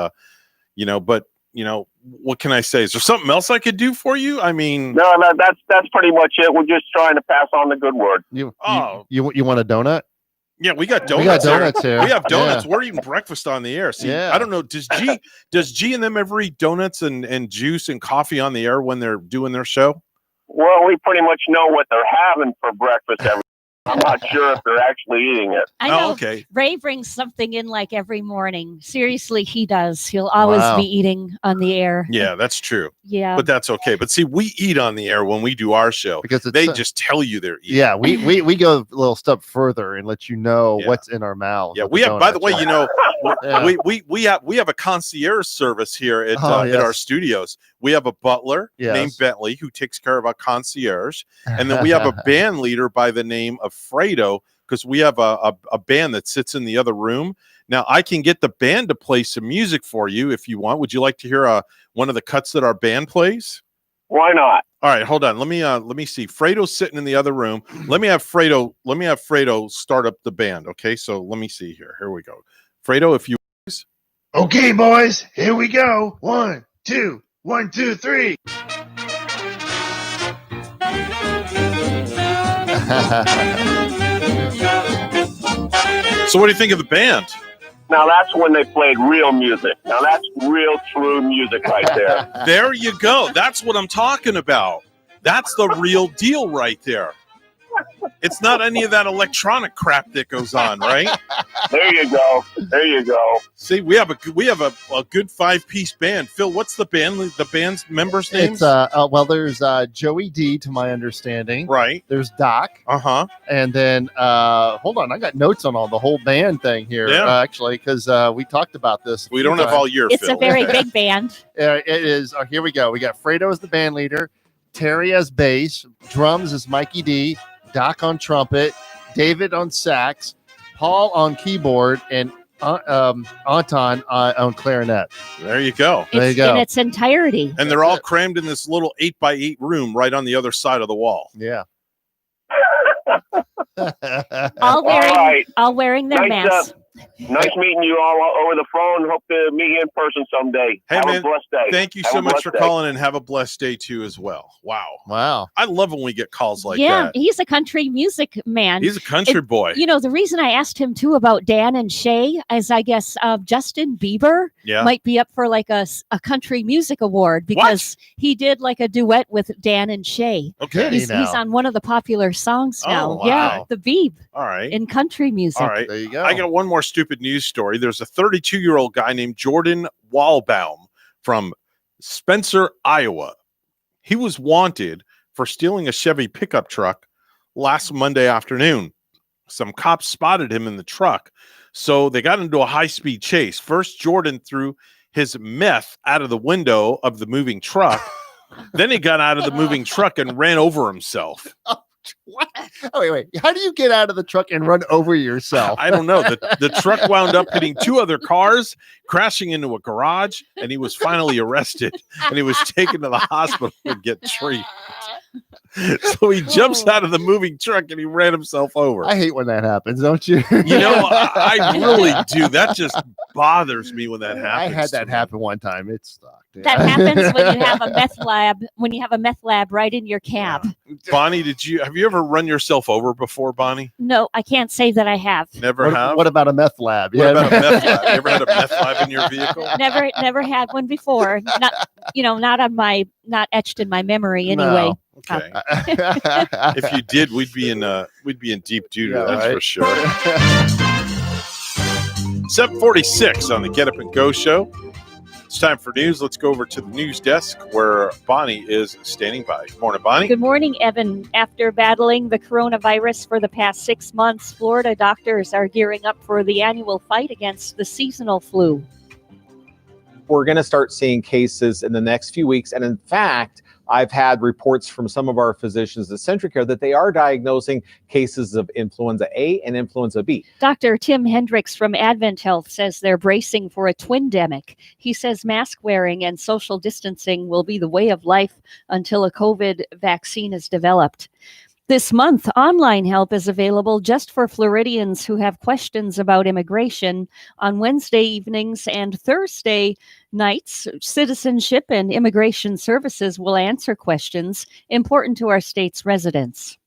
what can I say? Is there something else I could do for you? I mean, no, that's pretty much it. We're just trying to pass on the good word. You want a donut? Yeah, we got donuts. We got donuts here. We have donuts. Yeah. We're eating breakfast on the air. See, Yeah. I don't know. Does G and them ever eat donuts and juice and coffee on the air when they're doing their show? Well, we pretty much know what they're having for breakfast every I'm not sure if they're actually eating it. I know. Okay. Ray brings something in like every morning. Seriously, he does. He'll always Wow. be eating on the air. Yeah, that's true. Yeah. But that's okay. But see, we eat on the air when we do our show because they just tell you they're eating. Yeah, we go a little step further and let you know Yeah. what's in our mouths. Yeah, with we the have. By the donuts. way, Yeah. we have a concierge service here at Oh, at our yes. studios. We have a butler Yes. named Bentley who takes care of our concierge, and then we have a band leader by the name of Fredo because we have a band that sits in the other room. Now I can get the band to play some music for you if you want. Would you like to hear one of the cuts that our band plays? Why not? All right, hold on. Let me see. Fredo's sitting in the other room. Let me have Fredo start up the band. Okay, so let me see here. Here we go. Fredo, if you Okay, boys, here we go. 1, 2, 1, 2, 3. So what do you think of the band? Now that's when they played real music. Now that's real, true music right there. There you go. That's what I'm talking about. That's the real deal right there. It's not any of that electronic crap that goes on, right? There you go. There you go. See, we have a good 5-piece band. Phil, what's the band's members' names? It's there's Joey D to my understanding. Right. There's Doc. Uh-huh. And then hold on, I got notes on the whole band thing here. Yeah. Actually, because we talked about this. We don't have all year. It's Phil. a very big band. It is. Here we go. We got Fredo as the band leader, Terry as bass, drums is Mikey D, Doc on trumpet, David on sax, Paul on keyboard, and Anton on clarinet. There you go. There you go. In its entirety. And they're all crammed in this little 8x8 room right on the other side of the wall. Yeah. all wearing their Nice, masks. Nice meeting you all over the phone. Hope to meet you in person someday. Hey, Have man, a blessed day. thank you Have so a much blessed for day. calling, and have a blessed day too as well. Wow. I love when we get calls like Yeah, that. he's a country music man. He's a country boy. The reason I asked him too about Dan and Shay is I guess Justin Bieber might be up for like a country music award because he did like a duet with Dan and Shay. Okay. He's on one of the popular songs now. Oh, wow. Yeah, the Beeb. All right. In country music. All right. There you go. I got one more stupid news story. There's a 32-year-old guy named Jordan Walbaum from Spencer, Iowa. He was wanted for stealing a Chevy pickup truck last Monday afternoon. Some cops spotted him in the truck, so they got into a high-speed chase. First, Jordan threw his meth out of the window of the moving truck. Then he got out of the moving truck and ran over himself. What? Oh, wait. How do you get out of the truck and run over yourself? I don't know. The truck wound up hitting two other cars, crashing into a garage, and he was finally arrested. And he was taken to the hospital to get treated. So he jumps out of the moving truck and he ran himself over. I hate when that happens, don't you? You know, I really do. That just bothers me when that happens. I had that happen one time. It sucked. That happens when you have a meth lab. When you have a meth lab right in your cab. Bonnie, have you ever run yourself over before, Bonnie? No, I can't say that I have. Never have? What about a meth lab? What about a meth lab? You ever had a meth lab in your vehicle? Never had one before. Not etched in my memory anyway. No. Okay. If you did, we'd be in deep doo doo. That's for sure. 7:46 on the Get Up and Go show. It's time for news. Let's go over to the news desk where Bonnie is standing by. Good morning, Bonnie. Good morning, Evan. After battling the coronavirus for the past 6 months, Florida doctors are gearing up for the annual fight against the seasonal flu. We're going to start seeing cases in the next few weeks. And in fact, I've had reports from some of our physicians at CentraCare that they are diagnosing cases of influenza A and influenza B. Dr. Tim Hendricks from Advent Health says they're bracing for a twindemic. He says mask wearing and social distancing will be the way of life until a COVID vaccine is developed. This month, online help is available just for Floridians who have questions about immigration. On Wednesday evenings and Thursday nights, Citizenship and Immigration Services will answer questions important to our state's residents.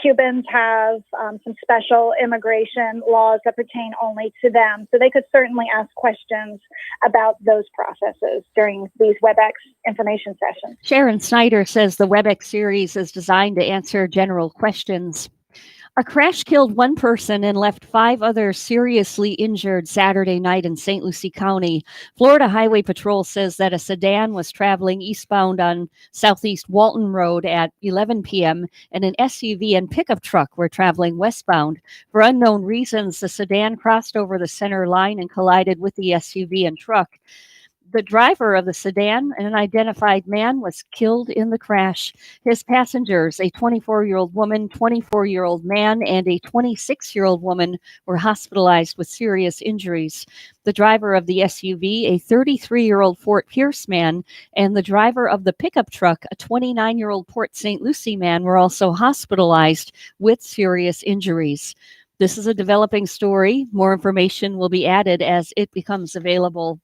Cubans have some special immigration laws that pertain only to them. So they could certainly ask questions about those processes during these WebEx information sessions. Sharon Snyder says the WebEx series is designed to answer general questions. A crash killed one person and left 5 others seriously injured Saturday night in St. Lucie County. Florida Highway Patrol says that a sedan was traveling eastbound on Southeast Walton Road at 11 p.m. and an SUV and pickup truck were traveling westbound. For unknown reasons, the sedan crossed over the center line and collided with the SUV and truck. The driver of the sedan, an unidentified man, was killed in the crash. His passengers, a 24-year-old woman, 24-year-old man, and a 26-year-old woman, were hospitalized with serious injuries. The driver of the SUV, a 33-year-old Fort Pierce man, and the driver of the pickup truck, a 29-year-old Port St. Lucie man, were also hospitalized with serious injuries. This is a developing story. More information will be added as it becomes available.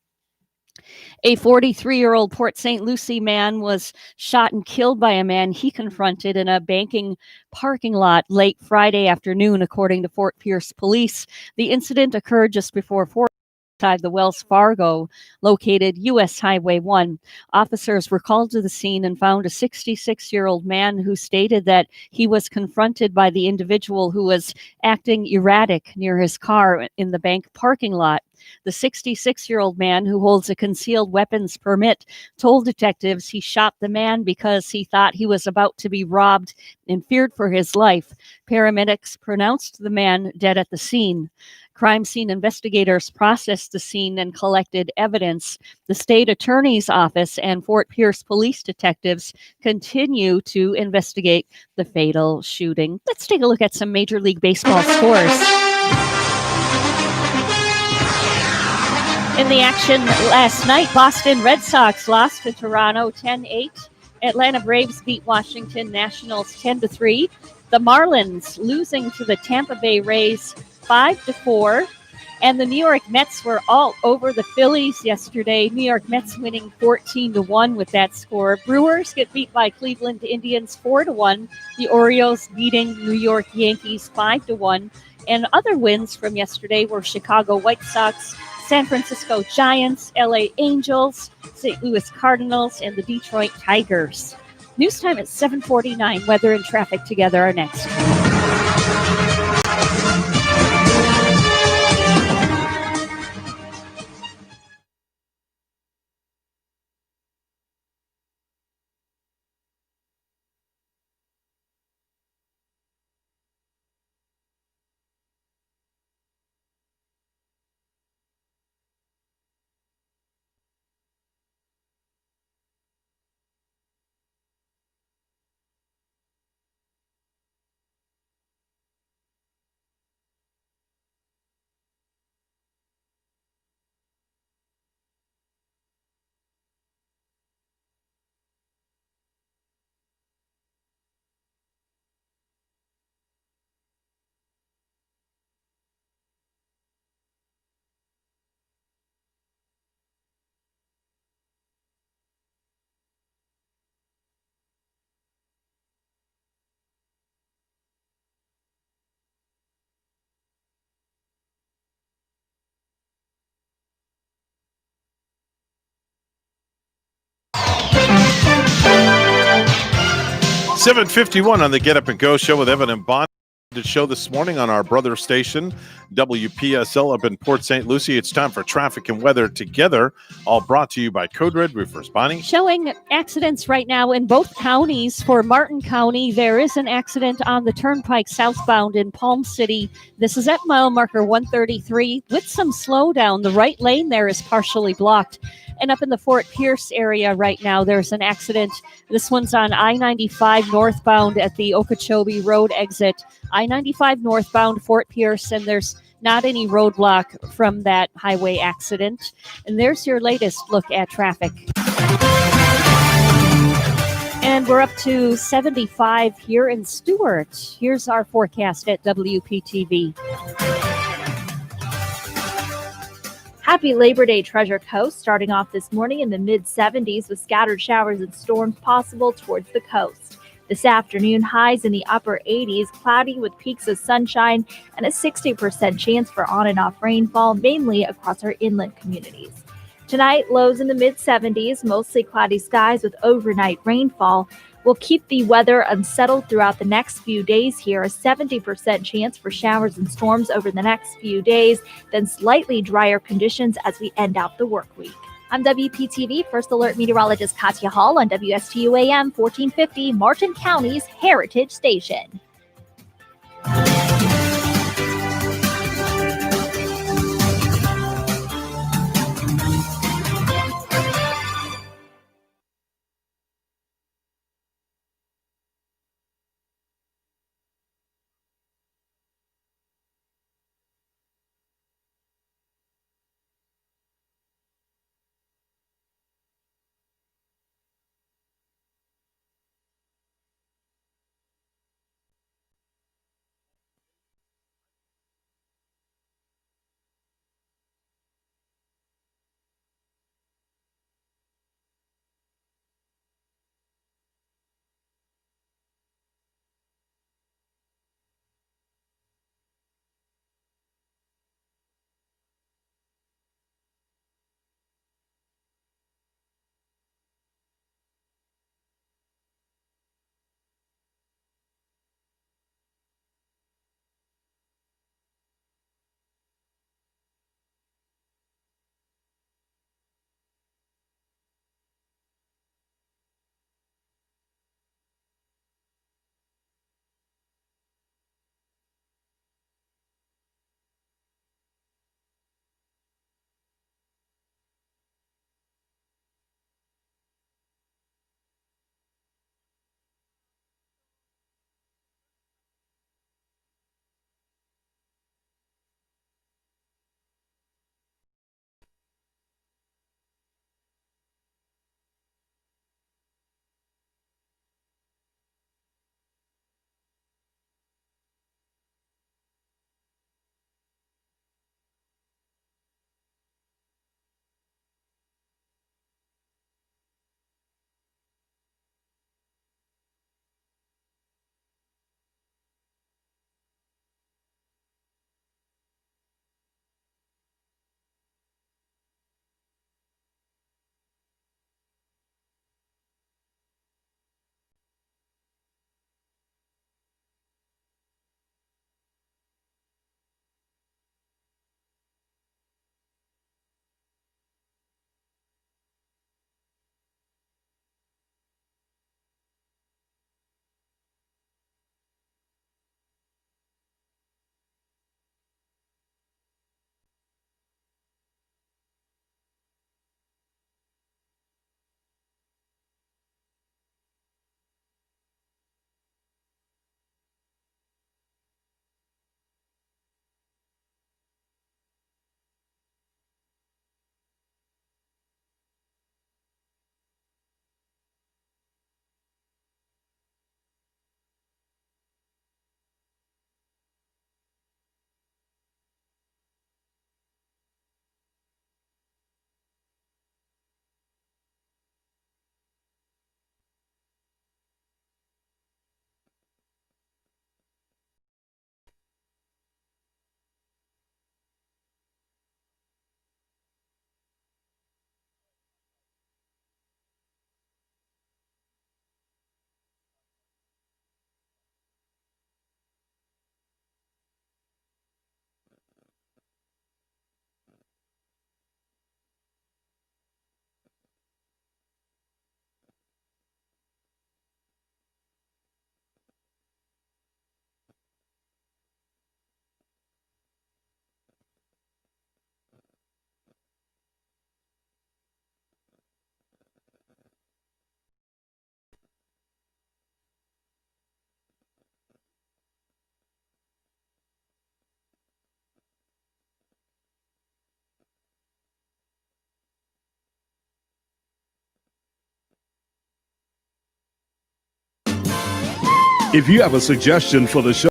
A 43-year-old Port St. Lucie man was shot and killed by a man he confronted in a banking parking lot late Friday afternoon, according to Fort Pierce police. The incident occurred just before 4 outside the Wells Fargo located U.S. Highway 1. Officers were called to the scene and found a 66-year-old man who stated that he was confronted by the individual who was acting erratic near his car in the bank parking lot. The 66-year-old man, who holds a concealed weapons permit, told detectives he shot the man because he thought he was about to be robbed and feared for his life. Paramedics pronounced the man dead at the scene. Crime scene investigators processed the scene and collected evidence. The state attorney's office and Fort Pierce police detectives continue to investigate the fatal shooting. Let's take a look at some Major League Baseball scores. In the action last night, Boston Red Sox lost to Toronto 10-8. Atlanta Braves beat Washington Nationals 10-3. The Marlins losing to the Tampa Bay Rays 5-4. And the New York Mets were all over the Phillies yesterday. New York Mets winning 14-1 with that score. Brewers get beat by Cleveland Indians 4-1. The Orioles beating New York Yankees 5-1. And other wins from yesterday were Chicago White Sox, San Francisco Giants, LA Angels, St. Louis Cardinals, and the Detroit Tigers. News time at 7:49. Weather and traffic together are next. 7:51 on the Get Up and Go show with Evan and Bond. The show this morning on our brother station, WPSL up in Port St. Lucie. It's time for traffic and weather together, all brought to you by Code Red Roofers. Bonnie? Showing accidents right now in both counties. For Martin County, there is an accident on the Turnpike southbound in Palm City. This is at mile marker 133 with some slowdown. The right lane there is partially blocked. And up in the Fort Pierce area right now, there's an accident. This one's on I-95 northbound at the Okeechobee Road exit. I-95 northbound Fort Pierce, and there's not any roadblock from that highway accident. And there's your latest look at traffic. And we're up to 75 here in Stuart. Here's our forecast at WPTV. Happy Labor Day, Treasure Coast, starting off this morning in the mid-70s with scattered showers and storms possible towards the coast. This afternoon, highs in the upper 80s, cloudy with peaks of sunshine and a 60% chance for on and off rainfall, mainly across our inland communities. Tonight, lows in the mid-70s, mostly cloudy skies with overnight rainfall. We'll keep the weather unsettled throughout the next few days here. A 70% chance for showers and storms over the next few days, then slightly drier conditions as we end out the work week. I'm WPTV First Alert Meteorologist Katya Hall on WSTU AM 1450, Martin County's Heritage Station. If you have a suggestion for the show,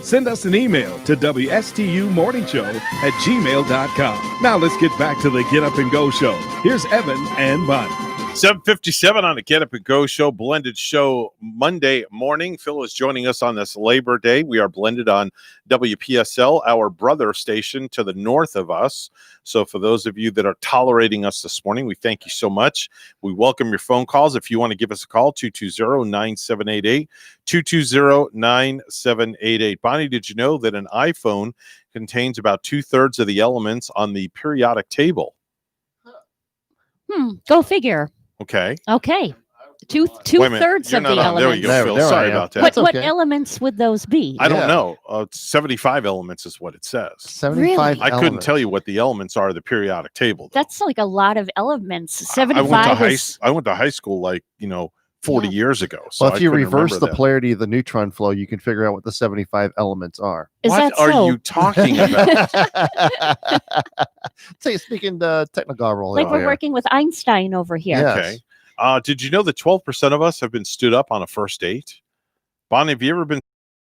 send us an email to WSTUmorningshow@gmail.com. Now let's get back to the Get Up and Go show. Here's Evan and Bonnie. 7:57 on the Get Up and Go show, blended show Monday morning. Phil is joining us on this Labor Day. We are blended on WPSL, our brother station to the north of us. So for those of you that are tolerating us this morning, we thank you so much. We welcome your phone calls. If you want to give us a call, 220-9788, 220-9788. Bonnie, did you know that an iPhone contains about 2/3 of the elements on the periodic table? Go figure. Okay. Okay. Two Wait a minute. thirds You're of not the on. There elements. you go, Phil. There I Sorry am. about that. What okay. elements would those be? I don't know. 75 elements is what it says. 75 Really? I couldn't tell you what the elements are of the periodic table. That's like a lot of elements. I 75 went to high school 40 years ago. So Well, if you I couldn't reverse remember the that. polarity of the neutron flow, you can figure out what the 75 elements are. Is What that are so? you talking about? Say, speaking technical, Like we're working with Einstein over here. Yeah. Okay. Did you know that 12% of us have been stood up on a first date? Bonnie, have you ever been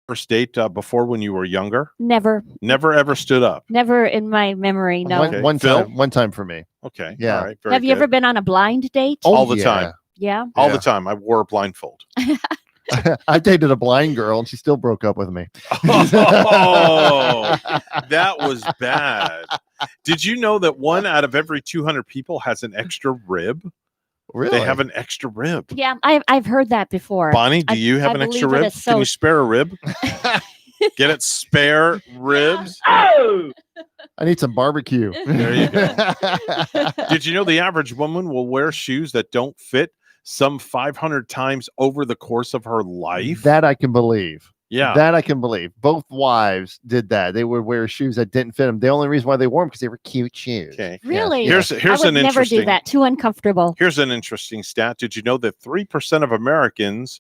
first date before when you were younger? Never. Never ever stood up. Never in my memory, no. Okay. One Phil? time for me. Okay. Yeah. All right. Very Have you ever good. been on a blind date? All the yeah. time. Yeah. All Yeah. the time. I wore a blindfold. I dated a blind girl and she still broke up with me. Oh, that was bad. Did you know that 1 out of every 200 people has an extra rib? Really? They have an extra rib. Yeah, I've heard that before. Bonnie, do you have I an extra believe it rib? is Can so. you spare a rib? Get it spare ribs? I need some barbecue. There you go. Did you know the average woman will wear shoes that don't fit some 500 times over the course of her life? That I can believe. Yeah. That I can believe. Both wives did that. They would wear shoes that didn't fit them. The only reason why they wore them because they were cute shoes. Okay. Really? Here's I an would never interesting do that. Too uncomfortable. Here's an interesting stat. Did you know that 3% of Americans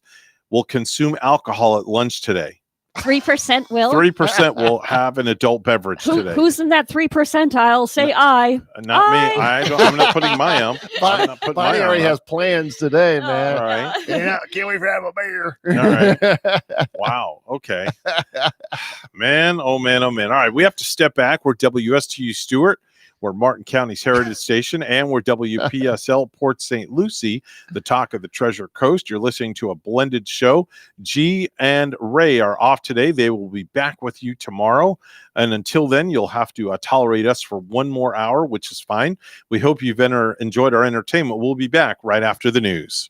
will consume alcohol at lunch today? 3% will. 3% will have an adult beverage today. Who's in that 3 percentile? Say I. Not me. I'm not putting my arm. I'm not putting Bonnie my already arm has up. plans today, man. All right. Yeah, can't wait to have a beer. All right. Wow. Okay. Man, oh man, oh man. All right. We have to step back. We're WSTU Stewart. We're Martin County's Heritage Station, and we're WPSL Port St. Lucie, the talk of the Treasure Coast. You're listening to a blended show. G and Ray are off today. They will be back with you tomorrow. And until then, you'll have to tolerate us for one more hour, which is fine. We hope you've enjoyed our entertainment. We'll be back right after the news.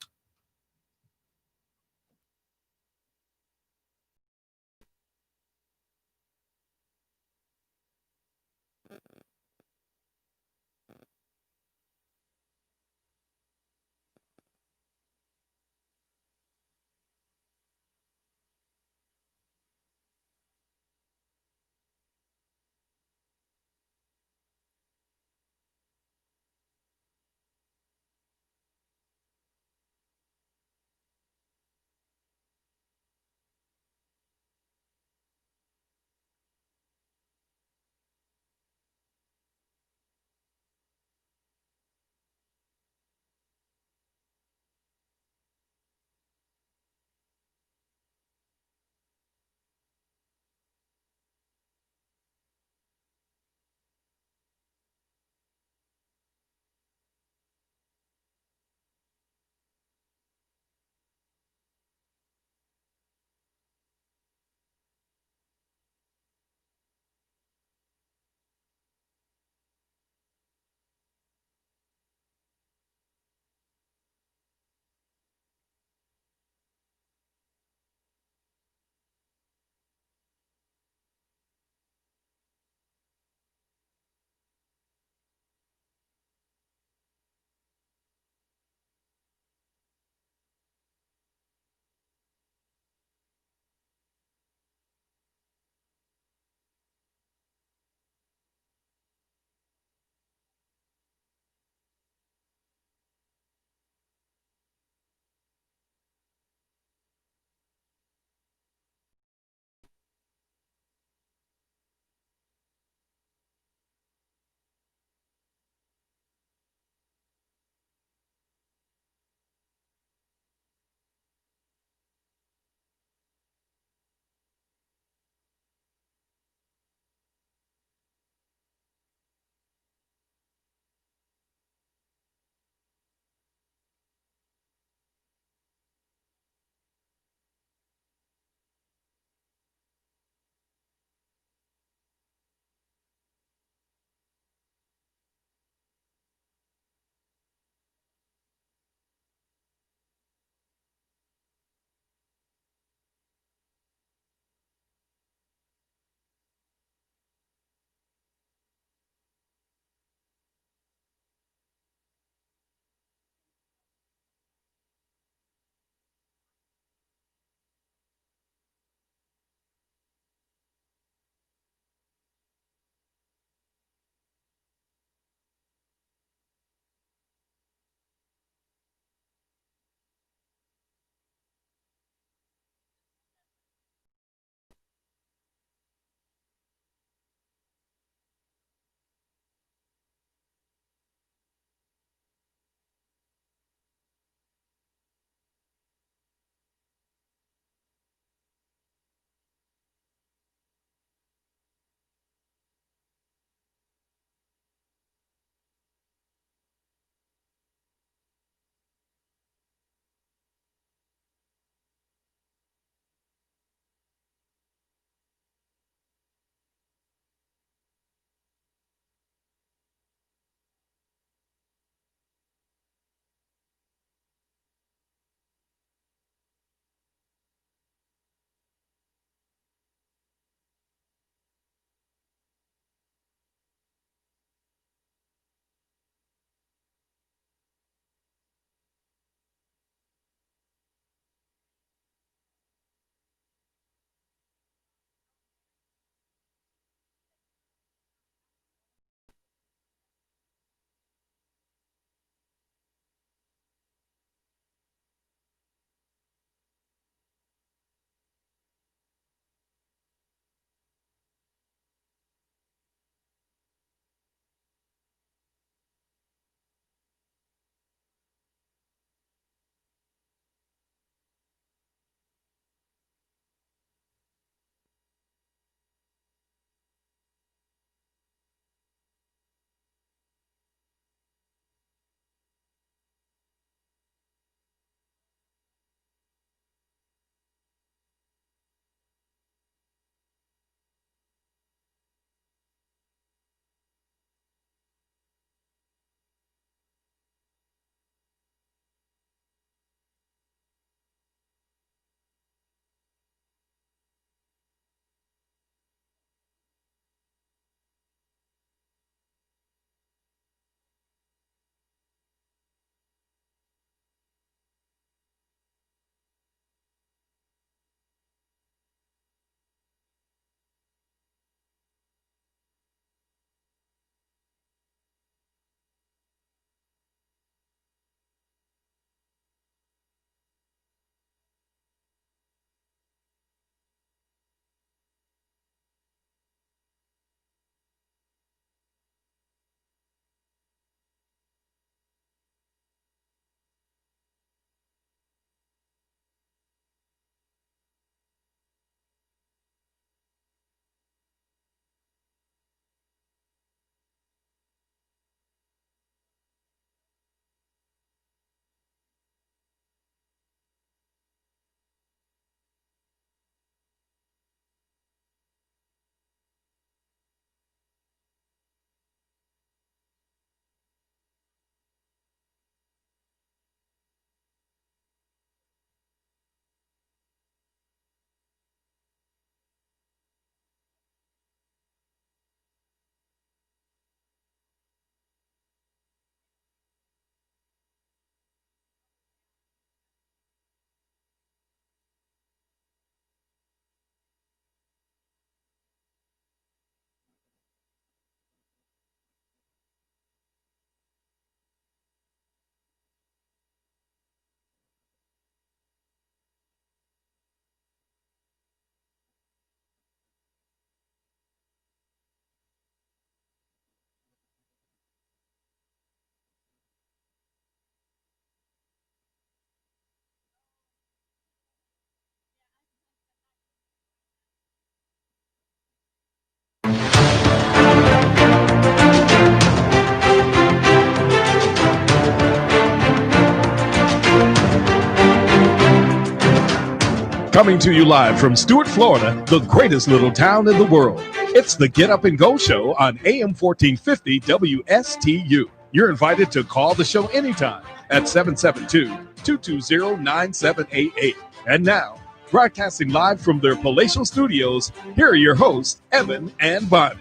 Coming to you live from Stuart, Florida, the greatest little town in the world. It's the Get Up and Go Show on AM 1450 WSTU. You're invited to call the show anytime at 772-220-9788. And now, broadcasting live from their palatial studios, here are your hosts, Evan and Bonnie.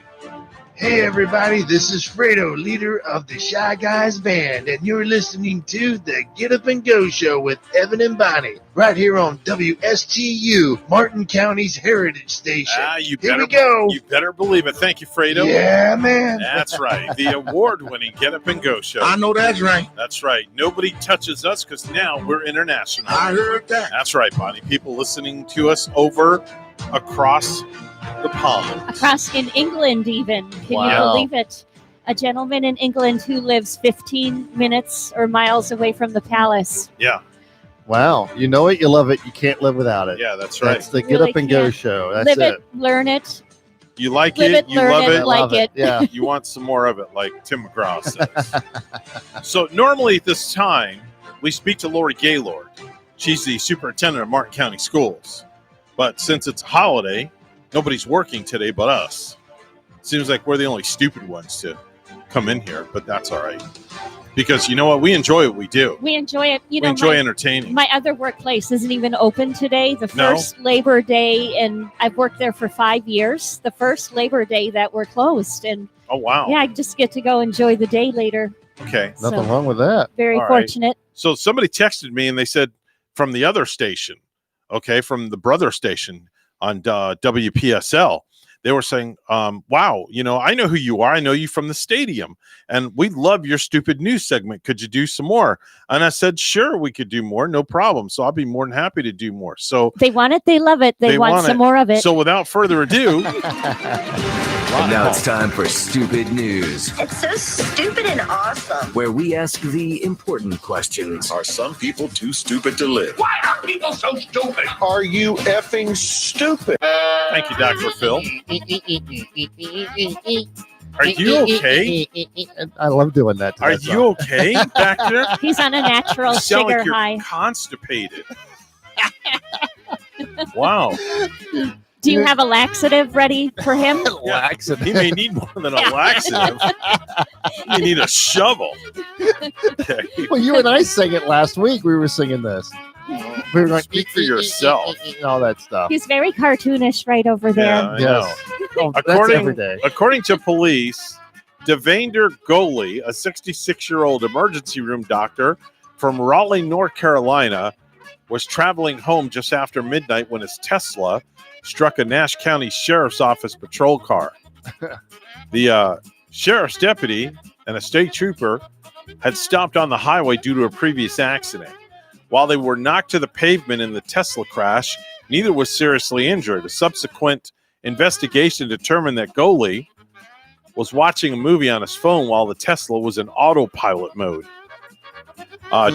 Hey everybody, this is Fredo, leader of the Shy Guys Band, and you're listening to the Get Up and Go Show with Evan and Bonnie, right here on WSTU, Martin County's Heritage Station. Here we go. You better believe it. Thank you, Fredo. Yeah, man. That's right. The award-winning Get Up and Go Show. I know that's right. That's right. Nobody touches us because now we're international. I heard that. That's right, Bonnie. People listening to us across the pond. Across in England, even. Can you believe it? A gentleman in England who lives 15 minutes or miles away from the palace. Yeah. Wow. You know it, you love it, you can't live without it. Yeah, that's right. That's the Get Up and Go Show. That's Live it. it, learn it. You like Live it, it, you learn love it, it, like it. Yeah. You want some more of it, like Tim McGraw says. So normally at this time, we speak to Lori Gaylord. She's the superintendent of Martin County Schools. But since it's a holiday, nobody's working today but us. Seems like we're the only stupid ones to come in here, but that's all right. Because you know what? We enjoy what we do. We enjoy it. You We know, enjoy entertaining. My other workplace isn't even open today. The No? first Labor Day, and I've worked there for 5 years. The first Labor Day that we're closed, and Oh, wow. yeah, I just get to go enjoy the day later. Okay. Nothing So- wrong with that. Very All right. fortunate. So somebody texted me and they said from the other station, okay, from the brother station on WPSL, they were saying, wow, you know, I know who you are. I know you from the stadium, and we love your stupid news segment. Could you do some more? And I said, sure, we could do more. No problem. So I'll be more than happy to do more. So They want it. They love it. They want some it. more of it. So without further ado, And now it's time for Stupid News, It's so stupid and awesome. where we ask the important questions. Are some people too stupid to live? Why are people so stupid? Are you effing stupid? thank you, Dr. Phil. Are you okay? I love doing that. To Are that you song. okay back there? He's on a natural You sound sugar like you're high. constipated. Wow. Do you have a laxative ready for him? Laxative. He may need more than a laxative. You need a shovel. Okay. Well, you and I sang it last week. We were singing this. We were going, Speak for yourself. and all that stuff. He's very cartoonish right over there. Yeah, I know. Yes. Oh, that's every day. According to police, Devander Goley, a 66-year-old emergency room doctor from Raleigh, North Carolina, was traveling home just after midnight when his Tesla struck a Nash County Sheriff's Office patrol car. The sheriff's deputy and a state trooper had stopped on the highway due to a previous accident. While they were knocked to the pavement in the Tesla crash, neither was seriously injured. A subsequent investigation determined that Goley was watching a movie on his phone while the Tesla was in autopilot mode.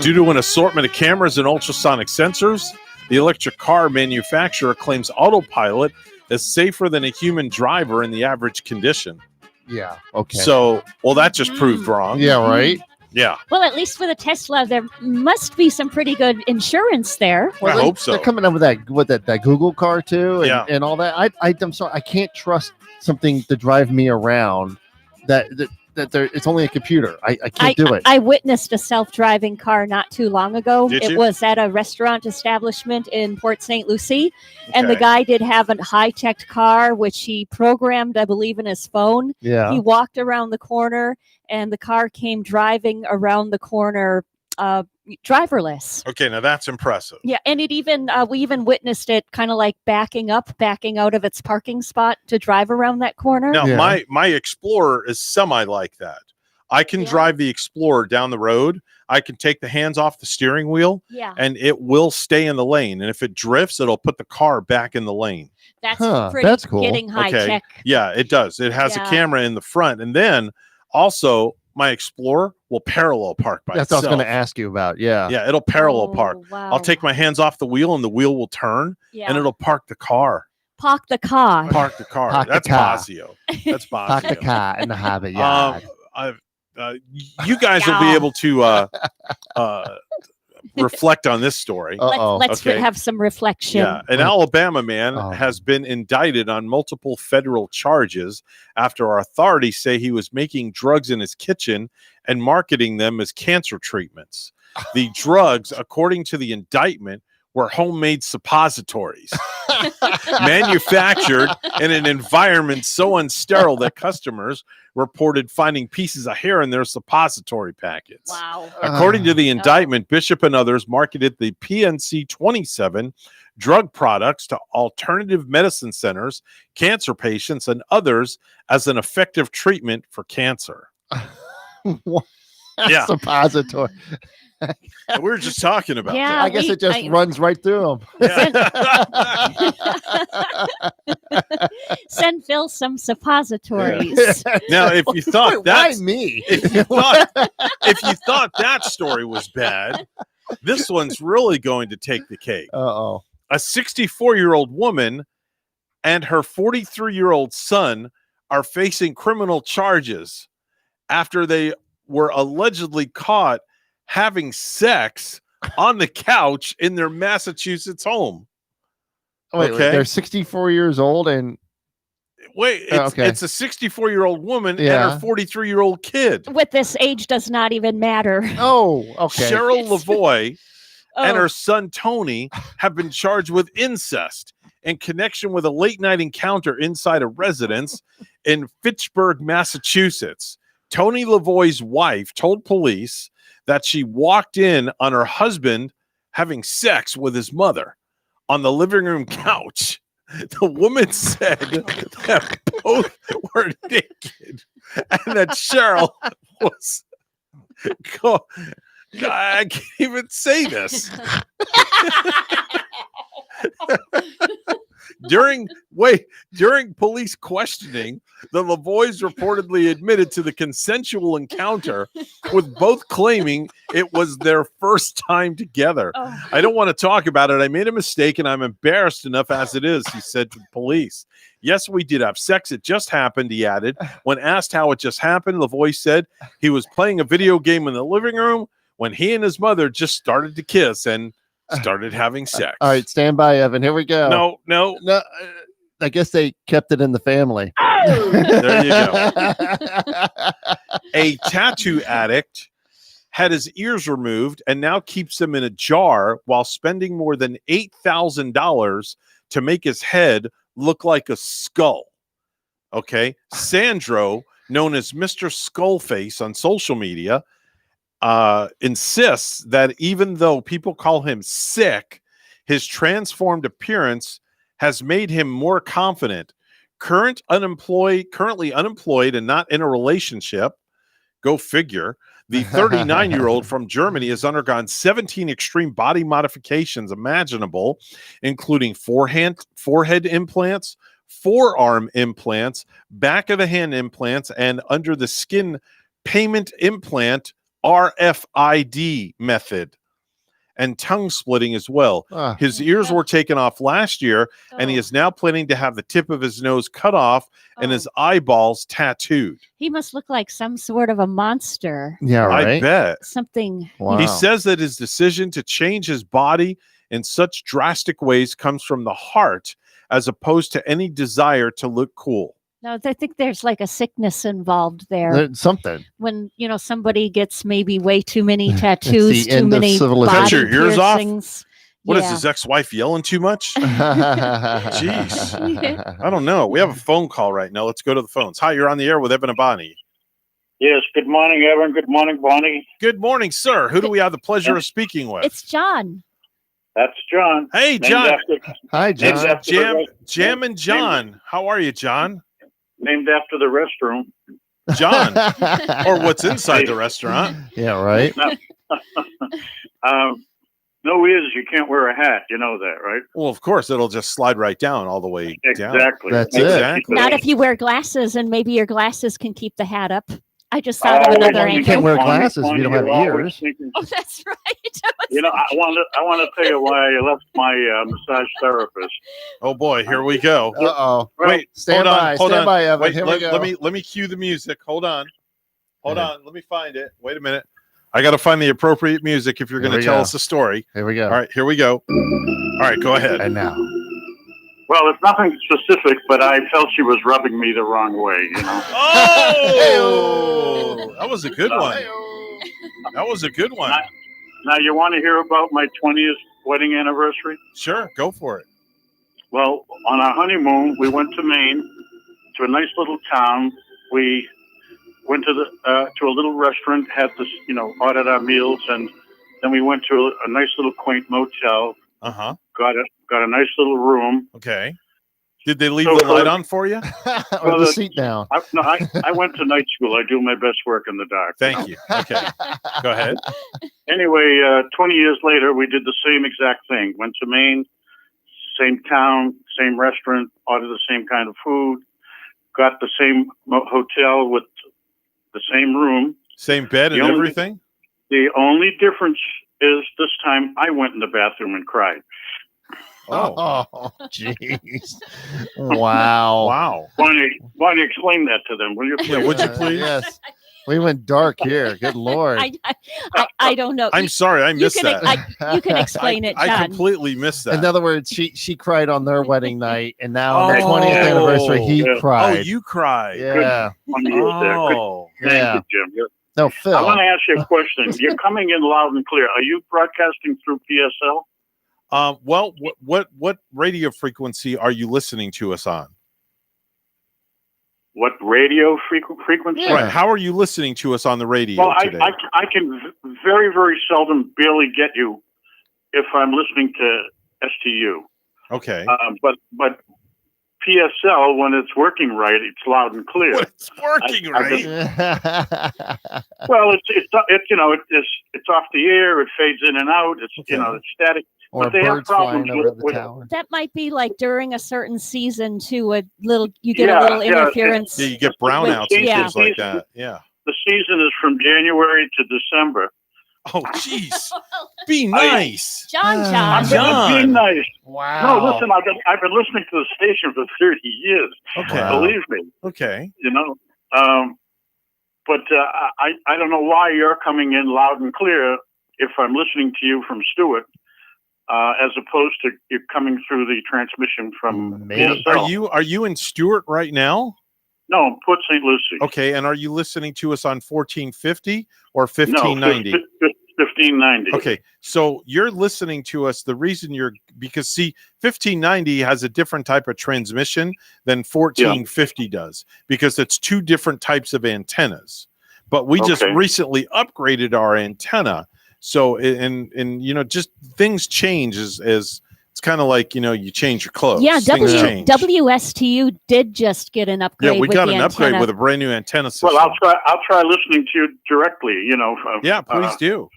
Due to an assortment of cameras and ultrasonic sensors, the electric car manufacturer claims autopilot is safer than a human driver in the average condition. Yeah. Okay. So, well, that just proved wrong. yeah, right? Yeah. Well, at least with a Tesla, there must be some pretty good insurance there. I hope so. They're coming up with that Google car too, and, Yeah. and all that. I'm sorry, I can't trust something to drive me around that it's only a computer. I can't do it. I witnessed a self-driving car not too long ago. Did It you? was at a restaurant establishment in Port St. Lucie, and the Okay. guy did have a high-tech car, which he programmed, I believe, in his phone. Yeah. He walked around the corner, and the car came driving around the corner, driverless. Okay, now that's impressive. Yeah, and it even we even witnessed it kind of like backing out of its parking spot to drive around that corner. Now, Yeah. my Explorer is semi like that. I can drive the Explorer down the road. I can take the hands off the steering wheel, Yeah. and it will stay in the lane. And if it drifts, it'll put the car back in the lane. That's Huh, pretty that's cool. getting high tech. Yeah, it does. It has Yeah. a camera in the front, and then also my Explorer will parallel park by That's what I itself. was going to ask you about. Yeah. Yeah, it'll parallel Oh, park. wow. I'll take my hands off the wheel, and the wheel will turn, Yeah. and it'll park the car. Park the car. Park the car. Park the That's car. Basio. That's Park the Basio. car in the habit yard. You guys will be able to reflect on this story. Let's Okay. have some reflection. Yeah, an Alabama man has been indicted on multiple federal charges after our authorities say he was making drugs in his kitchen and marketing them as cancer treatments. The drugs, according to the indictment, were homemade suppositories manufactured in an environment so unsterile that customers reported finding pieces of hair in their suppository packets. Wow. According to the indictment, Bishop and others marketed the PNC 27 drug products to alternative medicine centers, cancer patients, and others as an effective treatment for cancer. Yeah. Suppository. We were just talking about Yeah, that. I guess it just runs right through them. Send Phil some suppositories. Now, if you thought Why that me? if you thought that story was bad, this one's really going to take the cake. Uh-oh. A 64-year-old woman and her 43-year-old son are facing criminal charges after they were allegedly caught having sex on the couch in their Massachusetts home. Wait, Okay. they're 64 years old and Wait, it's a 64-year-old woman and her 43-year-old kid. With this age does not even matter. Oh, okay. Cheryl Lavoie and Oh. her son Tony have been charged with incest in connection with a late-night encounter inside a residence in Fitchburg, Massachusetts. Tony Lavoie's wife told police that she walked in on her husband having sex with his mother on the living room couch. The woman said that both were naked and that Cheryl was. I can't even say this. During police questioning, the Lavoies reportedly admitted to the consensual encounter, with both claiming it was their first time together. Oh. I don't want to talk about it. I made a mistake and I'm embarrassed enough as it is, he said to police. Yes, we did have sex. It just happened, he added. When asked how it just happened, Lavoie said he was playing a video game in the living room when he and his mother just started to kiss and started having sex. All right, stand by, Evan. Here we go. No. I guess they kept it in the family. There you go. A tattoo addict had his ears removed and now keeps them in a jar while spending more than $8,000 to make his head look like a skull. Okay. Sandro, known as Mr. Skullface on social media, insists that even though people call him sick, his transformed appearance has made him more confident. Currently unemployed and not in a relationship. Go figure. The 39-year-old from Germany has undergone 17 extreme body modifications imaginable, including forehead implants, forearm implants, back of the hand implants, and under the skin payment implant RFID method, and tongue splitting as well. His ears were taken off last year, and he is now planning to have the tip of his nose cut off and his eyeballs tattooed. He must look like some sort of a monster. Yeah, right. I bet. Something. He says that his decision to change his body in such drastic ways comes from the heart as opposed to any desire to look cool. No, I think there's like a sickness involved there. There's something. When, somebody gets maybe way too many tattoos, the too end of many civilization. body Cut your ears off? piercings. What is Yeah. his ex-wife yelling too much? Jeez. I don't know. We have a phone call right now. Let's go to the phones. Hi, you're on the air with Evan and Bonnie. Yes, good morning, Evan. Good morning, Bonnie. Good morning, sir. Who do we have the pleasure of speaking with? It's John. That's John. Hey, Named John. after- Hi, named John. after the rest- Jam and John. How are you, John? Named after the restroom. John. Or what's inside the restaurant. Yeah, right. No is you can't wear a hat. You know that, right? Well, of course, it'll just slide right down all the way down. Exactly. That's it. Exactly. Not if you wear glasses, and maybe your glasses can keep the hat up. I just thought of Oh, another You angle. can't wear glasses if you don't have You're always ears. thinking- Oh, that's right. You know, I want to tell you why I left my massage therapist. Oh boy, here we go. Uh-oh. Wait, Stand hold by. on, hold Stand on. by, Evan. Wait, Here we go. let me cue the music. Hold on. Hold on. Let me find it. Wait a minute. I got to find the appropriate music if you're Here going to we tell go. us a story. Here we go. All right, here we go. All right, go ahead. And now. Well, it's nothing specific, but I felt she was rubbing me the wrong way, you know. Oh, that was a good one. That was a good one. Now, you want to hear about my 20th wedding anniversary? Sure, go for it. Well, on our honeymoon, we went to Maine, to a nice little town. We went to a little restaurant, had this, ordered our meals, and then we went to a nice little quaint motel. Uh-huh. Got a nice little room. Okay. Did they leave the light on for you? Or the seat down? I went to night school. I do my best work in the dark. Thank you. Okay. Go ahead. Anyway, 20 years later, we did the same exact thing. Went to Maine, same town, same restaurant, ordered the same kind of food, got the same hotel with the same room. Same bed and everything? The only difference is this time I went in the bathroom and cried. Oh, jeez. Wow. Wow. Why don't you explain that to them, will you please? Yeah, would you please? Yes. We went dark here. Good Lord. I don't know. I'm sorry, I missed that. You can explain it, John. I completely missed that. In other words, she cried on their wedding night, and now on the Oh. 20th anniversary, he Yeah. cried. Oh, you cried. Yeah. Thank you, Yeah. Jim. No, I Phil. want to ask you a question. You're coming in loud and clear. Are you broadcasting through PSL? Well, what radio frequency are you listening to us on? What radio frequency? Right. How are you listening to us on the radio Well, today? I can very, very seldom barely get you if I'm listening to STU. Okay. But PSL, when it's working right, it's loud and clear. When it's working right. Well, it's off the air. It fades in and out. It's it's static. Or but they have birds flying problems over the with tower. That might be like during a certain season too. You get a little interference. Yeah, you get brownouts and Yeah. things like that. Yeah. The season is from January to December. Oh, jeez. Be nice. John. I'm gonna be nice. Wow. No, listen. I've been listening to the station for 30 years. Okay. Wow. Believe me. Okay. But I don't know why you're coming in loud and clear if I'm listening to you from Stewart, as opposed to you coming through the transmission from PSL. Are you in Stewart right now? No, Port St. Lucie. Okay, and are you listening to us on 1450 or 1590? No, 1590. Okay, so you're listening to us. The reason because 1590 has a different type of transmission than 1450 does, because it's two different types of antennas. But we just recently upgraded our antenna. So, just things change as it's kind of like, you change your clothes. Yeah, Things change. WSTU did just get an upgrade. Yeah, we with got the an upgrade antenna. with a brand new antenna system. Well, I'll try listening to you directly. Yeah, please do.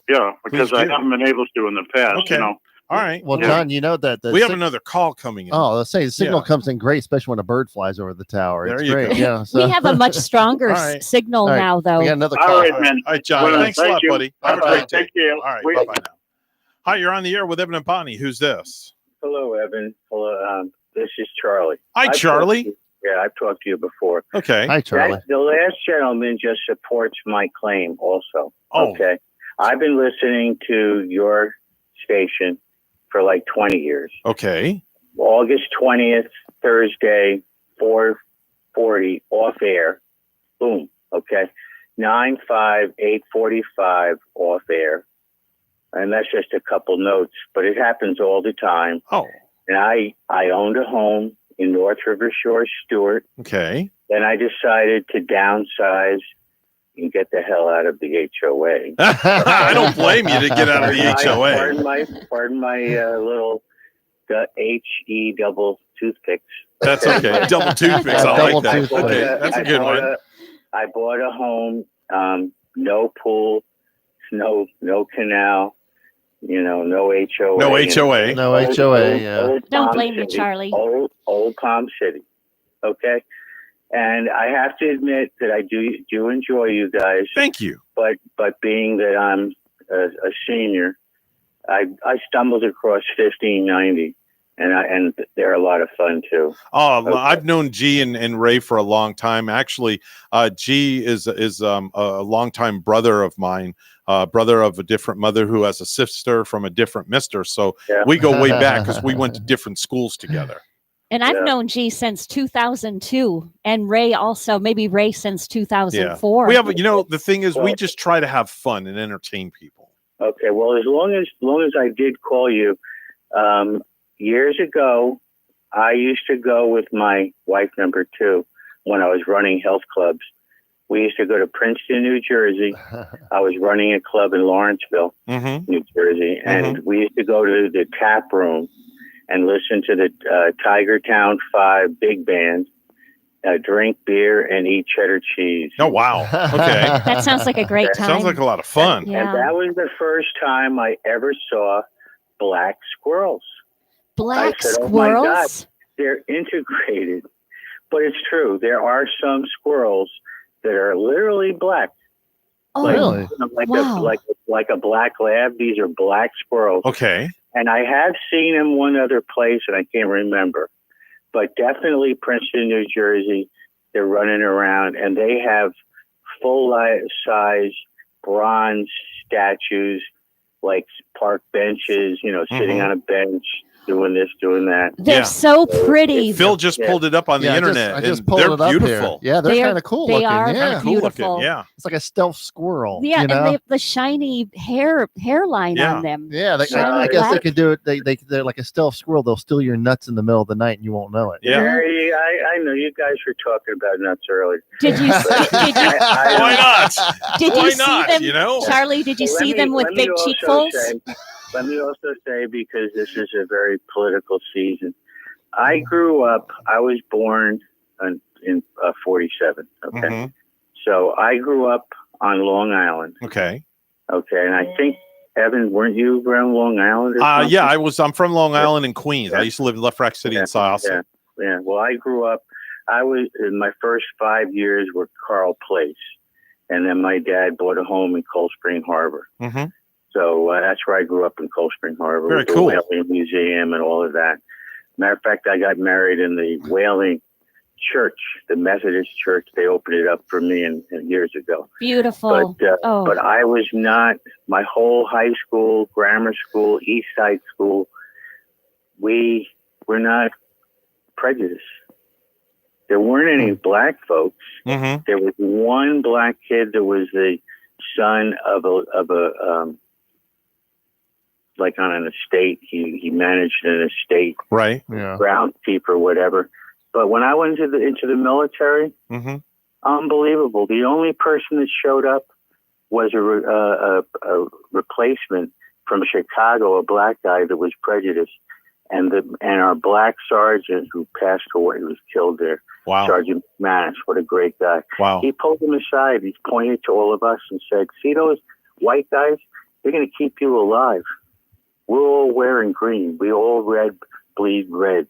Yeah, because Please I do. haven't been able to in the past. Okay. All right. Well, John, you know that we have another call coming in. Oh, let's say the signal Yeah. comes in great, especially when a bird flies over the tower. There It's you great. go. Yeah. We have a much stronger All right. signal All right. now, though. We got another All call. right, man. All right, John. Well, Thanks a thank lot, you. buddy. Have a Bye-bye. great day. Thank you. All right. Wait. Bye-bye now. Hi, you're on the air with Evan and Bonnie. Who's this? Hello, Evan. Hello, this is Charlie. Hi, Charlie. I've talked to you before. Okay. Hi, Charlie. The last gentleman just supports my claim also. Oh. Okay. I've been listening to your station for like 20 years. Okay. August 20th, Thursday, 4:40, off air. Boom. Okay. 9/5, 8:45, off air. And that's just a couple notes, but it happens all the time. Oh. And I owned a home in North River Shore, Stewart. Okay. Then I decided to downsize and get the hell out of the HOA. I don't blame you to get out of the HOA. Pardon my little HE double toothpicks. That's okay. Double toothpicks. I like that. Okay, that's a good one. I bought a home, no pool, no canal, no HOA. No HOA. No HOA. Yeah. Don't Palm blame you, City, Charlie. Old Palm City. Okay. And I have to admit that I do enjoy you guys. Thank you. But being that I'm a senior, I stumbled across 1590, and they're a lot of fun too. Oh, Okay. I've known G and Ray for a long time. Actually, G is a longtime brother of mine, brother of a different mother who has a sister from a different mister. So we go way back because we went to different schools together. And I've known G since 2002, and Ray also, maybe Ray since 2004. We have, the thing is, we just try to have fun and entertain people. Okay, well, as long as I did call you, years ago, I used to go with my wife, number 2, when I was running health clubs. We used to go to Princeton, New Jersey. I was running a club in Lawrenceville, New Jersey, and we used to go to the tap room and listen to the Tiger Town 5 big band, drink beer, and eat cheddar cheese. Oh, wow. Okay. That sounds like a great time. Sounds like a lot of fun. Yeah. And that was the first time I ever saw black squirrels. Black I said, squirrels? Oh my God, they're integrated. But it's true. There are some squirrels that are literally black. Oh, really? Like a black lab. These are black squirrels. Okay. And I have seen them one other place, and I can't remember. But definitely Princeton, New Jersey, they're running around, and they have full-size bronze statues, like park benches, sitting on a bench, doing this, doing that. They're so pretty. Phil just pulled it up on the internet. I just and pulled they're it up beautiful. here. Yeah, they're kind of cool looking. They are yeah. beautiful. Yeah. It's like a stealth squirrel. Yeah, you know? and they have the shiny hairline Yeah. on them. Yeah, I guess they could do it. They're like a stealth squirrel. They'll steal your nuts in the middle of the night and you won't know it. Yeah, I know you guys were talking about nuts earlier. Did you? Why not? Did Why you see not, them, Charlie? Did you see them with big cheekbones? Let me also say, because this is a very political season, I grew up. I was born in 47. Okay, so I grew up on Long Island. Okay, and I think Evan, weren't you around Long Island? Yeah, I'm from Long Island and Queens. I used to live in Left Rack City and Syosset. Yeah. Well, I grew up. I was in my first 5 years were Carl Place, and then my dad bought a home in Cold Spring Harbor. So that's where I grew up in Cold Spring Harbor. Very with the cool. Whaling Museum and all of that. Matter of fact, I got married in the Whaling Church, the Methodist Church. They opened it up for me years ago. Beautiful. But I was not, my whole high school, grammar school, East Side School, we were not prejudiced. There weren't any black folks. There was one black kid that was the son of a like on an estate. He managed an estate, right? Yeah, groundskeeper, whatever. But when I went into the military, unbelievable. The only person that showed up was a replacement from Chicago, a black guy that was prejudiced, and our black sergeant who passed away, was killed there. Wow. Sergeant McManus, what a great guy. Wow. He pulled him aside. He pointed to all of us and said, "See those white guys? They're going to keep you alive. We're all wearing green. We all bleed red."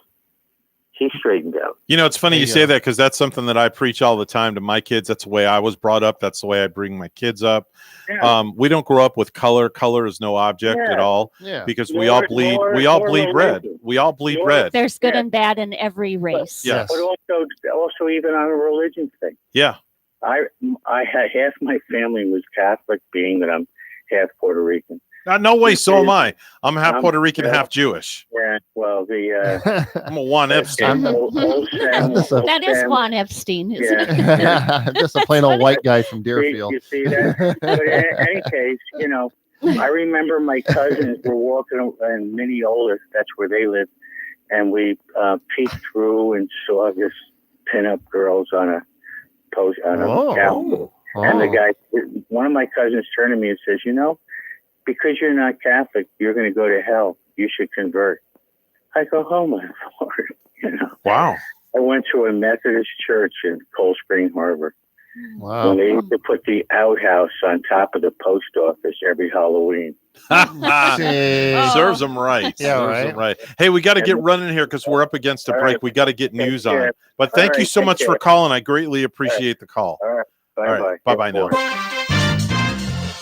He straightened out. It's funny you say that because that's something that I preach all the time to my kids. That's the way I was brought up. That's the way I bring my kids up. Yeah. We don't grow up with color. Color is no object at all. Yeah. Because we all bleed red. We all bleed red. There's good and bad in every race. Yes. But also even on a religion thing. Yeah. I had half my family was Catholic, being that I'm half Puerto Rican. No way. So am I. I'm half Puerto Rican, half Jewish. Yeah. Well, I'm a Juan Epstein. That is Juan Epstein, isn't it? Just a plain old white guy from Deerfield. You see that? But in any case, I remember my cousins were walking in Mineola. That's where they lived, and we peeked through and saw this pinup girls on a post on a calendar. And the guy, one of my cousins, turned to me and says, "Because you're not Catholic, you're going to go to hell. You should convert." I go, "Oh my Lord!" Wow. I went to a Methodist church in Cold Spring Harbor. Wow. When they used to put the outhouse on top of the post office every Halloween. Serves them right. Yeah, Serves right. them right. Hey, we got to get running here because we're up against a break. We got to get news on it. But thank you so much for calling. I greatly appreciate the call. All right. All right. Bye now.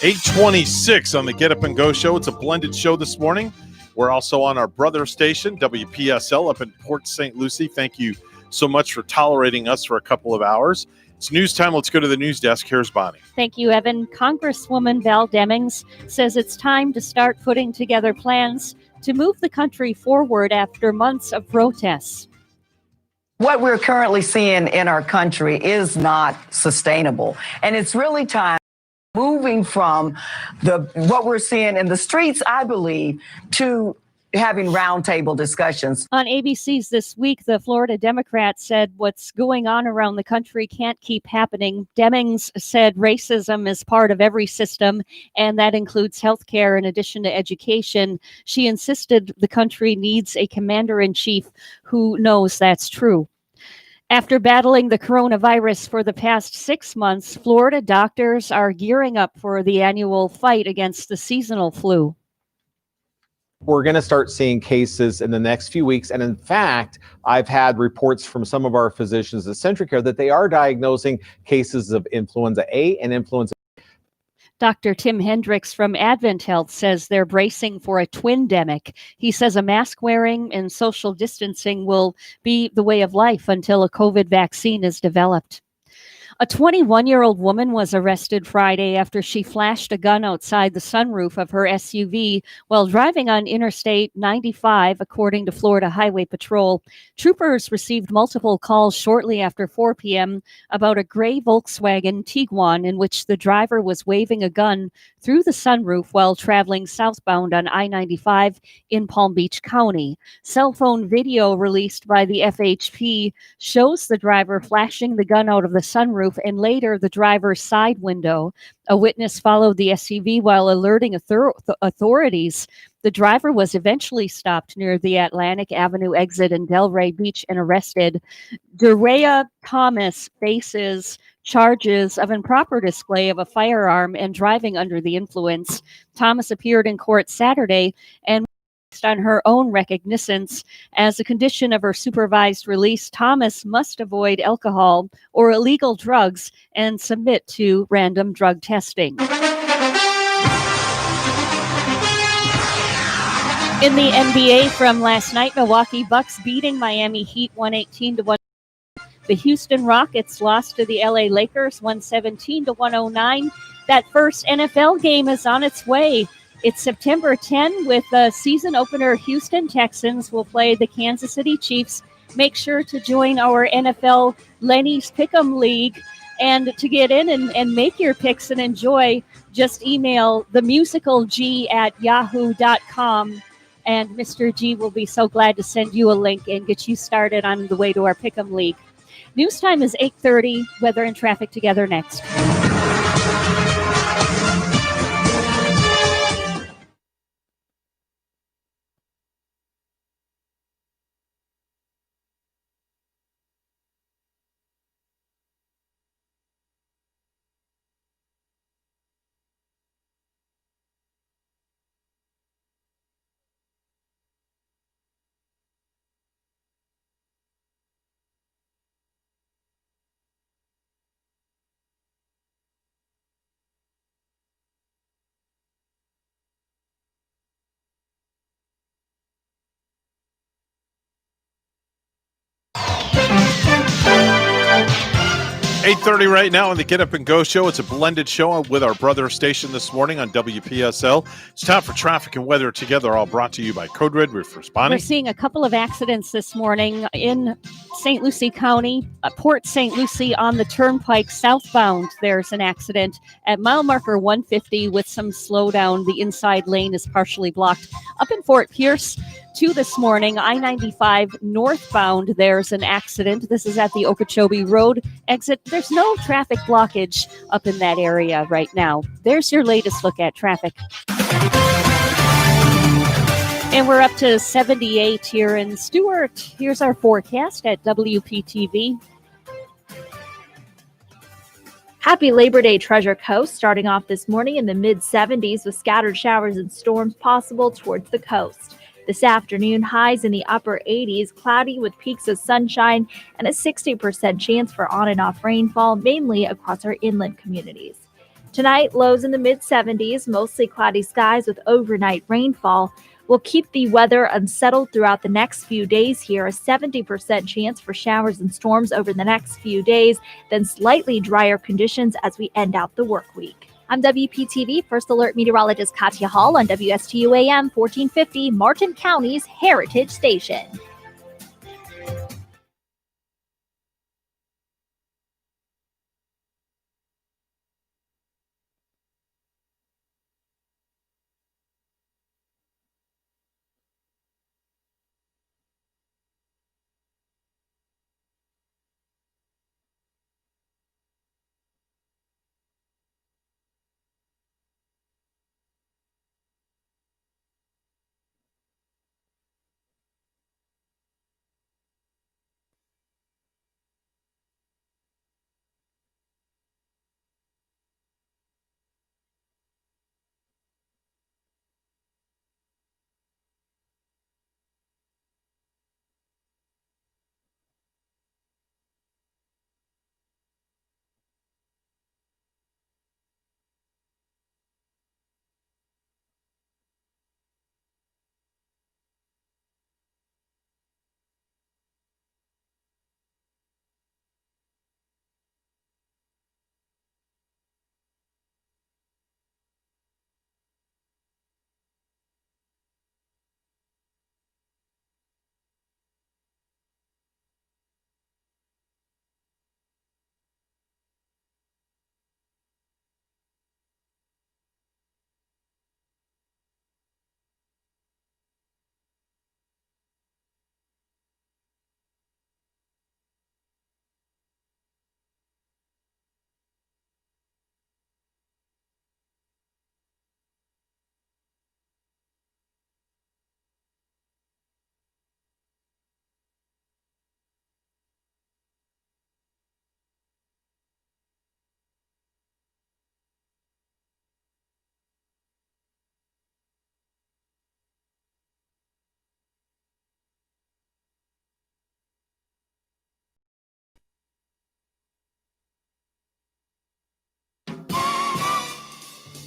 8:26 on the Get Up and Go show. It's a blended show this morning. We're also on our brother station, WPSL, up in Port St. Lucie. Thank you so much for tolerating us for a couple of hours. It's news time. Let's go to the news desk. Here's Bonnie. Thank you, Evan. Congresswoman Val Demings says it's time to start putting together plans to move the country forward after months of protests. What we're currently seeing in our country is not sustainable. And it's really time moving from what we're seeing in the streets, I believe, to having roundtable discussions. On ABC's This Week, the Florida Democrat said what's going on around the country can't keep happening. Demings said racism is part of every system, and that includes healthcare in addition to education. She insisted the country needs a commander-in-chief who knows that's true. After battling the coronavirus for the past 6 months, Florida doctors are gearing up for the annual fight against the seasonal flu. We're going to start seeing cases in the next few weeks. And in fact, I've had reports from some of our physicians at CentraCare that they are diagnosing cases of influenza A and influenza. Dr. Tim Hendricks from Advent Health says they're bracing for a twindemic. He says a mask wearing and social distancing will be the way of life until a COVID vaccine is developed. A 21-year-old woman was arrested Friday after she flashed a gun outside the sunroof of her SUV while driving on Interstate 95, according to Florida Highway Patrol. Troopers received multiple calls shortly after 4 p.m. about a gray Volkswagen Tiguan in which the driver was waving a gun through the sunroof while traveling southbound on I-95 in Palm Beach County. Cell phone video released by the FHP shows the driver flashing the gun out of the sunroof and later the driver's side window. A witness followed the SUV while alerting authorities. The driver was eventually stopped near the Atlantic Avenue exit in Delray Beach and arrested. Derea Thomas faces charges of improper display of a firearm and driving under the influence. Thomas appeared in court Saturday and on her own recognizance. As a condition of her supervised release, Thomas must avoid alcohol or illegal drugs and submit to random drug testing. In the NBA from last night, Milwaukee Bucks beating Miami Heat 118-1. The Houston Rockets lost to the LA Lakers 117-109. That first NFL game is on its way. It's September 10 with the season opener. Houston Texans will play the Kansas City Chiefs. Make sure to join our NFL Lenny's Pick'em League. And to get in and make your picks and enjoy, just email themusicalg@yahoo.com. And Mr. G will be so glad to send you a link and get you started on the way to our Pick'em League. News time is 8:30. Weather and traffic together next. $8:30 right now on the Get Up and Go show. It's a blended show with our brother station this morning on WPSL. It's time for traffic and weather together, all brought to you by Code Red. We're responding. We're seeing a couple of accidents this morning in St. Lucie County, Port St. Lucie on the turnpike southbound. There's an accident at mile marker 150 with some slowdown. The inside lane is partially blocked. Up in Fort Pierce, 2 this morning, I-95 northbound, there's an accident. This is at the Okeechobee Road exit. There's no traffic blockage up in that area right now. There's your latest look at traffic. And we're up to 78 here in Stuart. Here's our forecast at WPTV. Happy Labor Day, Treasure Coast. Starting off this morning in the mid-70s with scattered showers and storms possible towards the coast. This afternoon, highs in the upper 80s, cloudy with peaks of sunshine and a 60% chance for on and off rainfall, mainly across our inland communities. Tonight, lows in the mid-70s, mostly cloudy skies with overnight rainfall. We'll keep the weather unsettled throughout the next few days here. A 70% chance for showers and storms over the next few days, then slightly drier conditions as we end out the work week. I'm WPTV First Alert Meteorologist Katya Hall on WSTU AM 1450, Martin County's Heritage Station.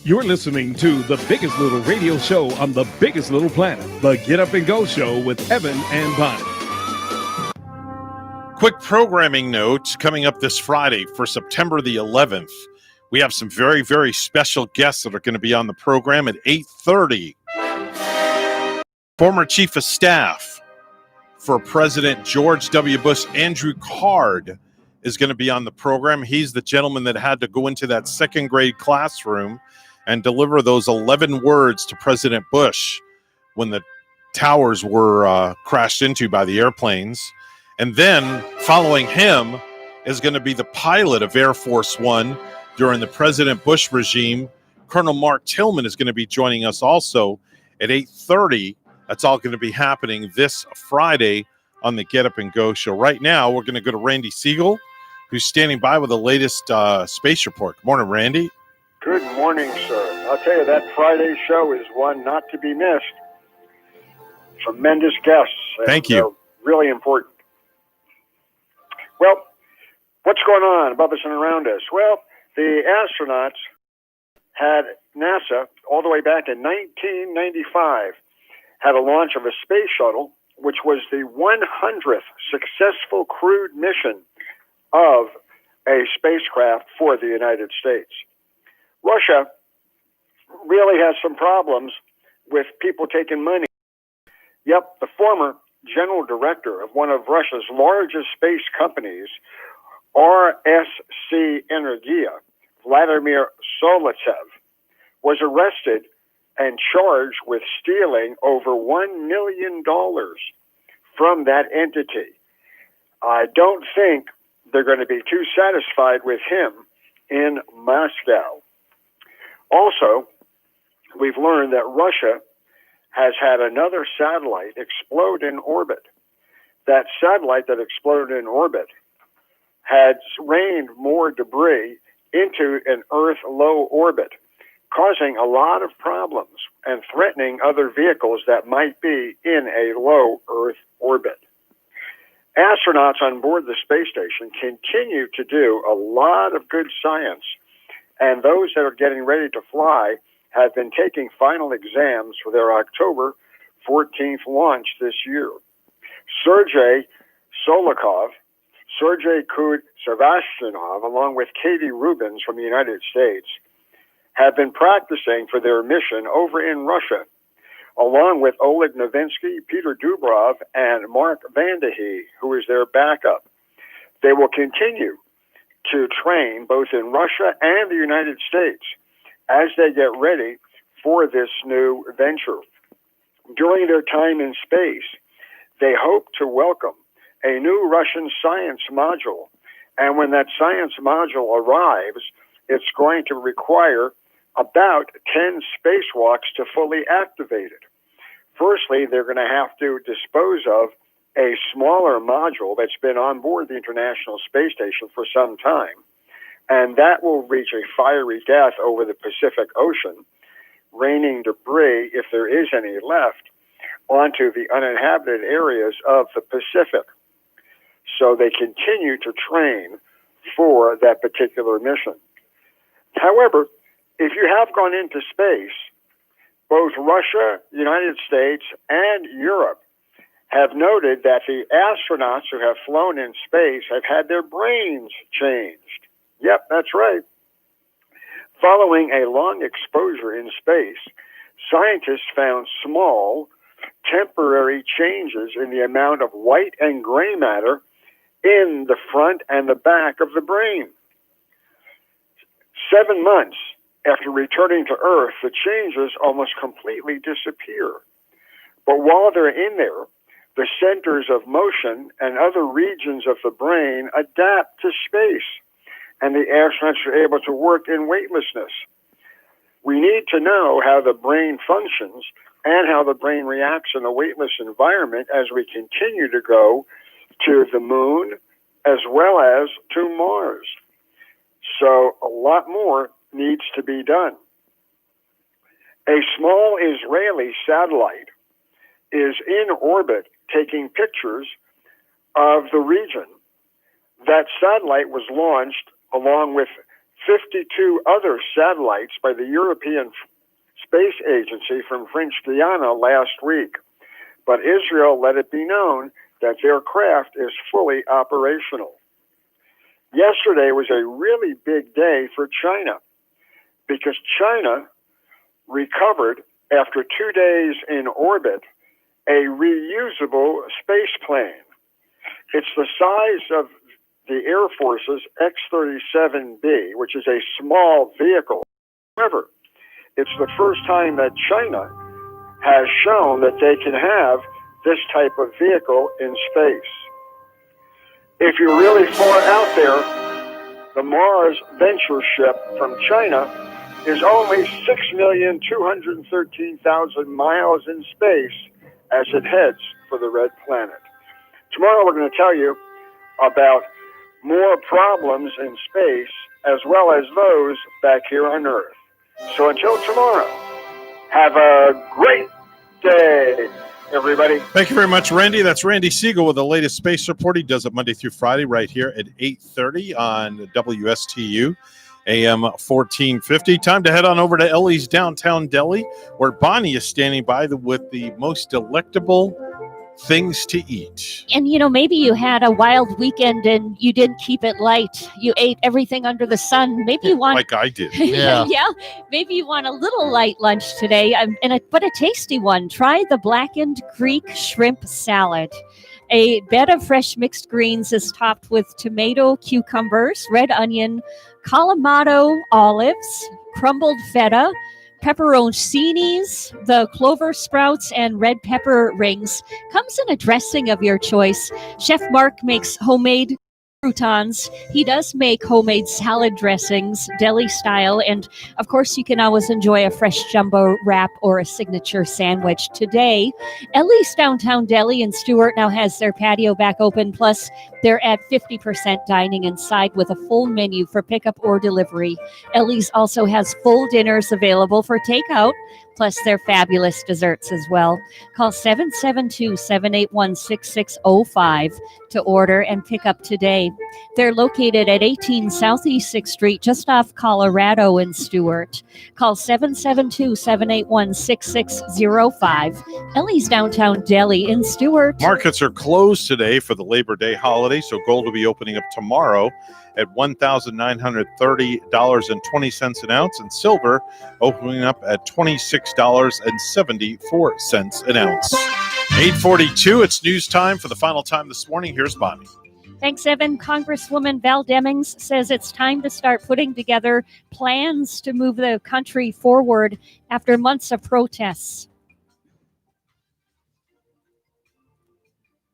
You're listening to the biggest little radio show on the biggest little planet, the Get Up and Go Show with Evan and Bonnie. Quick programming note coming up this Friday for September the 11th. We have some very, very special guests that are going to be on the program at 8:30. Former Chief of Staff for President George W. Bush, Andrew Card, is going to be on the program. He's the gentleman that had to go into that second grade classroom and deliver those 11 words to President Bush when the towers were crashed into by the airplanes. And then following him is going to be the pilot of Air Force One during the President Bush regime. Colonel Mark Tillman is going to be joining us also at 8:30. That's all going to be happening this Friday on the Get Up and Go show. Right now, we're going to go to Randy Siegel, who's standing by with the latest space report. Good morning, Randy. Good morning, sir. I'll tell you, that Friday show is one not to be missed. Tremendous guests. Thank you. Really important. Well, what's going on above us and around us? Well, the astronauts had NASA, all the way back in 1995, had a launch of a space shuttle, which was the 100th successful crewed mission of a spacecraft for the United States. Russia really has some problems with people taking money. Yep, the former general director of one of Russia's largest space companies, RSC Energia, Vladimir Solotsev, was arrested and charged with stealing over $1 million from that entity. I don't think they're going to be too satisfied with him in Moscow. Also, we've learned that Russia has had another satellite explode in orbit. That satellite that exploded in orbit had rained more debris into an Earth low orbit, causing a lot of problems and threatening other vehicles that might be in a low Earth orbit. Astronauts on board the space station continue to do a lot of good science, and those that are getting ready to fly have been taking final exams for their October 14th launch this year. Sergei Solikov, Sergei Kud-Sevastyanov, along with Katie Rubins from the United States, have been practicing for their mission over in Russia, along with Oleg Novinsky, Peter Dubrov, and Mark Vandehe, who is their backup. They will continue to train both in Russia and the United States as they get ready for this new venture. During their time in space, they hope to welcome a new Russian science module. And when that science module arrives, it's going to require about 10 spacewalks to fully activate it. Firstly, they're going to have to dispose of a smaller module that's been on board the International Space Station for some time, and that will reach a fiery death over the Pacific Ocean, raining debris, if there is any left, onto the uninhabited areas of the Pacific. So they continue to train for that particular mission. However, if you have gone into space, both Russia, the United States, and Europe have noted that the astronauts who have flown in space have had their brains changed. Yep, that's right. Following a long exposure in space, scientists found small, temporary changes in the amount of white and gray matter in the front and the back of the brain. 7 months after returning to Earth, the changes almost completely disappear. But while they're in there, the centers of motion and other regions of the brain adapt to space, and the astronauts are able to work in weightlessness. We need to know how the brain functions and how the brain reacts in a weightless environment as we continue to go to the moon as well as to Mars. So a lot more needs to be done. A small Israeli satellite is in orbit taking pictures of the region. That satellite was launched along with 52 other satellites by the European Space Agency from French Guiana last week. But Israel let it be known that their craft is fully operational. Yesterday was a really big day for China because China recovered, after 2 days in orbit, a reusable space plane. It's the size of the Air Force's X-37B, which is a small vehicle. However, it's the first time that China has shown that they can have this type of vehicle in space. If you're really far out there, the Mars Venture ship from China is only 6,213,000 miles in space as it heads for the Red Planet. Tomorrow we're going to tell you about more problems in space as well as those back here on Earth. So until tomorrow, have a great day, everybody. Thank you very much, Randy. That's Randy Siegel with the latest space report. He does it Monday through Friday right here at 8:30 on WSTU. AM 1450. Time to head on over to Ellie's Downtown Deli, where Bonnie is standing by with the most delectable things to eat. And, you know, maybe you had a wild weekend and you didn't keep it light. You ate everything under the sun. Maybe you want... Like I did. Yeah. Maybe you want a little light lunch today, but a tasty one. Try the Blackened Creek Shrimp Salad. A bed of fresh mixed greens is topped with tomato, cucumbers, red onion, Kalamata olives, crumbled feta, pepperoncinis, the clover sprouts, and red pepper rings. Comes in a dressing of your choice. Chef Mark makes homemade croutons. He does make homemade salad dressings, deli style, and of course you can always enjoy a fresh jumbo wrap or a signature sandwich. Today, Ellie's Downtown Deli in Stuart now has their patio back open, plus they're at 50% dining inside with a full menu for pickup or delivery. Ellie's also has full dinners available for takeout. plus their fabulous desserts as well. Call 772-781-6605 to order and pick up today. They're located at 18 Southeast 6th Street, just off Colorado in Stewart. Call 772-781-6605. Ellie's Downtown Deli in Stewart. Markets are closed today for the Labor Day holiday, so gold will be opening up tomorrow at $1,930.20 an ounce, and silver opening up at $26.74 an ounce. 8:42, it's news time for the final time this morning. Here's Bonnie. Thanks, Evan. Congresswoman Val Demings says it's time to start putting together plans to move the country forward after months of protests.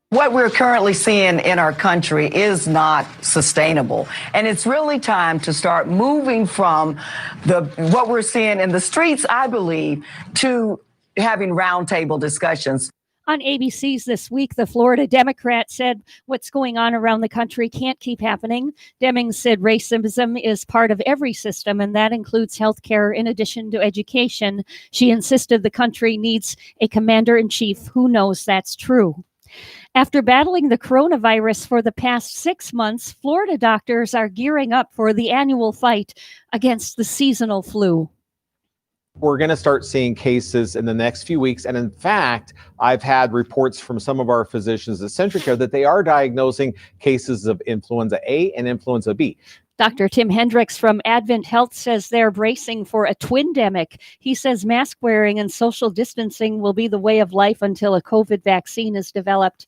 What we're currently seeing in our country is not sustainable. And it's really time to start moving from what we're seeing in the streets, I believe, to having roundtable discussions. On ABC's This Week, the Florida Democrat said what's going on around the country can't keep happening. Demings said racism is part of every system, and that includes health care in addition to education. She insisted the country needs a commander-in-chief who knows that's true. After battling the coronavirus for the past 6 months, Florida doctors are gearing up for the annual fight against the seasonal flu. We're going to start seeing cases in the next few weeks. And in fact, I've had reports from some of our physicians at CentraCare that they are diagnosing cases of influenza A and influenza B. Dr. Tim Hendricks from Advent Health says they're bracing for a twindemic. He says mask wearing and social distancing will be the way of life until a COVID vaccine is developed.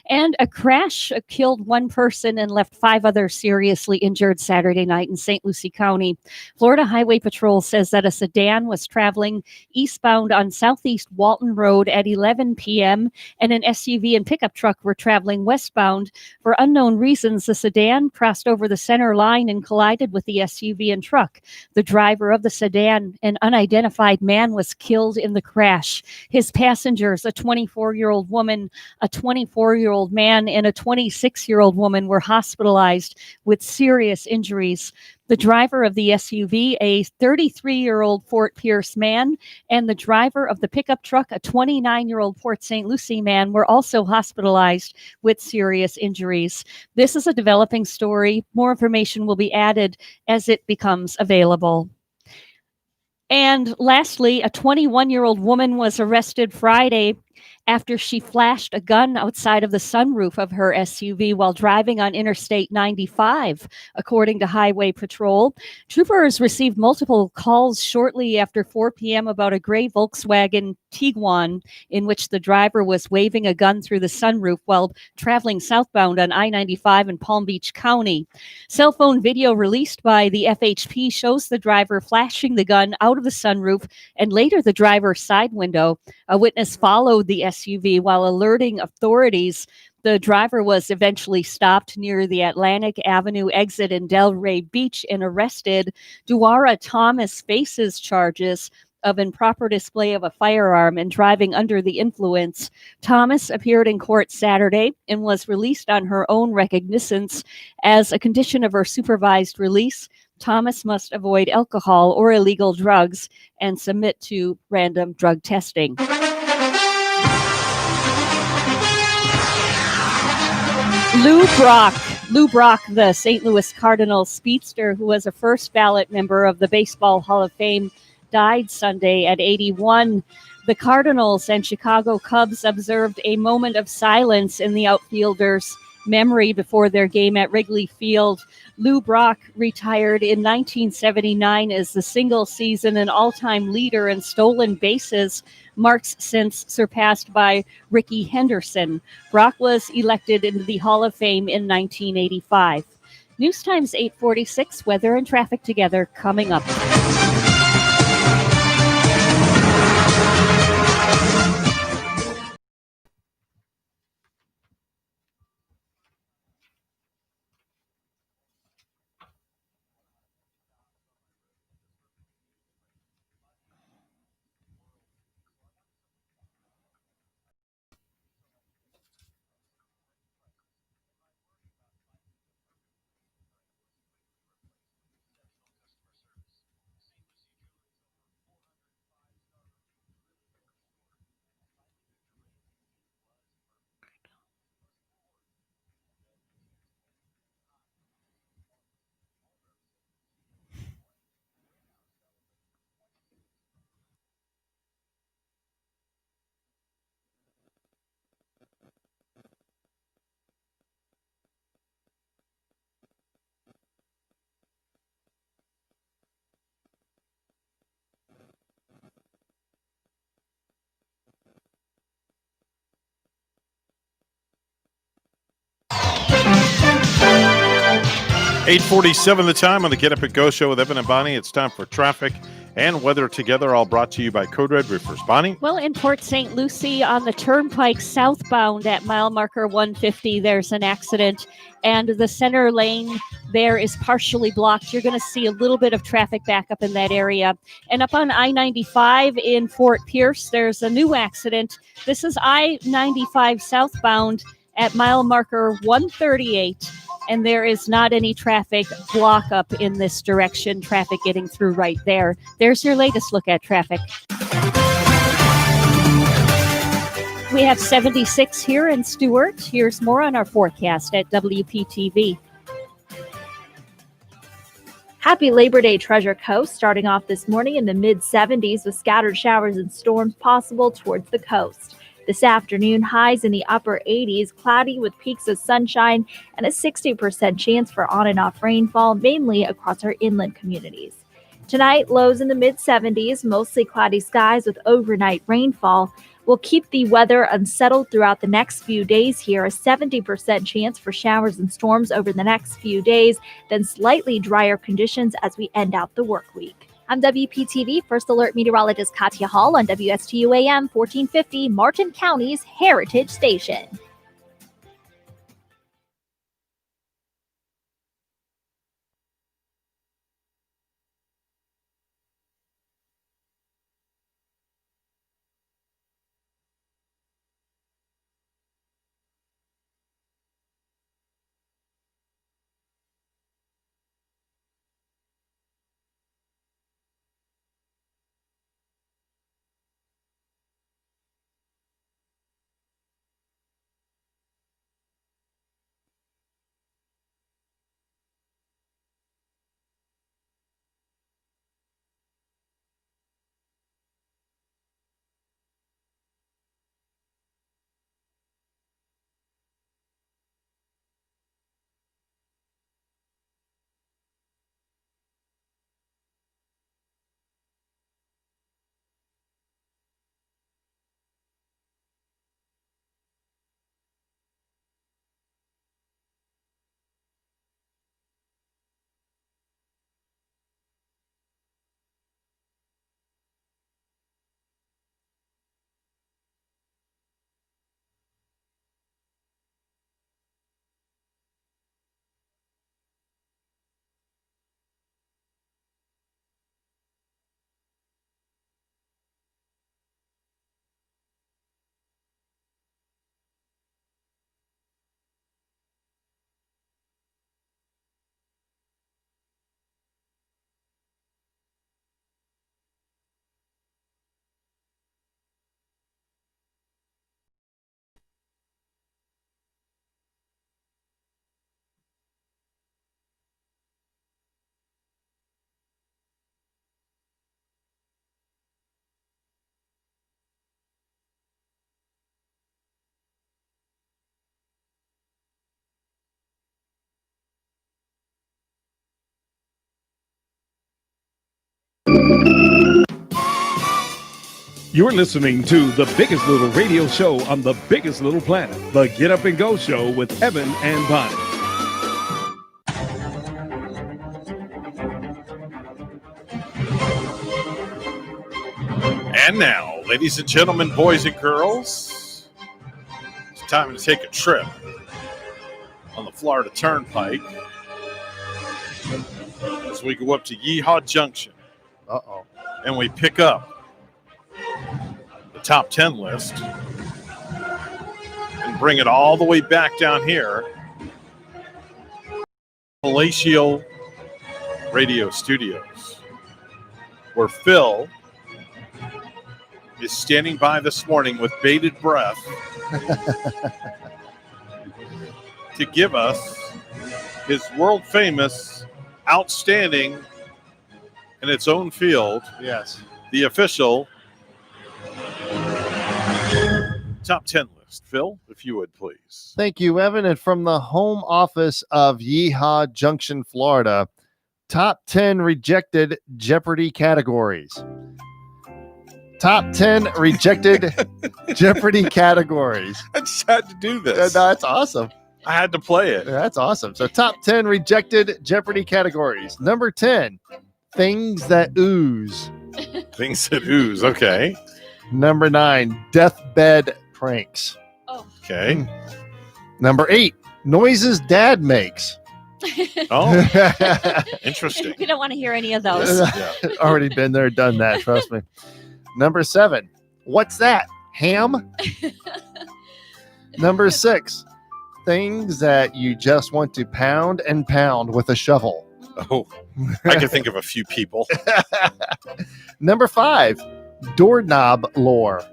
And a crash killed one person and left 5 others seriously injured Saturday night in St. Lucie County. Florida Highway Patrol says that a sedan was traveling eastbound on Southeast Walton Road at 11 p.m. and an SUV and pickup truck were traveling westbound. For unknown reasons, the sedan crossed over the center line and collided with the SUV and truck. The driver of the sedan, an unidentified man, was killed in the crash. His passengers, a 24-year-old woman, a 24-year-old man, and a 26-year-old woman, were hospitalized with serious injuries. The driver of the SUV, a 33-year-old Fort Pierce man, and the driver of the pickup truck, a 29-year-old Port St. Lucie man, were also hospitalized with serious injuries. This is a developing story. More information will be added as it becomes available. And lastly, a 21-year-old woman was arrested Friday after she flashed a gun outside of the sunroof of her SUV while driving on Interstate 95, according to Highway Patrol. Troopers received multiple calls shortly after 4 p.m. about a gray Volkswagen Tiguan in which the driver was waving a gun through the sunroof while traveling southbound on I-95 in Palm Beach County. Cell phone video released by the FHP shows the driver flashing the gun out of the sunroof and later the driver's side window. A witness followed the SUV while alerting authorities. The driver was eventually stopped near the Atlantic Avenue exit in Delray Beach and arrested. Duara Thomas faces charges of improper display of a firearm and driving under the influence. Thomas appeared in court Saturday and was released on her own recognizance. As a condition of her supervised release, Thomas must avoid alcohol or illegal drugs and submit to random drug testing. Lou Brock, the St. Louis Cardinals speedster who was a first ballot member of the Baseball Hall of Fame, died Sunday at 81. The Cardinals and Chicago Cubs observed a moment of silence in the outfielder's memory before their game at Wrigley Field. Lou Brock retired in 1979 as the single season and all-time leader in stolen bases, marks since surpassed by Rickey Henderson. Brock was elected into the Hall of Fame in 1985. News Times 8:46, weather and traffic together coming up. 8:47 the time on the Get Up and Go show with Evan and Bonnie. It's time for traffic and weather together, all brought to you by Code Red Roofers. Bonnie? Well, in Port St. Lucie on the Turnpike southbound at mile marker 150, there's an accident, and the center lane there is partially blocked. You're going to see a little bit of traffic back up in that area. And up on I-95 in Fort Pierce, there's a new accident. This is I-95 southbound at mile marker 138. And there is not any traffic block up in this direction. Traffic getting through right there. There's your latest look at traffic. We have 76 here in Stewart. Here's more on our forecast at WPTV. Happy Labor Day, Treasure Coast, starting off this morning in the mid-70s with scattered showers and storms possible towards the coast. This afternoon, highs in the upper 80s, cloudy with peaks of sunshine and a 60% chance for on and off rainfall, mainly across our inland communities. Tonight, lows in the mid-70s, mostly cloudy skies with overnight rainfall. Will keep the weather unsettled throughout the next few days here, a 70% chance for showers and storms over the next few days, then slightly drier conditions as we end out the work week. I'm WPTV First Alert Meteorologist Katya Hall on WSTU AM 1450, Martin County's Heritage Station. You're listening to the biggest little radio show on the biggest little planet, the Get Up and Go show with Evan and Bonnie. And now, ladies and gentlemen, boys and girls, it's time to take a trip on the Florida Turnpike as we go up to Yeehaw Junction. Uh-oh. And we pick up the top 10 list and bring it all the way back down here. Palacio Radio Studios, where Phil is standing by this morning with bated breath to give us his world famous, outstanding, in its own field, yes, the official top 10 list. Phil, if you would please. Thank you, Evan. And from the home office of Yeehaw Junction, Florida, top 10 rejected Jeopardy categories. Top 10 rejected Jeopardy categories. I just had to do this. That's awesome. I had to play it. That's awesome. So top 10 rejected Jeopardy categories. Number 10, things that ooze. Things that ooze. Okay. Number 9, deathbed pranks. Okay. Number 8, noises dad makes. Oh, interesting. We don't want to hear any of those. Already been there, done that. Trust me. Number 7, what's that? Ham? Number 6, things that you just want to pound and pound with a shovel. Oh, I can think of a few people. Number 5, doorknob lore.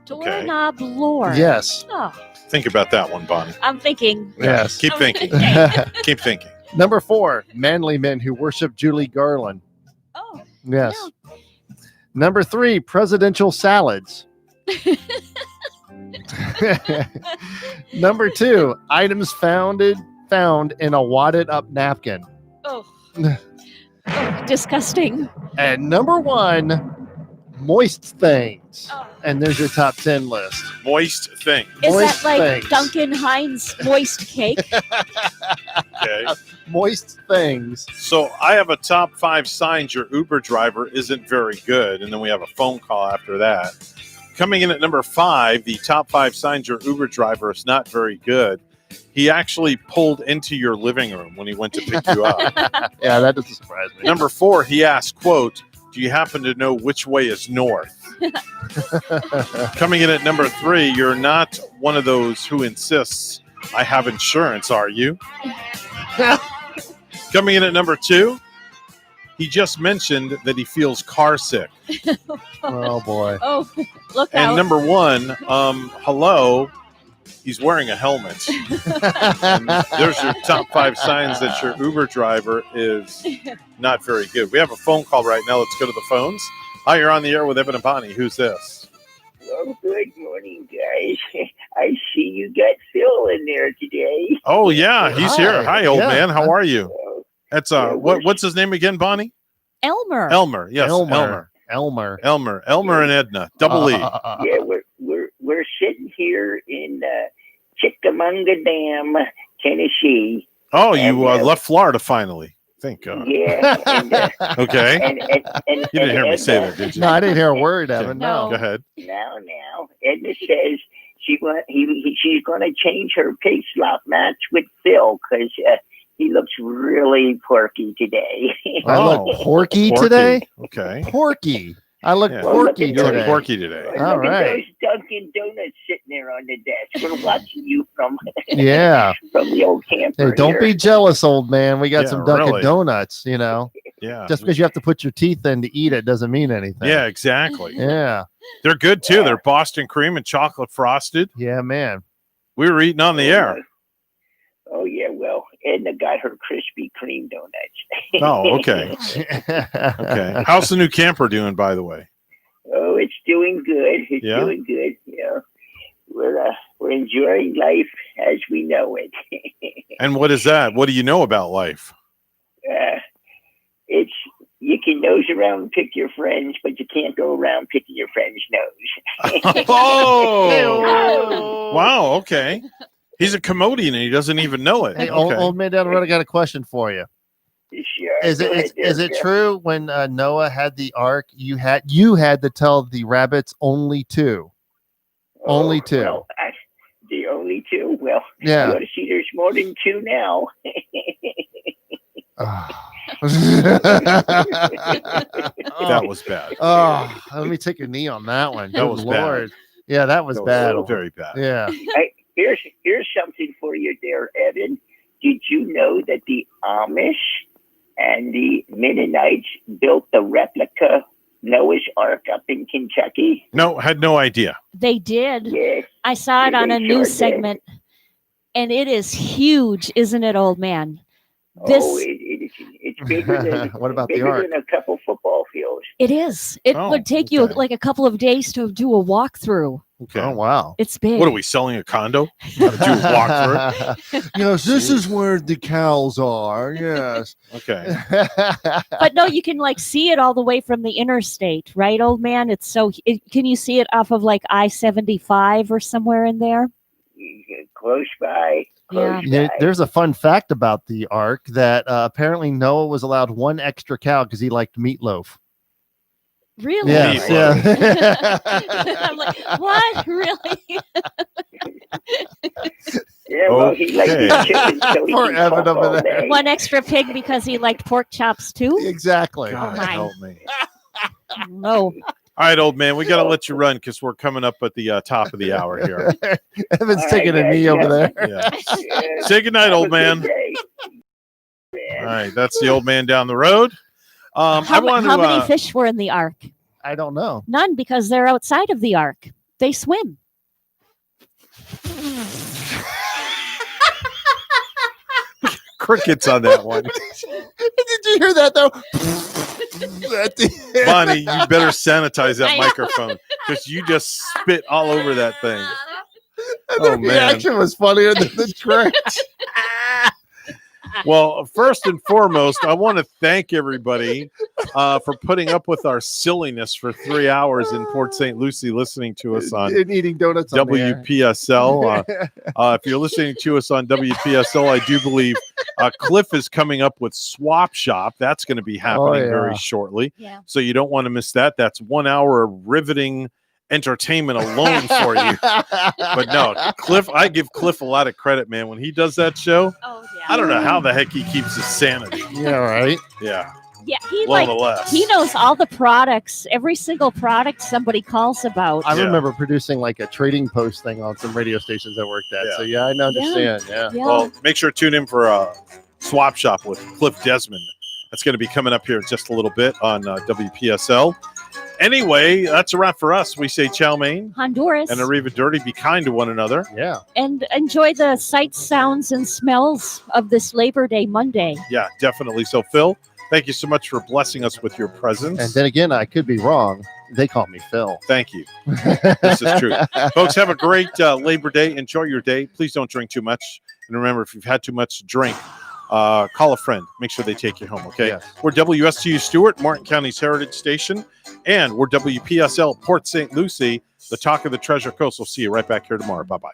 Doorknob lore. Yes. Oh, Think about that one, Bonnie. I'm thinking. Yes. Keep thinking. Keep thinking. Number 4, manly men who worship Julie Garland. Oh. Yes. Number 3, presidential salads. Number 2, items found in a wadded up napkin. Oh. Disgusting. And number 1, moist things. And there's your top 10 list. Moist thing. Is Moist that like things. Duncan Hines moist cake? Okay. Moist things. So I have a top 5 signs your Uber driver isn't very good, and then we have a phone call after that. Coming in at number 5, the top 5 signs your Uber driver is not very good. He actually pulled into your living room when he went to pick you up. Yeah, that doesn't surprise me. Number 4, he asked, quote, do you happen to know which way is north? Coming in at number 3, you're not one of those who insists I have insurance, are you? Coming in at number 2, he just mentioned that he feels car sick. Oh, boy. Oh, look And out. number 1, hello, he's wearing a helmet. And there's your top 5 signs that your Uber driver is not very good. We have a phone call right now. Let's go to the phones. Hi, you're on the air with Evan and Bonnie. Who's this? Well, good morning, guys. I see you got Phil in there today. Oh, yeah, he's here. Hi, old Yeah. man. How are you? That's what's his name again, Bonnie? Elmer. Elmer. Yes, Elmer. Elmer and Edna. Double E. Yeah, we're sitting here in Chickamauga Dam, Tennessee. Oh, you And, left Florida finally. Thank God. Yeah. And, Okay. and You didn't hear me say that, did you? No, I didn't hear a word, Evan. No. Go ahead. Now, Edna says she's going to change her pig slop match with Phil because he looks really porky today. I look porky today? Okay. Porky. I look Yeah. porky You look today. porky today. All Look at right. those Dunkin' Donuts sitting there on the desk. We're watching you from Yeah. from the old camper. Hey, don't here. be jealous, old man. We got Yeah, some Dunkin' really. Donuts, you know. Yeah. Just because you have to put your teeth in to eat it doesn't mean anything. Yeah, exactly. Yeah. They're good too. They're Boston cream and chocolate frosted. Yeah, man. We were eating on the air. Oh yeah, well, Edna got her Krispy Kreme donuts. Oh, okay. Okay. How's the new camper doing, by the way? Oh, it's doing good. It's Yeah? doing good. Yeah, we're enjoying life as we know it. And what is that? What do you know about life? It's you can nose around and pick your friends, but you can't go around picking your friend's nose. Oh, wow. Okay. He's a Commodian and he doesn't even know it. Hey, Okay. old man down the road, I got a question for you. Sure. Is Go ahead it there, is it Jeff. true when Noah had the ark, you had to tell the rabbits only 2? Only 2. Well, the only 2. Well, Yeah. you ought to see there's more than 2 now. That was bad. Oh, let me take your knee on that one. That Good was bad. Lord. Yeah, that was bad. Very bad. Yeah. Hey, here's something for you there, Evan. Did you know that the Amish and the Mennonites built the replica Noah's Ark up in Kentucky? No, had no idea. They did. Yes. I saw it Yeah, on they a sure news did. segment, and it is huge, isn't it, old man? This It's bigger than What about the bigger ark? than a couple football fields. it is. It Oh, would take you like a couple of days to do a walkthrough. Okay. Oh, wow. It's big. What are we selling a condo? Gotta do a walkthrough. Yes, this is where the cows are. Yes. Okay. But no, you can like see it all the way from the interstate, right, old man? It's so. Can you see it off of like I-75 or somewhere in there? close by. Close by. There's a fun fact about the Ark that apparently Noah was allowed one extra cow because he liked meatloaf. Really? Yes, yeah. I'm like, what? Really? Yeah, well, he liked the chicken, so he Poor can Evan talk over all there. day. One extra pig because he liked pork chops too? Exactly. Oh my. help me. No. All right, old man, we got to let you run because we're coming up at the top of the hour here. Evan's taking a knee over there. Yeah. Say goodnight, old man. All right, that's the old man down the road. How many fish were in the Ark? I don't know. None, because they're outside of the Ark. They swim. Crickets on that one. Did you hear that though? Bonnie, you better sanitize that microphone because you just spit all over that thing. The reaction was funnier than the trick. Well, first and foremost, I want to thank everybody for putting up with our silliness for 3 hours in Port St. Lucie, listening to us on And eating donuts on the air. WPSL. If you're listening to us on WPSL, I do believe Cliff is coming up with Swap Shop. That's going to be happening very shortly. Yeah. So you don't want to miss that. That's 1 hour of riveting entertainment alone for you. But no, Cliff, I give Cliff a lot of credit, man. When he does that show, I don't know how the heck he keeps his sanity. Yeah, right. Yeah. Yeah, Nonetheless. he knows all the products, every single product somebody calls about. I remember producing like a trading post thing on some radio stations I worked at. So yeah, I understand. Yeah. Well, make sure to tune in for a Swap Shop with Cliff Desmond. That's going to be coming up here in just a little bit on WPSL. Anyway, that's a wrap for us. We say ciao, mein. Honduras. And Arriva Dirty. Be kind to one another. Yeah. And enjoy the sights, sounds, and smells of this Labor Day Monday. Yeah, definitely. So, Phil, thank you so much for blessing us with your presence. And then again, I could be wrong. They call me Phil. Thank you. This is true. Folks, have a great Labor Day. Enjoy your day. Please don't drink too much. And remember, if you've had too much to drink, call a friend. Make sure they take you home, okay? Yes. We're WSTU Stewart, Martin County's Heritage Station, and we're WPSL Port St. Lucie, the talk of the Treasure Coast. We'll see you right back here tomorrow. Bye-bye.